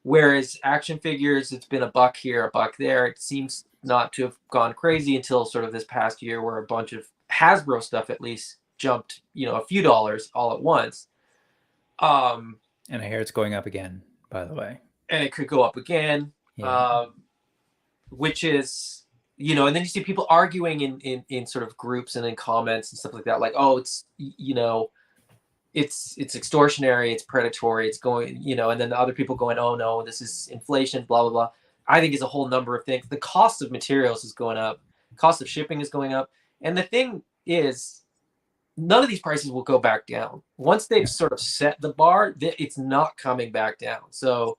Speaker 1: whereas action figures, it's been a buck here, a buck there. It seems not to have gone crazy until sort of this past year, where a bunch of Hasbro stuff at least jumped, you know, a few dollars all at once.
Speaker 4: And I hear it's going up again, by the way.
Speaker 1: And it could go up again.
Speaker 4: Yeah.
Speaker 1: Which is, you know, and then you see people arguing in sort of groups and in comments and stuff like that, like, oh, it's, you know, it's extortionary, it's predatory, it's going, you know, and then the other people going, oh no, this is inflation, blah blah blah. I think it's a whole number of things. The cost of materials is going up, cost of shipping is going up, and the thing is, none of these prices will go back down. Once they've sort of set the bar, it's not coming back down. So,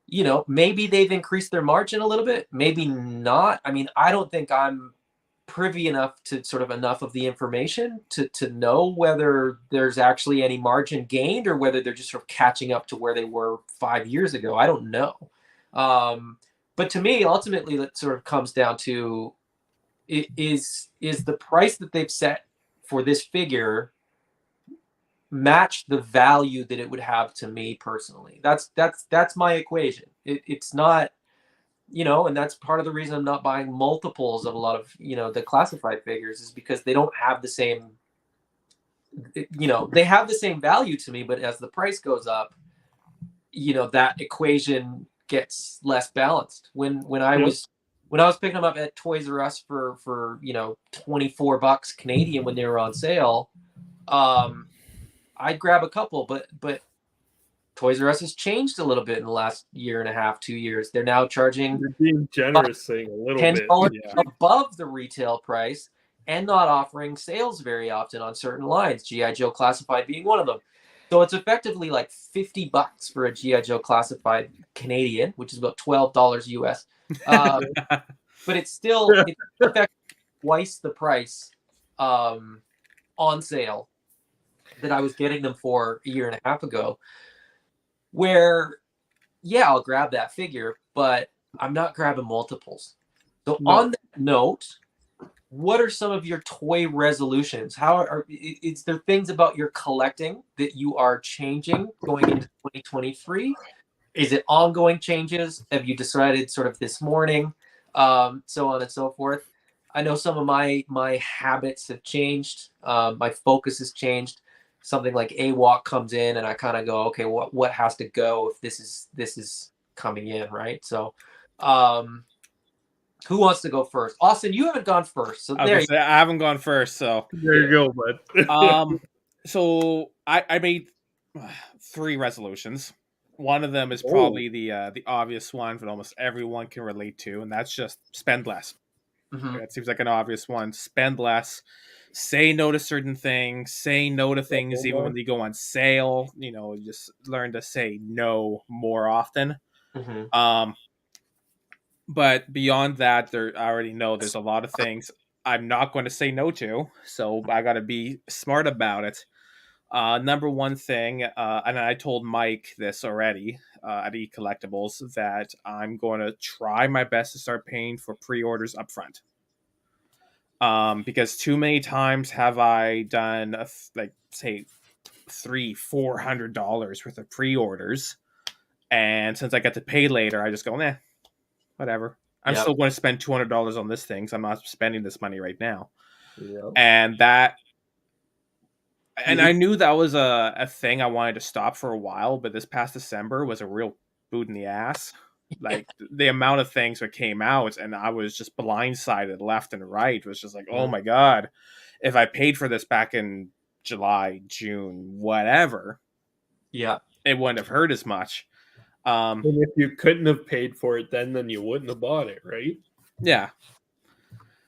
Speaker 1: you know, maybe they've increased their margin a little bit, maybe not. I mean, I don't think I'm privy enough to sort of enough of the information to know whether there's actually any margin gained or whether they're just sort of catching up to where they were 5 years ago. I don't know. But to me, ultimately, it sort of comes down to, is the price that they've set for this figure match the value that it would have to me personally? That's my equation. It's not, you know, and that's part of the reason I'm not buying multiples of a lot of, you know, the classified figures, is because they don't have the same, you know, they have the same value to me, but as the price goes up, you know, that equation gets less balanced. When I was picking them up at Toys R Us for you know, $24 Canadian when they were on sale, I'd grab a couple, but Toys R Us has changed a little bit in the last year and a half, 2 years. They're now charging,
Speaker 2: you're being generous, saying a little
Speaker 1: $10
Speaker 2: bit
Speaker 1: above the retail price, and not offering sales very often on certain lines, G.I. Joe Classified being one of them. So it's effectively like $50 for a G.I. Joe Classified Canadian, which is about $12 US. But it's still it's effectively twice the price on sale that I was getting them for a year and a half ago. Where, yeah, I'll grab that figure, but I'm not grabbing multiples. So on that note, what are some of your toy resolutions? Is there things about your collecting that you are changing going into 2023? Is it ongoing changes? Have you decided sort of this morning? So on and so forth. I know some of my habits have changed. My focus has changed. Something like AWOC comes in and I kind of go, okay, what has to go if this is coming in, right? So who wants to go first? Austin, you haven't gone first. So
Speaker 3: I haven't gone first, so
Speaker 2: there you go, bud.
Speaker 3: So I made 3 resolutions. One of them is probably the obvious one that almost everyone can relate to, and that's just spend less.
Speaker 1: Mm-hmm.
Speaker 3: That seems like an obvious one. Spend less. Say no to certain things. Say no to things even when they go on sale. You know, just learn to say no more often.
Speaker 1: Mm-hmm.
Speaker 3: But beyond that, I already know there's a lot of things I'm not going to say no to. So I got to be smart about it. Number one thing, and I told Mike this already at eCollectibles, that I'm going to try my best to start paying for pre-orders up front. Because too many times have I done like say $300-400 worth of pre-orders, and since I get to pay later, I just go, nah, whatever. I'm still going to spend $200 on this thing, so I'm not spending this money right now. And I knew that was a thing I wanted to stop for a while, but this past December was a real boot in the ass. Like the amount of things that came out, and I was just blindsided left and right. It was just like, oh my god. if I paid for this back in July, June, whatever,
Speaker 1: Yeah.
Speaker 3: it wouldn't have hurt as much.
Speaker 2: And if you couldn't have paid for it then you wouldn't have bought it, right?
Speaker 3: Yeah.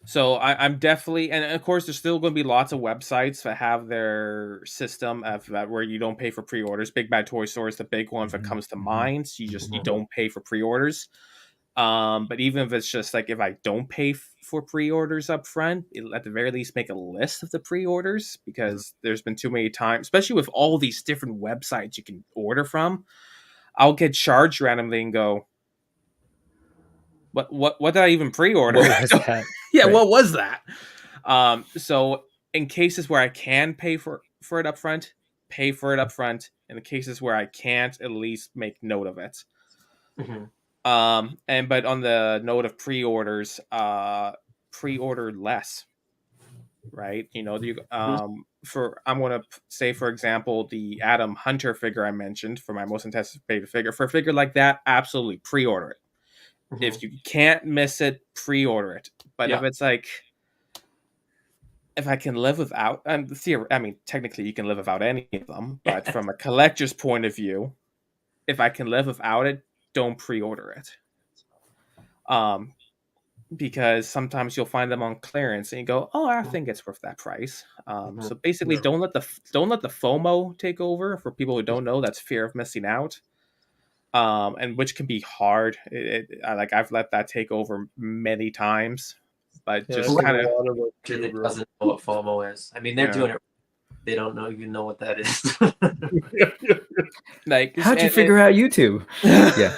Speaker 3: So I'm definitely, and of course, there's still going to be lots of websites that have their system of that where you don't pay for pre-orders. Big Bad Toy Store is the big one that comes to mind. So you don't pay for pre-orders. But even if it's just like if I don't pay for pre-orders up front, it'll at the very least make a list of the pre-orders, because there's been too many times, especially with all these different websites you can order from. I'll get charged randomly and go, what did I even pre-order?
Speaker 4: What was that?
Speaker 3: Yeah,
Speaker 4: Right.
Speaker 3: what was that? So in cases where I can pay for it up front, pay for it up front. In the cases where I can't, at least make note of it. But on the note of pre-orders, pre-order less, right? You know, I'm going to say, for example, the Adam Hunter figure I mentioned for my most anticipated figure. For a figure like that, absolutely pre-order it. If you can't miss it, pre-order it. But if it's like, if I can live without, technically you can live without any of them, but from a collector's point of view, if I can live without it, don't pre-order it. Because sometimes you'll find them on clearance and you go, oh, I think it's worth that price. So basically, don't let the FOMO take over. For people who don't know, that's fear of missing out. And which can be hard. I've let that take over many times, but just kind of
Speaker 1: that doesn't know what FOMO is. I mean, they're doing it. They don't even know what that is.
Speaker 4: Like, how'd you figure out YouTube? Yeah.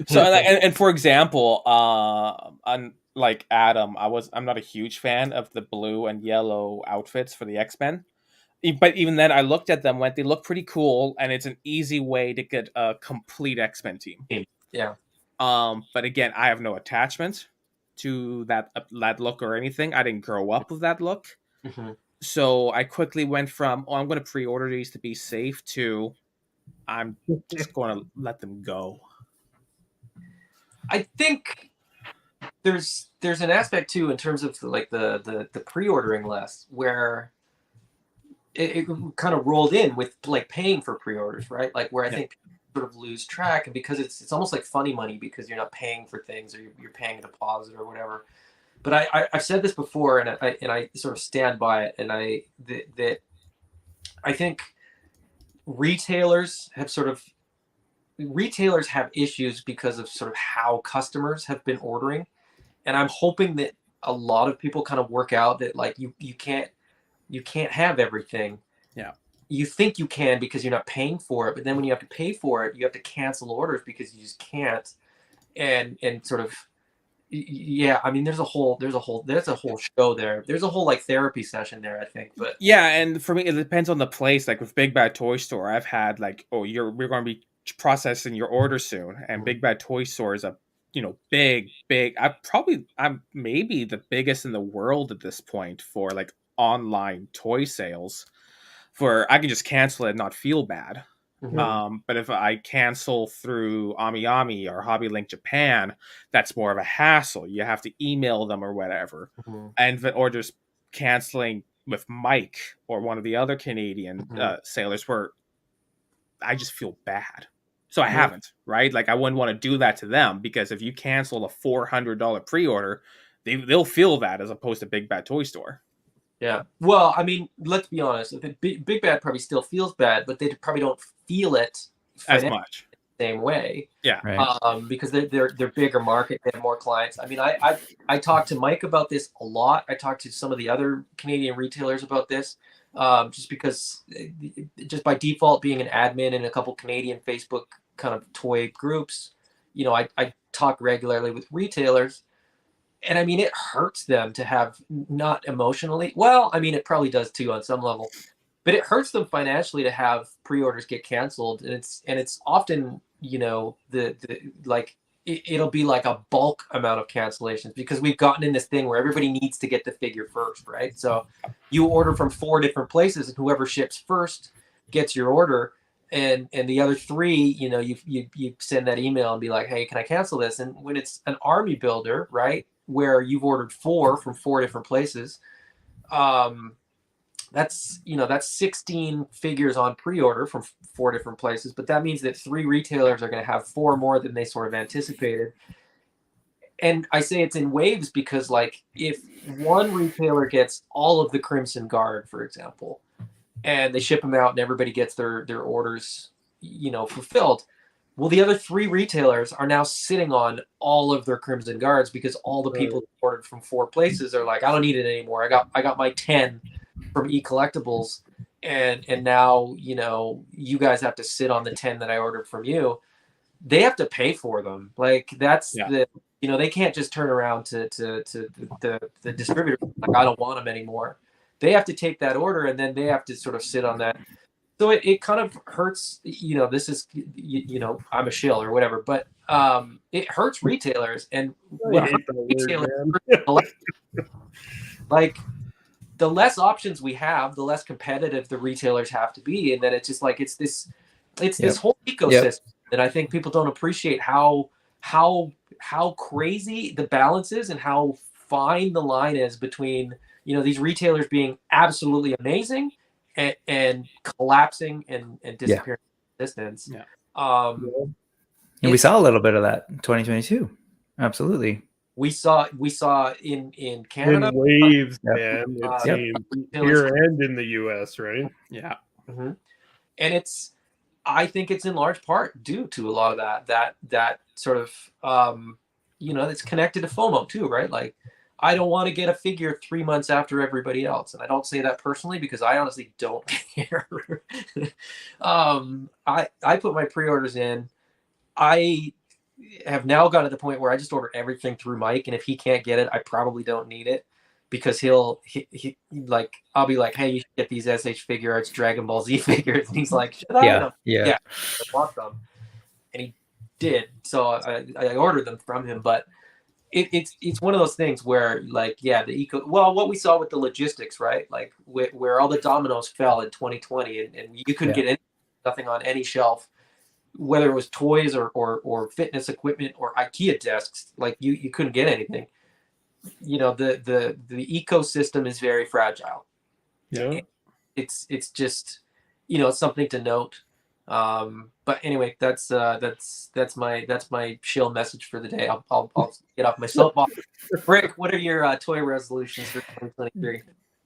Speaker 3: So, and for example, like Adam, I'm not a huge fan of the blue and yellow outfits for the X-Men. But even then, I looked at them, they look pretty cool, and it's an easy way to get a complete X-Men team.
Speaker 1: Yeah.
Speaker 3: But again, I have no attachment to that look or anything. I didn't grow up with that look. So I quickly went from, I'm going to pre-order these to be safe, to I'm just going to let them go.
Speaker 1: I think there's an aspect too in terms of like the pre-ordering list, where it kind of rolled in with like paying for pre-orders, right? Like where I think people sort of lose track, and because it's almost like funny money, because you're not paying for things, or you're paying a deposit or whatever. But I've said this before, and I sort of stand by it, and I think retailers have issues because of sort of how customers have been ordering, and I'm hoping that a lot of people kind of work out that like you can't have everything.
Speaker 3: Yeah.
Speaker 1: You think you can because you're not paying for it, but then when you have to pay for it, you have to cancel orders because you just can't. And sort of, yeah, I mean, there's a whole show there. There's a whole like therapy session there, I think. But
Speaker 3: yeah, and for me, it depends on the place. Like with Big Bad Toy Store, I've had like, we're going to be processing your order soon, and Big Bad Toy Store is a big. I'm maybe the biggest in the world at this point for like online toy sales, for I can just cancel it and not feel bad. But if I cancel through AmiAmi or Hobby Link Japan, that's more of a hassle. You have to email them or whatever. Or just canceling with Mike or one of the other Canadian sailors, where I just feel bad. So I haven't, right? Like I wouldn't want to do that to them, because if you cancel a $400 pre-order, they'll feel that, as opposed to Big Bad Toy Store.
Speaker 1: Yeah. Well, I mean, let's be honest. Big Bad probably still feels bad, but they probably don't feel it
Speaker 3: as much
Speaker 1: the same way.
Speaker 3: Yeah.
Speaker 4: Right.
Speaker 1: Because they're bigger market, they have more clients. I mean, I talked to Mike about this a lot. I talked to some of the other Canadian retailers about this, just because, just by default, being an admin in a couple Canadian Facebook kind of toy groups, I talk regularly with retailers. And I mean, it hurts them to have, not emotionally. Well, I mean, it probably does too on some level, but it hurts them financially to have pre-orders get canceled. And it's often, it'll be like a bulk amount of cancellations, because we've gotten in this thing where everybody needs to get the figure first, right? So you order from 4 different places, and whoever ships first gets your order. And the other 3, you send that email and be like, hey, can I cancel this? And when it's an army builder, right, where you've ordered 4 from 4 different places, that's 16 figures on pre-order from 4 different places, but that means that 3 retailers are going to have 4 more than they sort of anticipated. And I say it's in waves because, like, if one retailer gets all of the Crimson Guard, for example, and they ship them out and everybody gets their orders, fulfilled, well, the other 3 retailers are now sitting on all of their Crimson Guards because all the people who ordered from 4 places are like, I don't need it anymore. I got my 10 from eCollectibles, and now you guys have to sit on the 10 that I ordered from you. They have to pay for them. Like, that's they can't just turn around to the distributor like, I don't want them anymore. They have to take that order and then they have to sort of sit on that. So it kind of hurts. This is I'm a shill or whatever, but it hurts retailers, and like, the less options we have, the less competitive the retailers have to be, and then it's just like it's this whole ecosystem that I think people don't appreciate how crazy the balance is and how fine the line is between these retailers being absolutely amazing and collapsing and disappearing in distance.
Speaker 4: And we saw a little bit of that in 2022. Absolutely.
Speaker 1: We saw in Canada
Speaker 2: in waves, man. It seems here and in the US, right?
Speaker 3: Yeah.
Speaker 1: Mm-hmm. And I think it's in large part due to a lot of that sort of it's connected to FOMO too, right? Like, I don't want to get a figure 3 months after everybody else, and I don't say that personally because I honestly don't care. I put my pre-orders in. I have now got to the point where I just order everything through Mike, and if he can't get it, I probably don't need it, because I'll be like, hey, you should get these SH Figure Arts Dragon Ball Z figures, and he's like, should I? Yeah, I want them, and he did. So I ordered them from him, but it's one of those things where, like, what we saw with the logistics, right? Like, where all the dominoes fell in 2020, and you couldn't get nothing on any shelf, whether it was toys or fitness equipment or IKEA desks. Like, you couldn't get anything. The ecosystem is very fragile.
Speaker 2: Yeah,
Speaker 1: it's just it's something to note. But anyway, that's my shill message for the day. I'll get off my soapbox. Rick, what are your toy resolutions for 2023?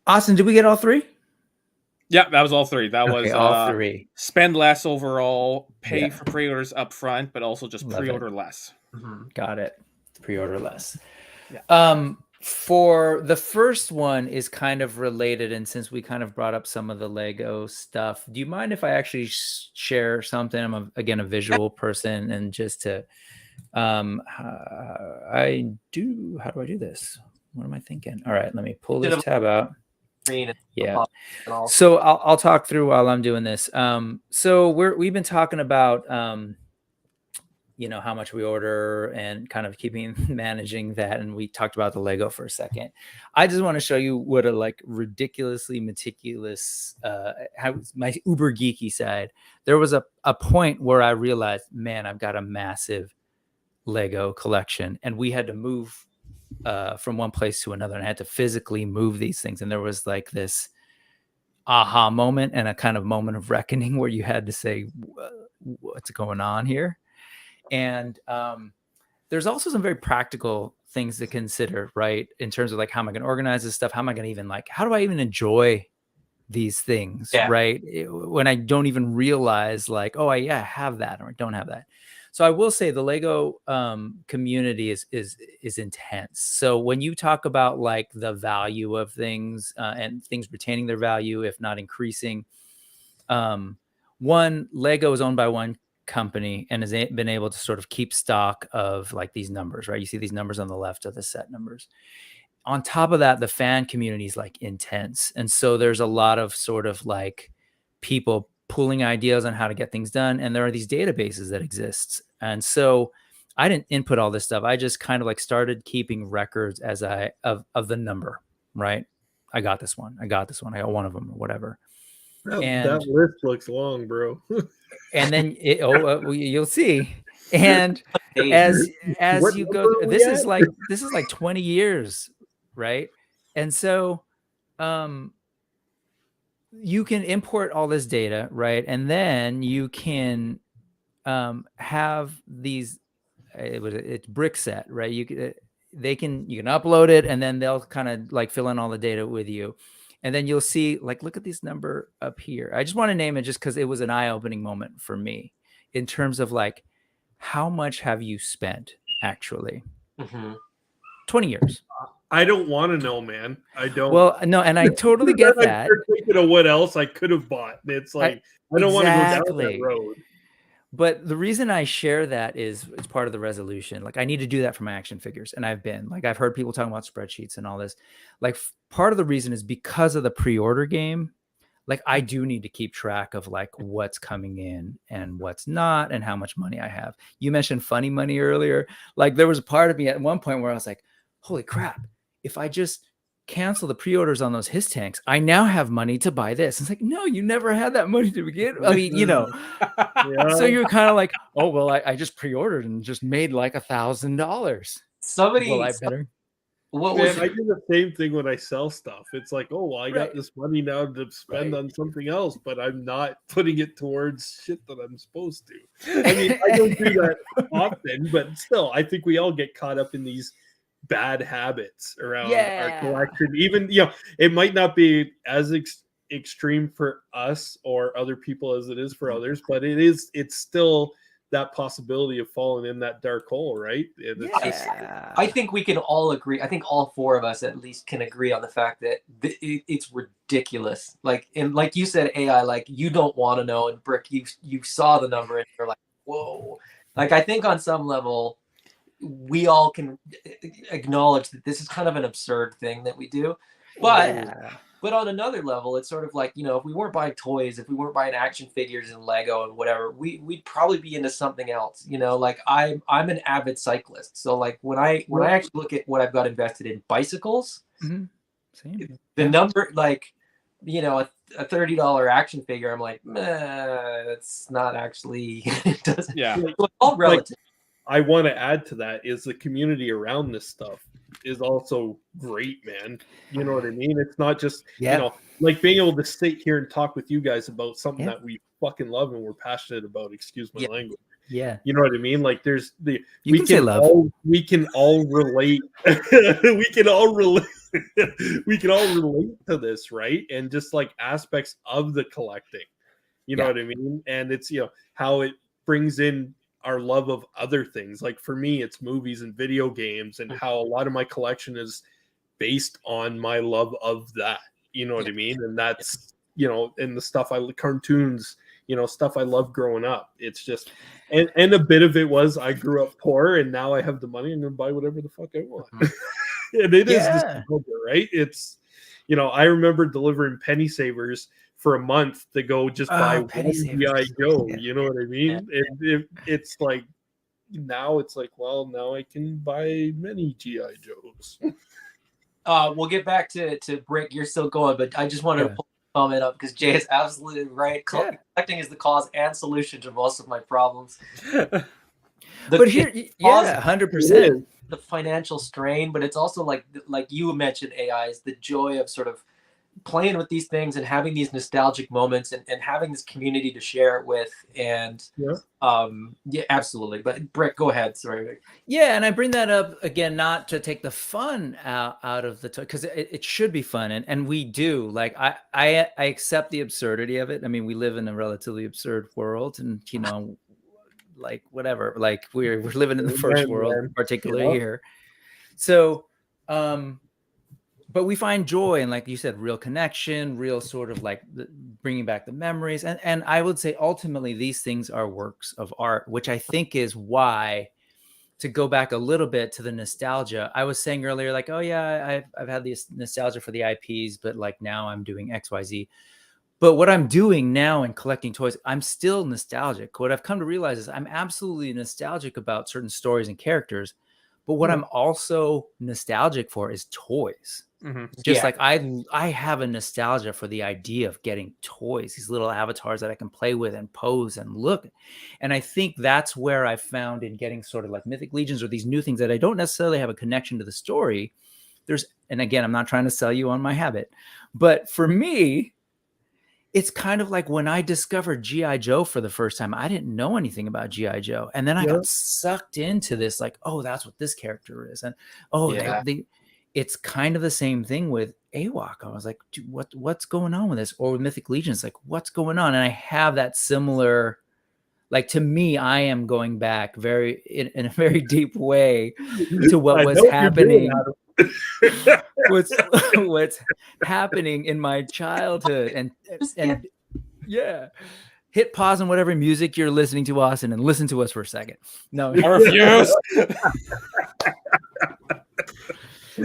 Speaker 4: Austin, did we get all 3?
Speaker 3: Yeah, that was all 3. That was
Speaker 4: all 3.
Speaker 3: Spend less overall, pay for pre-orders up front, but also just pre-order less.
Speaker 4: Mm-hmm. Got it. Pre-order less.
Speaker 3: Yeah.
Speaker 4: For the first one is kind of related, and since we kind of brought up some of the Lego stuff, do you mind if I actually share something? I'm a visual person, and just to how do I do this? What am I thinking? All right, let me pull this tab out. Yeah. So I'll talk through while I'm doing this. So we've been talking about how much we order and kind of managing that. And we talked about the Lego for a second. I just want to show you what a ridiculously meticulous, how my uber geeky side. There was a point where I realized, man, I've got a massive Lego collection, and we had to move from one place to another, and I had to physically move these things. And there was this aha moment and a kind of moment of reckoning where you had to say, what's going on here? And there's also some very practical things to consider, right? In terms of how am I going to organize this stuff? How am I going to even how do I even enjoy these things, right? When I don't even realize oh, I have that or I don't have that. So I will say the Lego community is intense. So when you talk about the value of things and things retaining their value, if not increasing, Lego is owned by one company and has been able to sort of keep stock of these numbers, right? You see these numbers on the left of the set numbers. On top of that, the fan community is intense. And so there's a lot of sort of people pulling ideas on how to get things done. And there are these databases that exist. And so I didn't input all this stuff. I just kind of started keeping records of the number, right? I got this one. I got one of them or whatever.
Speaker 2: That list looks long, bro.
Speaker 4: And then you'll see. And as you go, this is like 20 years, right? And so you can import all this data, right? And then you can have these, it's brick set, right? You can upload it, and then they'll kind of like fill in all the data with you. And then you'll see, like, look at this number up here. I just want to name it just because it was an eye-opening moment for me in terms of like, how much have you spent actually? 20 years.
Speaker 2: I don't want to know, man. I don't.
Speaker 4: Well, no, and I totally get that.
Speaker 2: I'm thinking of what else I could have bought. It's like, I don't want to go down that road.
Speaker 4: But the reason I share that is it's part of the resolution. Like, I need to do that for my action figures. And I've heard people talking about spreadsheets and all this. Like, part of the reason is because of the pre-order game. Like, I do need to keep track of like what's coming in and what's not and how much money I have. You mentioned funny money earlier. Like, there was a part of me at one point where I was like, holy crap, if I just cancel the pre-orders on those his tanks, I now have money to buy this. It's like, no, you never had that money to begin. I mean, So you're kind of like, oh, well, I just pre-ordered and just made like $1,000.
Speaker 2: I do the same thing when I sell stuff. It's like, oh, well, I got this money now to spend on something else, but I'm not putting it towards shit that I'm supposed to. I mean, I don't do that often, but still, I think we all get caught up in these bad habits around our collection. Even, it might not be as extreme for us or other people as it is for others, but it's still that possibility of falling in that dark hole, right? And
Speaker 1: I think we can all agree. I think all four of us at least can agree on the fact that it's ridiculous. Like, and like you said, AI, like, you don't want to know, and Brick, you saw the number and you're like, whoa. Like, I think on some level we all can acknowledge that this is kind of an absurd thing that we do, but on another level, it's sort of like, if we weren't buying toys, if we weren't buying action figures and Lego and whatever, we'd probably be into something else. Like, I'm an avid cyclist, so like when I actually look at what I've got invested in bicycles, the number, like, a $30 action figure, I'm like, that's not actually. It doesn't.
Speaker 3: Yeah,
Speaker 1: it's all relative.
Speaker 2: Like, I want to add to that is the community around this stuff is also great, man. You know what I mean? It's not just, like being able to sit here and talk with you guys about something that we fucking love and we're passionate about. Excuse my language.
Speaker 4: Yeah.
Speaker 2: You know what I mean? Like, there's
Speaker 4: we can
Speaker 2: all relate. we can all relate. We can all relate to this, right? And just like aspects of the collecting. You know what I mean? And it's, how it brings in our love of other things. Like, for me, it's movies and video games, and how a lot of my collection is based on my love of that. You know what I mean? And that's, and the stuff cartoons, stuff I love growing up. It's just, and a bit of it was I grew up poor and now I have the money and I'm gonna buy whatever the fuck I want. And it is nostalgia, right? It's, I remember delivering penny savers for a month to go just buy one G.I. Joe. You know what I mean? It's like, now it's like, well, now I can buy many G.I. Joes.
Speaker 1: We'll get back to Brick. You're still going, but I just wanted to pull a comment up because Jay is absolutely right. Collecting is the cause and solution to most of my problems.
Speaker 4: But here, 100%.
Speaker 1: The financial strain, but it's also like you mentioned, AI is the joy of sort of playing with these things and having these nostalgic moments and having this community to share it with. And absolutely. But Brick, go ahead. Sorry.
Speaker 4: Yeah, and I bring that up again, not to take the fun out of the toy, because it should be fun, and we do. Like, I accept the absurdity of it. I mean, we live in a relatively absurd world, and like, whatever. Like, we're living in the first world, particularly here. So, but we find joy in, like you said, real connection, real sort of like bringing back the memories. And I would say ultimately these things are works of art, which I think is why, to go back a little bit to the nostalgia, I was saying earlier, like, oh yeah, I've had this nostalgia for the IPs, but like now I'm doing XYZ. But what I'm doing now in collecting toys, I'm still nostalgic. What I've come to realize is I'm absolutely nostalgic about certain stories and characters. But what I'm also nostalgic for is toys. Just like I have a nostalgia for the idea of getting toys, these little avatars that I can play with and pose and look. And I think that's where I found in getting sort of like Mythic Legions or these new things that I don't necessarily have a connection to the story, and again, I'm not trying to sell you on my habit, but for me, it's kind of like when I discovered G.I. Joe for the first time, I didn't know anything about G.I. Joe. And then I got sucked into this, like, oh, that's what this character is. And it's kind of the same thing with AWOC. I was like, dude, what's going on with this? Or with Mythic Legions, like, what's going on? And I have that similar, like, to me, I am going back in a very deep way to what was happening. What's happening in my childhood, and hit pause on whatever music you're listening to, Austin, and listen to us for a second. No,
Speaker 3: I refuse.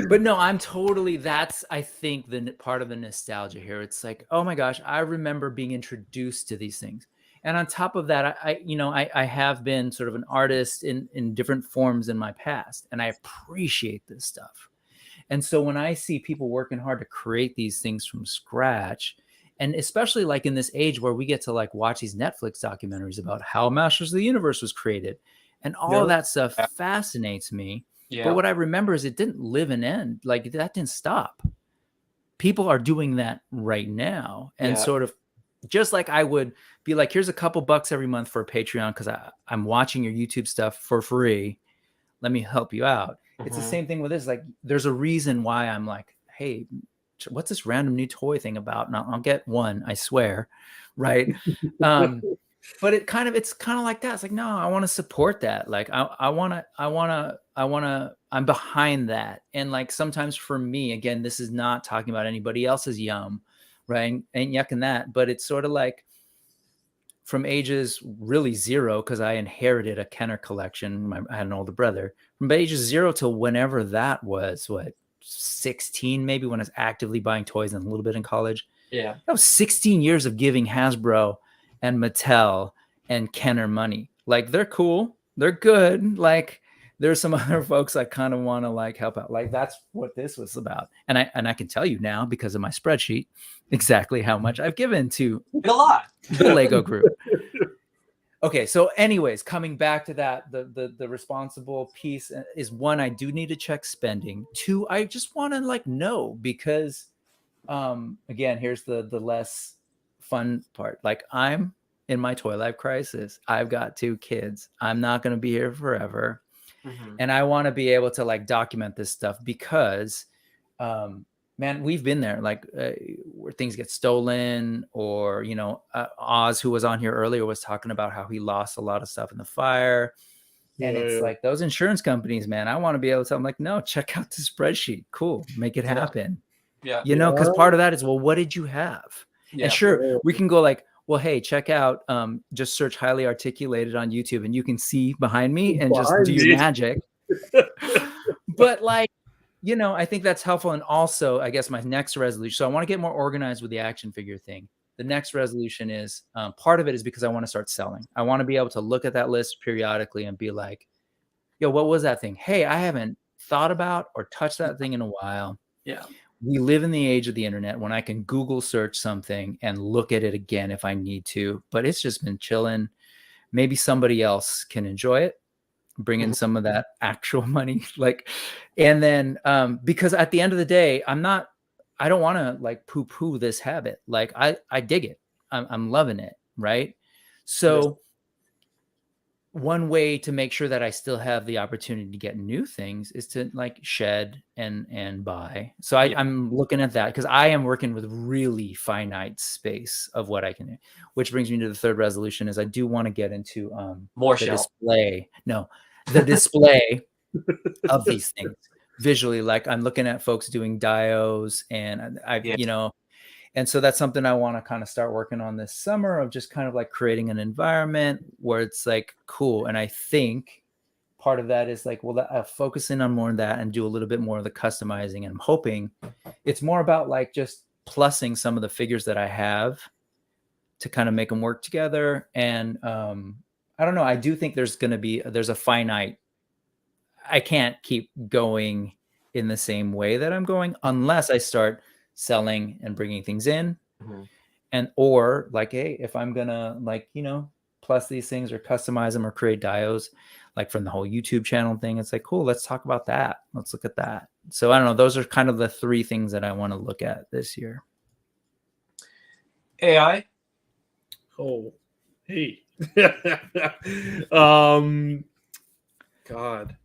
Speaker 4: But no, I'm totally, that's, I think, the part of the nostalgia here. It's like, oh my gosh, I remember being introduced to these things. And on top of that, I have been sort of an artist in different forms in my past, and I appreciate this stuff. And so when I see people working hard to create these things from scratch, and especially like in this age where we get to like watch these Netflix documentaries about how Masters of the Universe was created, and all of that stuff fascinates me. Yeah. But what I remember is it didn't live and end. Like, that didn't stop. People are doing that right now. And sort of just like I would be like, here's a couple bucks every month for a Patreon because I'm watching your YouTube stuff for free. Let me help you out. It's the same thing with this. Like, there's a reason why I'm like, hey, what's this random new toy thing about? And I'll get one, I swear. Right. But it's kind of like that. It's like, no, I want to support that. Like, I'm behind that. And like, sometimes for me, again, this is not talking about anybody else's yum, right? Ain't yucking that. But it's sort of like from ages really 0, because I inherited a Kenner collection. I had an older brother. From ages 0 to whenever that was, 16 maybe, when I was actively buying toys and a little bit in college. Yeah. That was 16 years of giving Hasbro and Mattel and Kenner money. Like, they're cool. They're good. Like, there's some other folks I kind of want to like help out. Like, that's what this was about. And I can tell you now, because of my spreadsheet, exactly how much I've given to
Speaker 1: a lot.
Speaker 4: The Lego group. Okay, so anyways, coming back to that, the responsible piece is, 1, I do need to check spending. 2, I just want to like know, because again, here's the less fun part. Like, I'm in my toy life crisis. I've got 2 kids. I'm not going to be here forever. And I want to be able to like document this stuff because man, we've been there, like where things get stolen, or, Oz, who was on here earlier, was talking about how he lost a lot of stuff in the fire. And it's like, those insurance companies, man, I want to be able to tell them, like, no, check out the spreadsheet. Cool. Make it happen. Yeah. Because part of that is, well, what did you have? Yeah. And sure, we can go like, well, hey, check out, just search Highly Articulated on YouTube and you can see behind me and just do your magic. But like, I think that's helpful. And also, I guess my next resolution, so I want to get more organized with the action figure thing. The next resolution is, part of it is because I want to start selling. I want to be able to look at that list periodically and be like, yo, what was that thing? Hey, I haven't thought about or touched that thing in a while. Yeah. We live in the age of the internet when I can Google search something and look at it again if I need to, but it's just been chilling. Maybe somebody else can enjoy it, bring in some of that actual money. Like, and then, because at the end of the day, I don't want to like poo-poo this habit. Like, I dig it. I'm loving it. Right. So one way to make sure that I still have the opportunity to get new things is to like shed and buy. So I'm looking at that, because I am working with really finite space of what I can do, which brings me to the third resolution is I do want to get into
Speaker 1: more
Speaker 4: the display. No, the display of these things visually. Like, I'm looking at folks doing dios, and and so that's something I want to kind of start working on this summer, of just kind of like creating an environment where it's like cool. And I think part of that is like, well, I'll focus in on more of that and do a little bit more of the customizing. And I'm hoping it's more about like just plussing some of the figures that I have to kind of make them work together. And I don't know. I do think there's a finite, I can't keep going in the same way that I'm going unless I start selling and bringing things in. And or like, hey, if I'm gonna like plus these things or customize them or create dios, like from the whole YouTube channel thing. It's like, cool, let's talk about that. Let's look at that. So I don't know. Those are kind of the three things that I want to look at this year.
Speaker 1: AI.
Speaker 2: Oh, hey. God,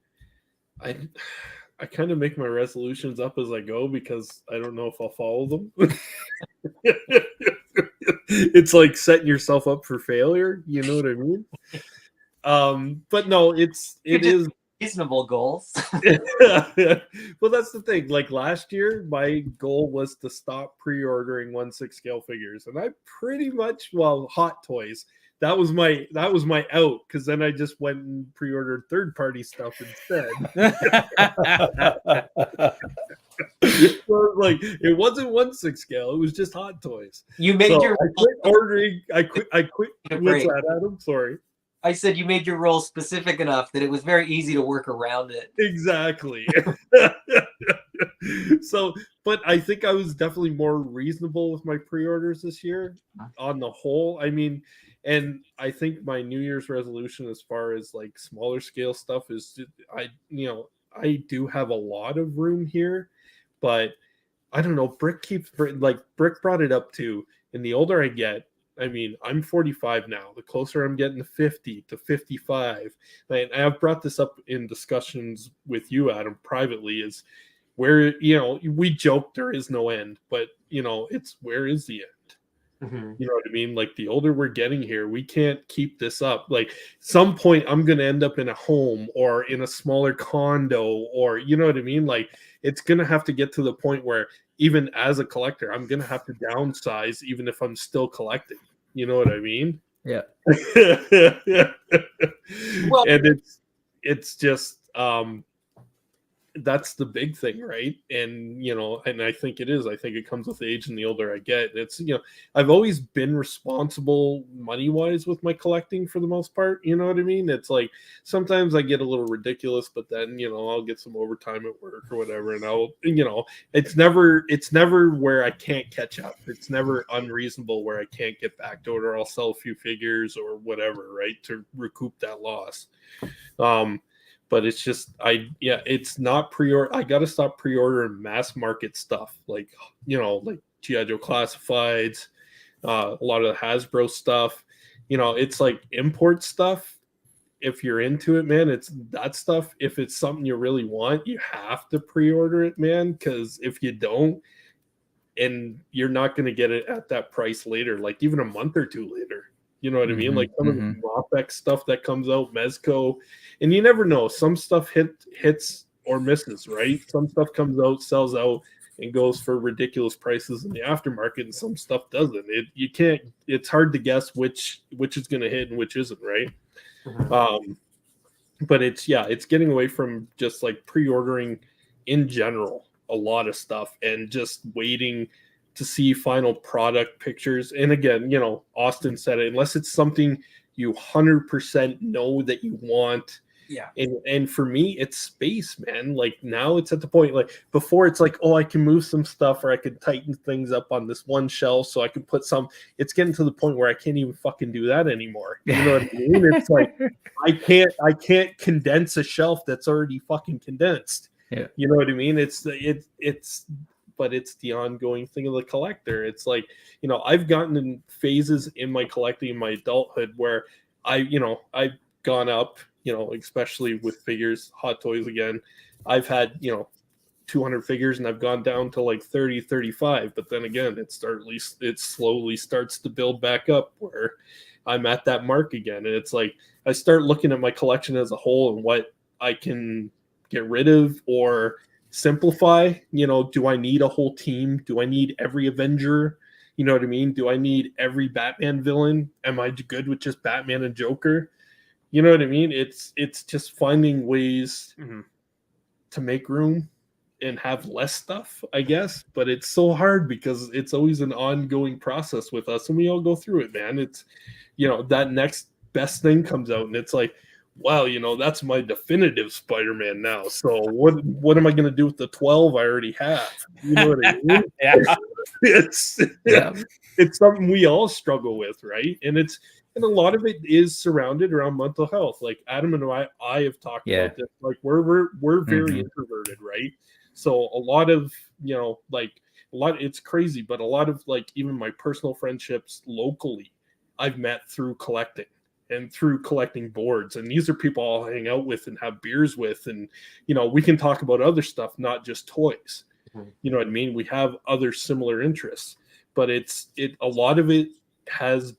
Speaker 2: I kind of make my resolutions up as I go because I don't know if I'll follow them. It's like setting yourself up for failure. You know what I mean? But no, it is
Speaker 1: reasonable goals.
Speaker 2: Well, that's the thing. Like last year, my goal was to stop pre-ordering 1/6 scale figures, and I pretty much, well, Hot Toys. That was my out, because then I just went and pre-ordered third-party stuff instead. So, like, it wasn't 1/6 scale; it was just Hot Toys.
Speaker 1: You made
Speaker 2: So
Speaker 1: your.
Speaker 2: I quit ordering. I quit. What's that, Adam? Sorry.
Speaker 1: I said you made your role specific enough that it was very easy to work around it.
Speaker 2: Exactly. So, but I think I was definitely more reasonable with my pre-orders this year on the whole. I mean, and I think my New Year's resolution as far as like smaller scale stuff is I do have a lot of room here, but I don't know. Brick brought it up too. And the older I get, I mean, I'm 45 now. The closer I'm getting to 50 to 55, and I've brought this up in discussions with you, Adam, privately, is where, we joke there is no end, but, it's where is the end?
Speaker 1: Mm-hmm.
Speaker 2: You know what I mean? Like, the older we're getting here, we can't keep this up. Like, some point I'm going to end up in a home or in a smaller condo, or, you know what I mean? Like, it's going to have to get to the point where even as a collector, I'm going to have to downsize even if I'm still collecting. You know what I mean?
Speaker 4: Yeah.
Speaker 1: Well,
Speaker 2: and it's just that's the big thing, right? And and I think it is. I think it comes with age, and the older I get, it's I've always been responsible money-wise with my collecting for the most part. You know what I mean? It's like sometimes I get a little ridiculous, but then I'll get some overtime at work or whatever, and I'll it's never where I can't catch up. It's never unreasonable where I can't get back to it, or I'll sell a few figures or whatever, right, to recoup that loss. But it's just it's not pre-order. I got to stop pre-ordering mass market stuff like like G.I. Joe Classifieds, a lot of the Hasbro stuff. It's like import stuff. If you're into it, man, it's that stuff. If it's something you really want, you have to pre-order it, man, because if you don't, and you're not going to get it at that price later, like even a month or two later. You know what I mean? Like some of the Mopek stuff that comes out, Mezco, and you never know. Some stuff hits or misses, right? Some stuff comes out, sells out, and goes for ridiculous prices in the aftermarket, and some stuff doesn't. It's hard to guess which is going to hit and which isn't, right? Mm-hmm. But it's getting away from just like pre-ordering in general a lot of stuff and just waiting to see final product pictures. And again, Austin said it, unless it's something you 100% know that you want.
Speaker 1: Yeah.
Speaker 2: And for me, it's space, man. Like now it's at the point, like before it's like, oh, I can move some stuff or I could tighten things up on this one shelf so I can put some. It's getting to the point where I can't even fucking do that anymore. You know what I mean? It's like I can't condense a shelf that's already fucking condensed.
Speaker 4: Yeah.
Speaker 2: You know what I mean? But it's the ongoing thing of the collector. It's like, I've gotten in phases in my collecting in my adulthood where I've gone up, especially with figures, Hot Toys again. I've had, 200 figures and I've gone down to like 30, 35. But then again, it slowly starts to build back up where I'm at that mark again. And it's like, I start looking at my collection as a whole and what I can get rid of or simplify. Do I need a whole team? Do I need every Avenger? You know what I mean? Do I need every Batman villain? Am I good with just Batman and Joker? You know what I mean? It's just finding ways to make room and have less stuff, I guess. But it's so hard because it's always an ongoing process with us, and we all go through it, man. It's that next best thing comes out, and it's like, wow, that's my definitive Spider-Man now. So what am I going to do with the 12 I already have? You know what I mean?
Speaker 3: Yeah.
Speaker 2: It's something we all struggle with, right? And And a lot of it is surrounded around mental health. Like Adam and I have talked about this. Like we're very introverted, right? So a lot of, it's crazy, but a lot of like even my personal friendships locally, I've met through collecting and through collecting boards. And these are people I'll hang out with and have beers with. And, we can talk about other stuff, not just toys. You know what I mean? We have other similar interests, but a lot of it has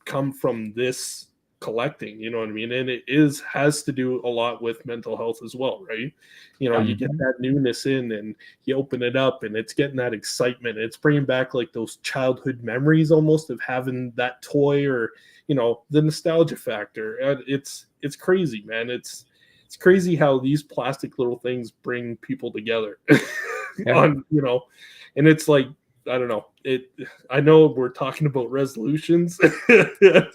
Speaker 2: come from this collecting, you know what I mean? And it has to do a lot with mental health as well, right? You get that newness in and you open it up and it's getting that excitement. It's bringing back like those childhood memories almost of having that toy, or the nostalgia factor. It's crazy, man. It's crazy how these plastic little things bring people together. And it's like, I don't know. I know we're talking about resolutions. And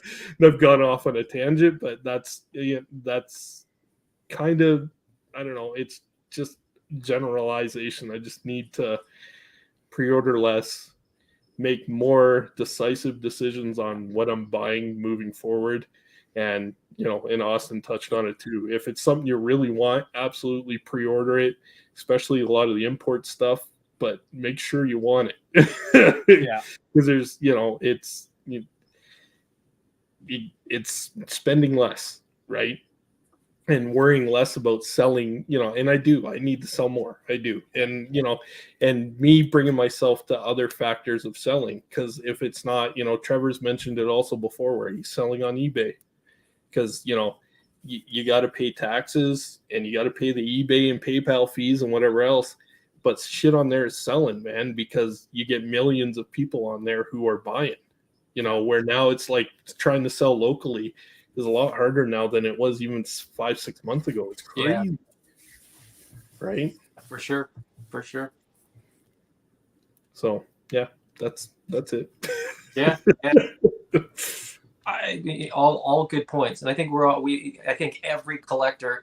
Speaker 2: I've gone off on a tangent, but that's kind of, I don't know. It's just generalization. I just need to pre-order less, make more decisive decisions on what I'm buying moving forward. And, and Austin touched on it too. If it's something you really want, absolutely pre-order it, especially a lot of the import stuff, but make sure you want it.
Speaker 3: Yeah.
Speaker 2: Because there's, it's spending less, right? And worrying less about selling, and I need to sell more. I do. And, and me bringing myself to other factors of selling, because if it's not, Trevor's mentioned it also before where he's selling on eBay, because, you got to pay taxes and you got to pay the eBay and PayPal fees and whatever else. But shit on there is selling, man, because you get millions of people on there who are buying, where now it's like trying to sell locally is a lot harder now than it was even 5-6 months ago. It's crazy. Yeah. Right?
Speaker 1: For sure.
Speaker 2: So yeah, that's it.
Speaker 1: Yeah. All good points, and I think I think every collector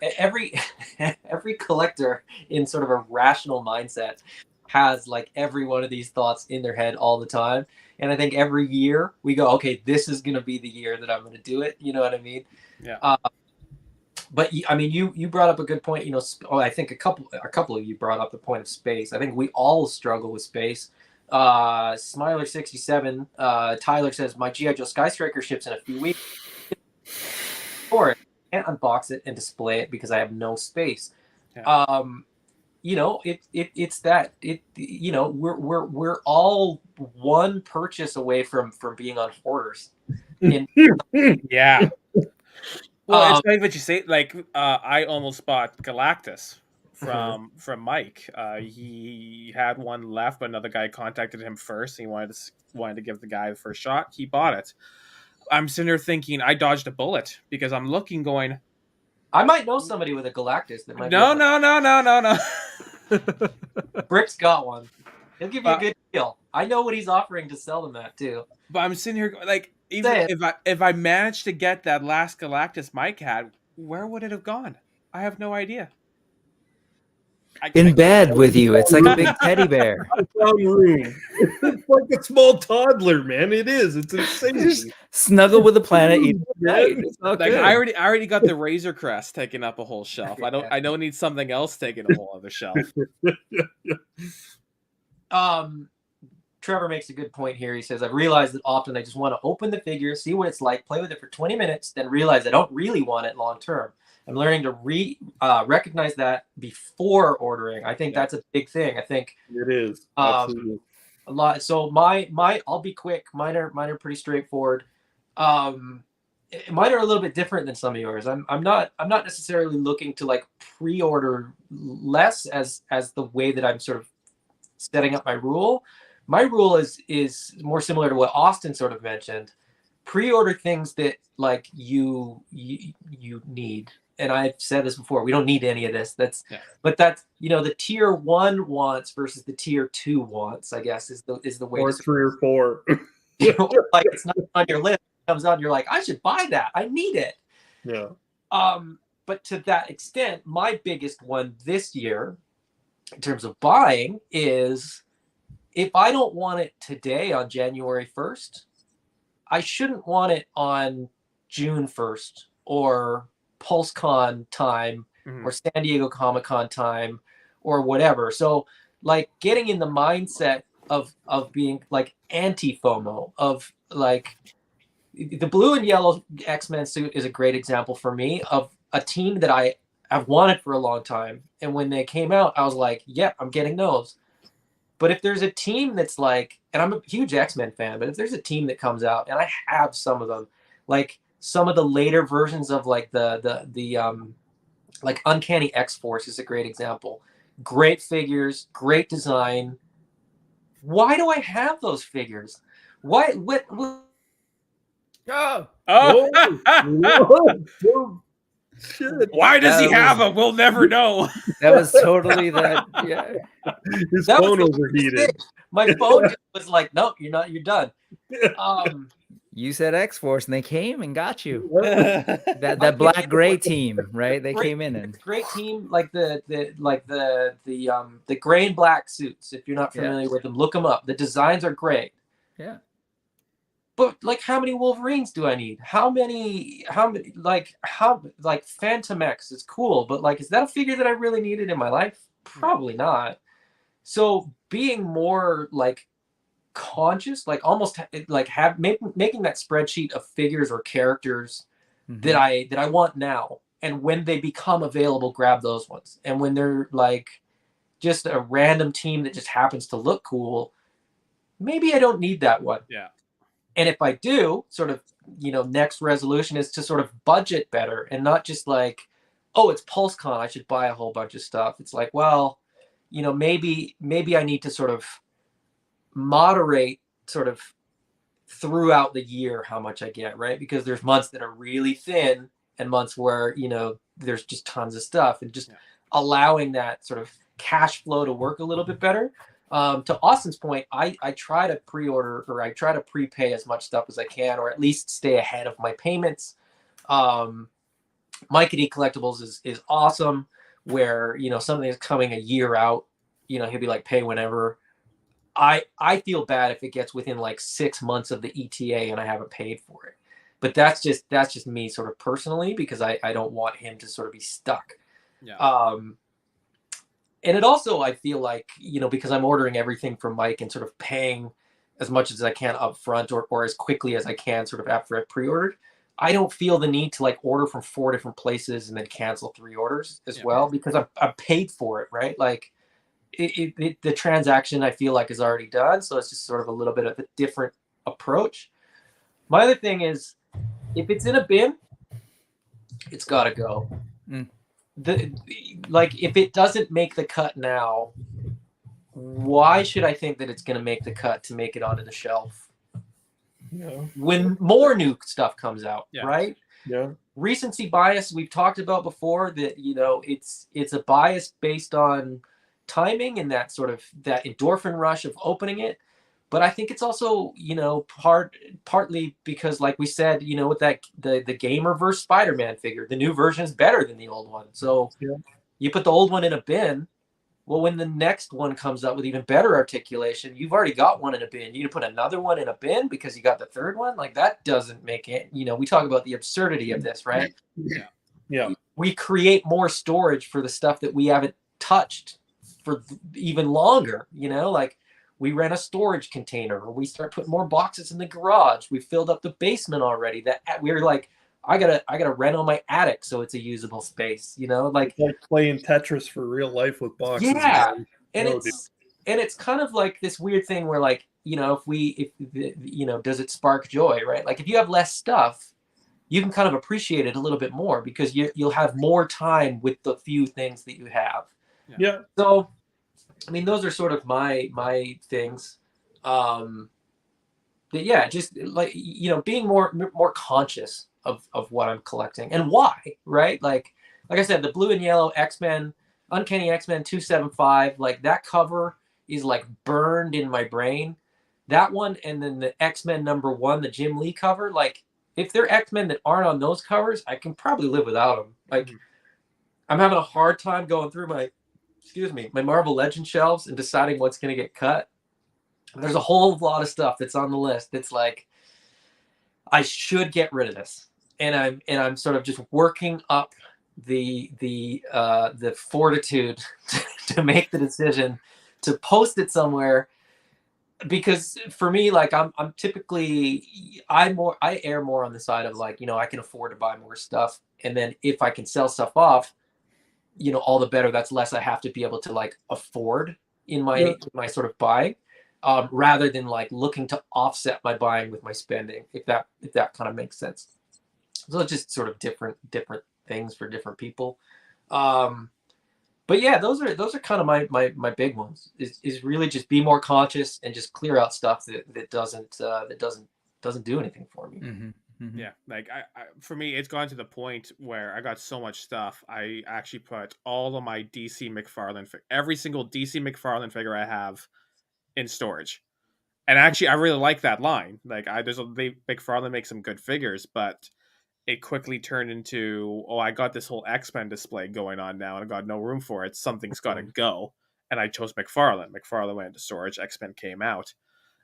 Speaker 1: in sort of a rational mindset has like every one of these thoughts in their head all the time. And I think every year we go, okay, this is going to be the year that I'm going to do it. You know what I mean?
Speaker 3: Yeah.
Speaker 1: But I mean, you brought up a good point. I think a couple of you brought up the point of space. I think we all struggle with space. Smiler67, Tyler says, my G.I. Joe Sky Striker ships in a few weeks. Or I can't unbox it and display it because I have no space. Yeah. It's that we're all one purchase away from being on hoarders.
Speaker 3: Yeah. Well, it's funny what you say. Like, I almost bought Galactus from Mike. He had one left, but another guy contacted him first. He wanted to give the guy the first shot. He bought it. I'm sitting there thinking I dodged a bullet because I'm looking, going,
Speaker 1: I might know somebody with a Galactus that might.
Speaker 3: No.
Speaker 1: Brick's got one. He'll give you a good deal. I know what he's offering to sell them at too.
Speaker 3: But I'm sitting here like, even if I managed to get that last Galactus Mike had, where would it have gone? I have no idea.
Speaker 4: In bed with you. It's like a big teddy bear.
Speaker 2: It's like a small toddler, man. It is. It's insane.
Speaker 4: Just snuggle with the planet.
Speaker 3: Like, I already got the Razor Crest taking up a whole shelf. I don't need something else taking a whole other shelf.
Speaker 1: Trevor makes a good point here. He says, I've realized that often I just want to open the figure, see what it's like, play with it for 20 minutes, then realize I don't really want it long term. I'm learning to recognize that before ordering. I think that's a big thing. I think
Speaker 2: it is absolutely
Speaker 1: a lot. So my I'll be quick. Mine are pretty straightforward. Mine are a little bit different than some of yours. I'm not necessarily looking to like pre-order less as the way that I'm sort of setting up my rule. My rule is more similar to what Austin sort of mentioned. Pre-order things that like you need. And I've said this before, we don't need any of this. But that's, the tier 1 wants versus the tier 2 wants, I guess, is the way.
Speaker 2: Or 3 or 4.
Speaker 1: Like it's not on your list. It comes on, you're like, I should buy that. I need it.
Speaker 2: Yeah.
Speaker 1: But to that extent, my biggest one this year, in terms of buying, is if I don't want it today on January 1st, I shouldn't want it on June 1st or PulseCon time or San Diego Comic-Con time or whatever. So like getting in the mindset of being like anti-FOMO, of like the blue and yellow X-Men suit is a great example for me of a team that I've wanted for a long time. And when they came out, I was like, yep, I'm getting those. But if there's a team that's like, and I'm a huge X-Men fan, but if there's a team that comes out, and I have some of them, like some of the later versions of like the like Uncanny X-Force is a great example. Great figures, great design. Why do I have those figures? Why? What
Speaker 3: Oh.
Speaker 2: Whoa. Shit.
Speaker 3: Why does he
Speaker 4: That
Speaker 3: have
Speaker 4: was-
Speaker 3: them? We'll never know.
Speaker 4: That was totally that. Yeah.
Speaker 2: His
Speaker 1: That was
Speaker 2: phone
Speaker 1: the
Speaker 2: overheated.
Speaker 1: my phone just was like, no, you're not. You're done.
Speaker 4: You said X Force, and they came and got you.
Speaker 3: Yeah.
Speaker 4: That black gray team, right? They came in and
Speaker 1: Great team, like the gray and black suits. If you're not
Speaker 4: Yeah.
Speaker 1: familiar with them, look them up. The designs are great.
Speaker 4: yeah.
Speaker 1: But like, how many Wolverines do I need? How many? Like Phantom X is cool, but like, is that a figure that I really needed in my life? Probably not. So being more like conscious, like almost like making that spreadsheet of figures or characters that I want now, and when they become available, grab those ones. And when they're like just a random team that just happens to look cool, maybe I don't need that one.
Speaker 3: Yeah.
Speaker 1: And if I do, sort of, next resolution is to sort of budget better and not just like, oh, it's PulseCon, I should buy a whole bunch of stuff. It's like, well, maybe I need to sort of moderate sort of throughout the year how much I get, right? Because there's months that are really thin and months where, there's just tons of stuff, and just allowing that sort of cash flow to work a little bit better. To Austin's point, I try to pre-order, or I try to prepay as much stuff as I can, or at least stay ahead of my payments. Mike at eCollectibles is awesome, where something is coming a year out, he'll be like, pay whenever. I feel bad if it gets within like 6 months of the ETA and I haven't paid for it. But that's just me sort of personally, because I don't want him to sort of be stuck.
Speaker 3: Yeah.
Speaker 1: And it also, I feel like, because I'm ordering everything from Mike and sort of paying as much as I can up front, or as quickly as I can sort of after I've pre-ordered, I don't feel the need to like order from 4 different places and then cancel 3 orders as well, because I'm paid for it, right? Like the transaction, I feel like, is already done. So it's just sort of a little bit of a different approach. My other thing is, if it's in a bin, it's got to go. Like, if it doesn't make the cut now, why should I think that it's going to make the cut to make it onto the shelf when more new stuff comes out, right?
Speaker 2: Yeah.
Speaker 1: Recency bias, we've talked about before, that it's a bias based on timing and that sort of that endorphin rush of opening it. But I think it's also, partly because, like we said, with that the Gamer versus Spider-Man figure, the new version is better than the old one. So you put the old one in a bin. Well, when the next one comes up with even better articulation, you've already got one in a bin. You put another one in a bin because you got the third one. Like, that doesn't make it. We talk about the absurdity of this, right?
Speaker 2: Yeah.
Speaker 1: We create more storage for the stuff that we haven't touched for even longer. Like, we rent a storage container, or we start putting more boxes in the garage. We filled up the basement already. That we're like, I gotta rent on my attic so it's a usable space. Like
Speaker 2: playing Tetris for real life with boxes.
Speaker 1: Yeah,
Speaker 2: man.
Speaker 1: and it's kind of like this weird thing where, like, if does it spark joy, right? Like, if you have less stuff, you can kind of appreciate it a little bit more, because you'll have more time with the few things that you have.
Speaker 2: Yeah.
Speaker 1: So, I mean, those are sort of my things. But yeah, just like, being more conscious of what I'm collecting and why, right? Like I said, the blue and yellow X-Men, Uncanny X-Men 275, like, that cover is like burned in my brain. That one, and then the X-Men #1, the Jim Lee cover, like, if they're X-Men that aren't on those covers, I can probably live without them. Like, I'm having a hard time going through my Marvel Legends shelves and deciding what's going to get cut. There's a whole lot of stuff that's on the list that's like, I should get rid of this. I'm sort of just working up the fortitude to make the decision to post it somewhere, because for me, like I'm typically I err more on the side of like, I can afford to buy more stuff, and then if I can sell stuff off, all the better. That's less I have to be able to like afford in my sort of buying, rather than like looking to offset my buying with my spending, if that kind of makes sense. So it's just sort of different things for different people. But yeah, those are kind of my big ones. Is really just be more conscious and just clear out stuff that doesn't do anything for me.
Speaker 4: Mm-hmm. Mm-hmm.
Speaker 3: Yeah, like I for me, it's gone to the point where I got so much stuff. I actually put all of my DC McFarlane, every single DC McFarlane figure I have, in storage. And actually, I really like that line. Like, McFarlane makes some good figures, but it quickly turned into, I got this whole X-Men display going on now, and I got no room for it. Something's got to go. And I chose McFarlane. McFarlane went into storage. X-Men came out.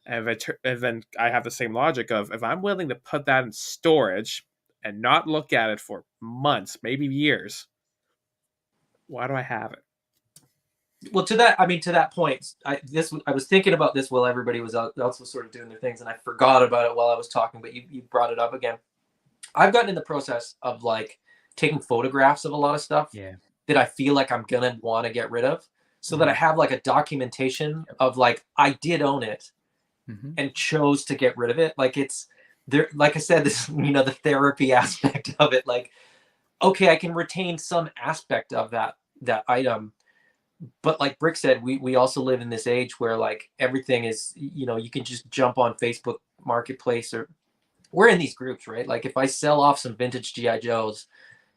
Speaker 3: And then I have the same logic of, if I'm willing to put that in storage and not look at it for months, maybe years, why do I have it?
Speaker 1: Well, to that point, I was thinking about this while everybody was else was sort of doing their things, and I forgot about it while I was talking, but you brought it up again. I've gotten in the process of like taking photographs of a lot of stuff that I feel like I'm gonna want to get rid of, so that I have like a documentation of like I did own it and chose to get rid of it. Like it's there, like I said, this the therapy aspect of it. Like, okay, I can retain some aspect of that item, but like Brick said, we also live in this age where like everything is, you can just jump on Facebook Marketplace, or we're in these groups, right? Like if I sell off some vintage GI Joes,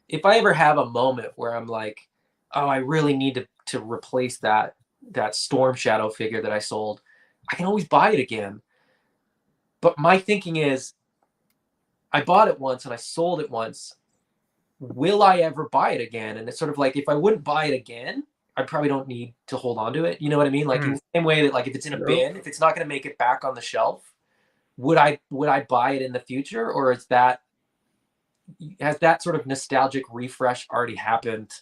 Speaker 1: if I ever have a moment where I'm like, oh, I really need to replace that Storm Shadow figure that I sold, I can always buy it again. But my thinking is, I bought it once and I sold it once. Will I ever buy it again? And it's sort of like, if I wouldn't buy it again, I probably don't need to hold on to it. You know what I mean? Like in the same way that like if it's in a bin, if it's not going to make it back on the shelf, would I buy it in the future, or has that sort of nostalgic refresh already happened,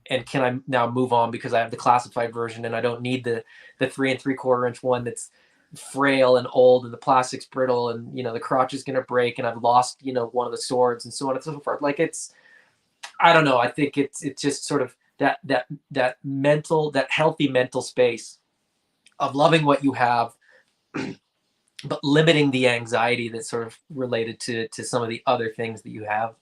Speaker 1: and can I now move on because I have the classified version and I don't need the 3 3/4 inch one that's frail and old and the plastic's brittle and the crotch is going to break and I've lost one of the swords and so on and so forth. Like I don't know. I think it's just sort of that healthy mental space of loving what you have, but limiting the anxiety that's sort of related to some of the other things that you have.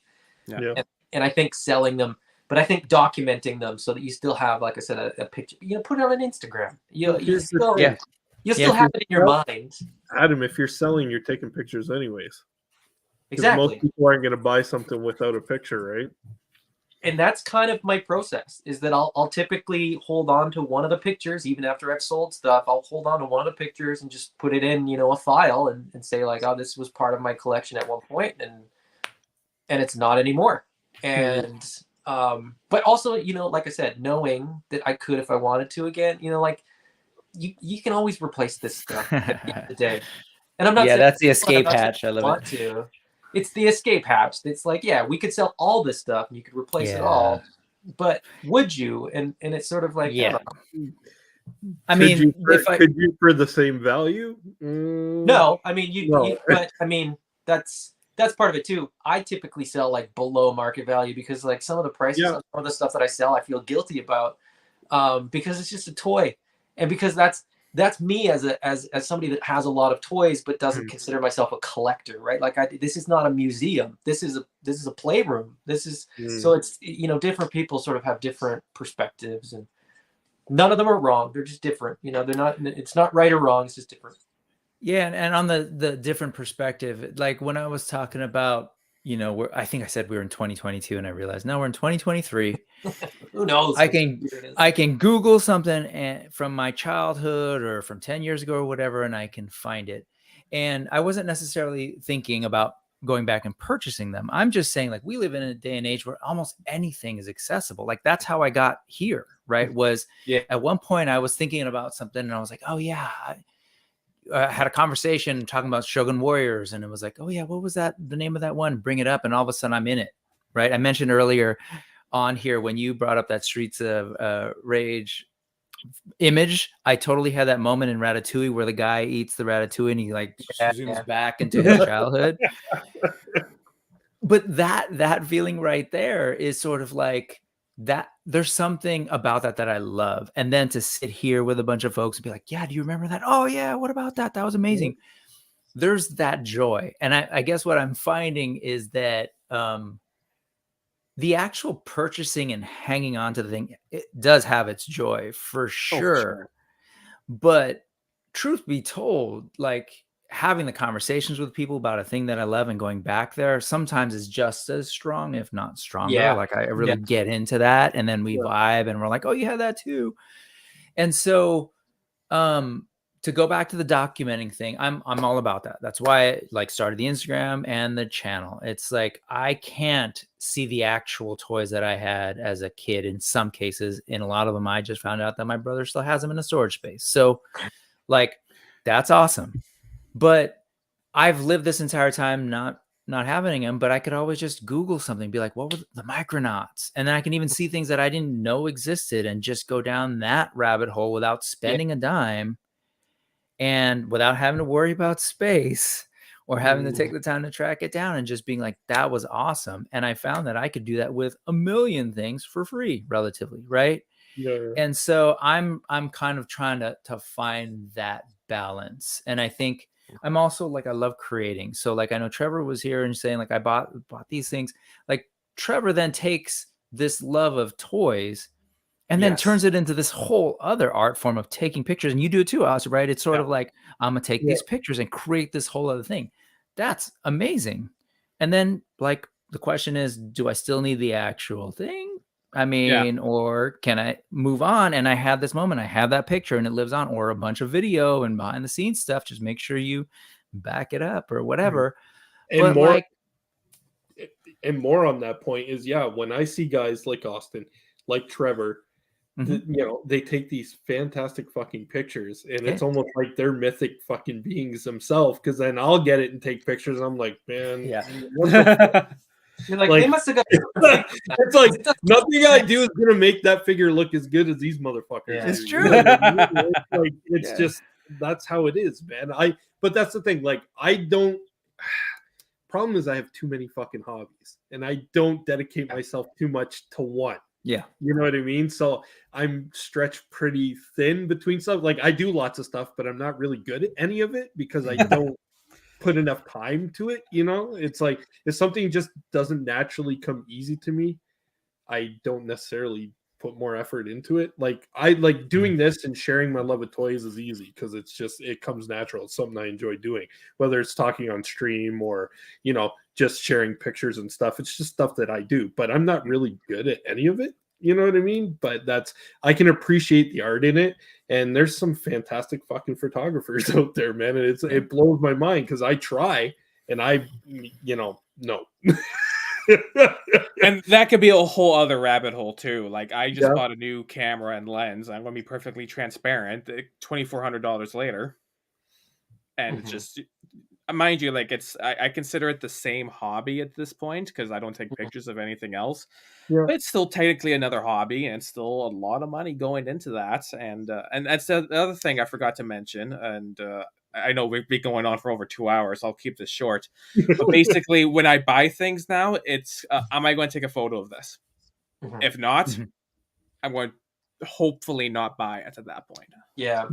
Speaker 2: Yeah.
Speaker 1: And I think selling them, but I think documenting them so that you still have, like I said, a picture, put it on Instagram. You'll still have it in your mind.
Speaker 2: Adam, if you're selling, you're taking pictures anyways.
Speaker 1: Exactly.
Speaker 2: Most people aren't going to buy something without a picture, right?
Speaker 1: And that's kind of my process, is that I'll typically hold on to one of the pictures, even after I've sold stuff. I'll hold on to one of the pictures and just put it in, a file and say like, oh, this was part of my collection at one point, and it's not anymore. And but also, like I said, knowing that I could, if I wanted to again, like you can always replace this stuff at the end of the day. And I'm not saying
Speaker 4: that's the escape hatch. I love it.
Speaker 1: It's the escape hatch. It's like, we could sell all this stuff and you could replace it all, but would you? And it's sort of like,
Speaker 2: I mean, could you for the same value?
Speaker 1: No, I mean, but I mean, that's part of it too. I typically sell like below market value because like some of the prices of some of the stuff that I sell, I feel guilty about, because it's just a toy, and because that's me as somebody that has a lot of toys but doesn't consider myself a collector, right? Like this is not a museum. This is a playroom. This is so it's different people sort of have different perspectives, and none of them are wrong. They're just different. They're not. It's not right or wrong. It's just different.
Speaker 4: Yeah, and on the different perspective, like when I was talking about, I think I said we were in 2022, and I realized now we're in 2023.
Speaker 1: Who knows?
Speaker 4: I can Google something from my childhood or from 10 years ago or whatever, and I can find it. And I wasn't necessarily thinking about going back and purchasing them. I'm just saying, like, we live in a day and age where almost anything is accessible. Like that's how I got here, right? Was at one point I was thinking about something and I was like, oh yeah, had a conversation talking about Shogun Warriors, and it was like, oh yeah, what was that? The name of that one? Bring it up, and all of a sudden I'm in it, right? I mentioned earlier on here when you brought up that Streets of Rage image, I totally had that moment in Ratatouille where the guy eats the ratatouille and he like zooms back into his childhood. But that feeling right there is sort of like that. There's something about that I love. And then to sit here with a bunch of folks and be like, yeah, do you remember that? Oh yeah, what about that? That was amazing. There's that joy. And I guess what I'm finding is that the actual purchasing and hanging on to the thing, it does have its joy for sure. But truth be told, like having the conversations with people about a thing that I love and going back there sometimes is just as strong, if not stronger.
Speaker 1: Yeah.
Speaker 4: Like I really get into that, and then we vibe and we're like, oh, you had that too. And so to go back to the documenting thing, I'm all about that. That's why I like started the Instagram and the channel. It's like I can't see the actual toys that I had as a kid in some cases. In a lot of them, I just found out that my brother still has them in a storage space. So like that's awesome. But I've lived this entire time not having them, but I could always just Google something, be like, what were the Micronauts? And then I can even see things that I didn't know existed and just go down that rabbit hole without spending a dime and without having to worry about space or having to take the time to track it down and just being like, that was awesome. And I found that I could do that with a million things for free, relatively, right?
Speaker 2: Yeah.
Speaker 4: And so I'm kind of trying to find that balance. And I think I'm also like, I love creating. So like, I know Trevor was here and saying like, I bought these things. Like Trevor then takes this love of toys and then turns it into this whole other art form of taking pictures. And you do it too, Alice, right? It's sort of like, I'm going to take these pictures and create this whole other thing. That's amazing. And then like, the question is, do I still need the actual thing? I mean, or can I move on? And I have this moment, I have that picture and it lives on, or a bunch of video and behind the scenes stuff. Just make sure you back it up or whatever.
Speaker 2: And
Speaker 4: but
Speaker 2: more,
Speaker 4: like,
Speaker 2: and more on that point is, when I see guys like Austin, like Trevor, they take these fantastic fucking pictures, and it's almost like they're mythic fucking beings themselves. Because then I'll get it and take pictures. And I'm like, man, what the
Speaker 1: You're like, they must have got.
Speaker 2: It's like nothing I do is gonna make that figure look as good as these motherfuckers.
Speaker 1: Yeah.
Speaker 4: It's
Speaker 2: do.
Speaker 4: true.
Speaker 2: You know what I mean? It's like it's just that's how it is, man. But that's the thing. Like I don't. Problem is I have too many fucking hobbies, and I don't dedicate myself too much to one.
Speaker 4: Yeah,
Speaker 2: you know what I mean. So I'm stretched pretty thin between stuff. Like I do lots of stuff, but I'm not really good at any of it because I don't put enough time to it. It's like if something just doesn't naturally come easy to me, I don't necessarily put more effort into it. Like I like doing this and sharing my love of toys is easy because it comes natural. It's something I enjoy doing, whether it's talking on stream or just sharing pictures and stuff. It's just stuff that I do, but I'm not really good at any of it. You know what I mean? But I can appreciate the art in it. And there's some fantastic fucking photographers out there, man. And it blows my mind because I try and no.
Speaker 3: And that could be a whole other rabbit hole too. Like I just bought a new camera and lens. I'm going to be perfectly transparent. $2,400 later. And it's just, mind you, like I consider it the same hobby at this point because I don't take pictures of anything else. But it's still technically another hobby, and it's still a lot of money going into that. And that's the other thing I forgot to mention. And I know we've been going on for over 2 hours. I'll keep this short. But basically, when I buy things now, it's am I going to take a photo of this? If not, I'm going to hopefully not buy it at that point.
Speaker 1: Yeah.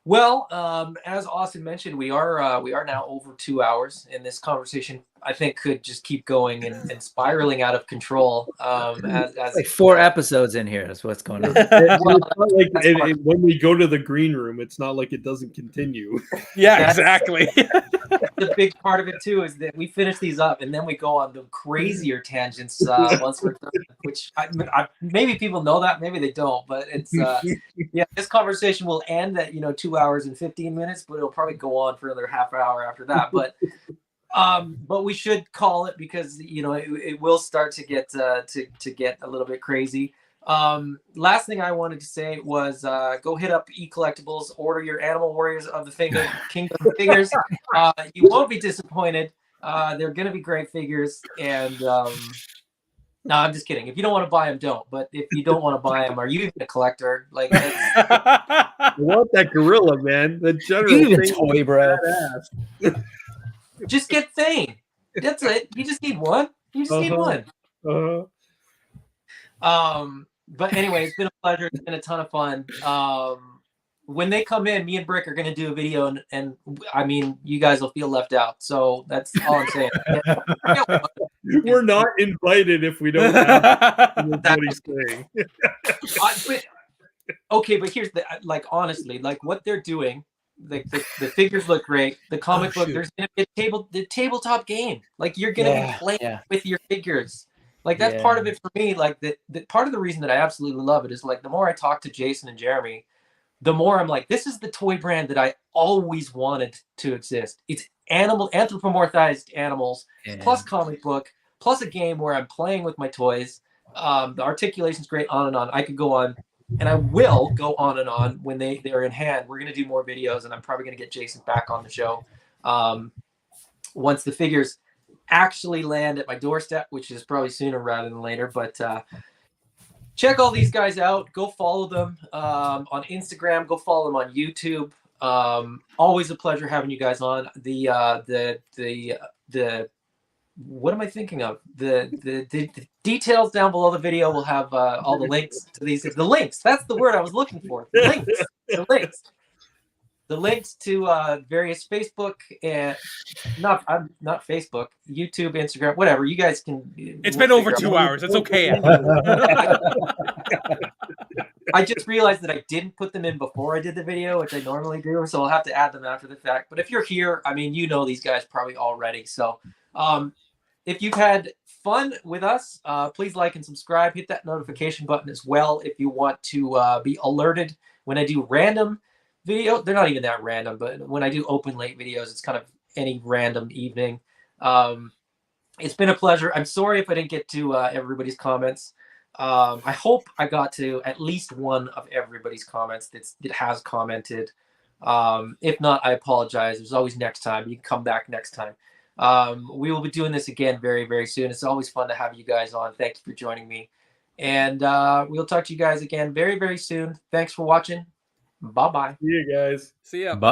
Speaker 1: Well, as Austin mentioned, we are now over 2 hours, and this conversation I think could just keep going and spiraling out of control. As
Speaker 4: like 4 episodes in here. That's what's going on.
Speaker 2: When we go to the green room, it's not like it doesn't continue.
Speaker 3: Yeah, exactly.
Speaker 1: The big part of it too is that we finish these up and then we go on the crazier tangents once we're done, which maybe people know that, maybe they don't, but it's this conversation will end at 2 hours and 15 minutes, but it'll probably go on for another half hour after that. But we should call it because it will start to get a little bit crazy. Last thing I wanted to say was go hit up eCollectibles, order your Animal Warriors of the Kingdom figures. You won't be disappointed. They're going to be great figures. And no, I'm just kidding. If you don't want to buy them, don't. But if you don't want to buy them, are you even a collector? Like,
Speaker 2: I want that gorilla, man. The general
Speaker 4: You even
Speaker 2: thing
Speaker 4: toy, bro.
Speaker 1: just get Thane. That's it. You just need one. You just need one. But anyway, it's been a pleasure. It's been a ton of fun. When they come in, me and Brick are going to do a video, and I mean, you guys will feel left out. So that's all I'm saying.
Speaker 2: We're not invited if we don't have what he's saying.
Speaker 1: Okay, but here's the honestly, what they're doing. The figures look great. The comic book, there's gonna be the tabletop game. Like you're gonna be playing with your figures. Like that's part of it for me. Like the part of the reason that I absolutely love it is like the more I talk to Jason and Jeremy, the more I'm like, this is the toy brand that I always wanted to exist. It's anthropomorphized animals plus comic book plus a game where I'm playing with my toys. The articulation's great, on and on. I could go on. And I will go on and on when they're in hand. We're going to do more videos, and I'm probably going to get Jason back on the show once the figures actually land at my doorstep, which is probably sooner rather than later. But check all these guys out. Go follow them on Instagram. Go follow them on YouTube. Always a pleasure having you guys on. The what am I thinking of? The details down below the video will have all the links to these. The links. That's the word I was looking for. The links. The links to various Facebook and not Facebook, YouTube, Instagram, whatever. You guys can.
Speaker 3: It's been over 2 hours. It's okay.
Speaker 1: I just realized that I didn't put them in before I did the video, which I normally do. So I'll have to add them after the fact. But if you're here, I mean, you know these guys probably already. So. If you've had fun with us, please like and subscribe. Hit that notification button as well if you want to be alerted when I do random video. They're not even that random, but when I do open late videos, it's kind of any random evening. It's been a pleasure. I'm sorry if I didn't get to everybody's comments. I hope I got to at least one of everybody's comments that has commented. If not, I apologize. There's always next time. You can come back next time. We will be doing this again very, very soon. It's always fun to have you guys on. Thank you for joining me. And we'll talk to you guys again very, very soon. Thanks for watching. Bye-bye.
Speaker 2: See you guys.
Speaker 3: See ya.
Speaker 4: Bye.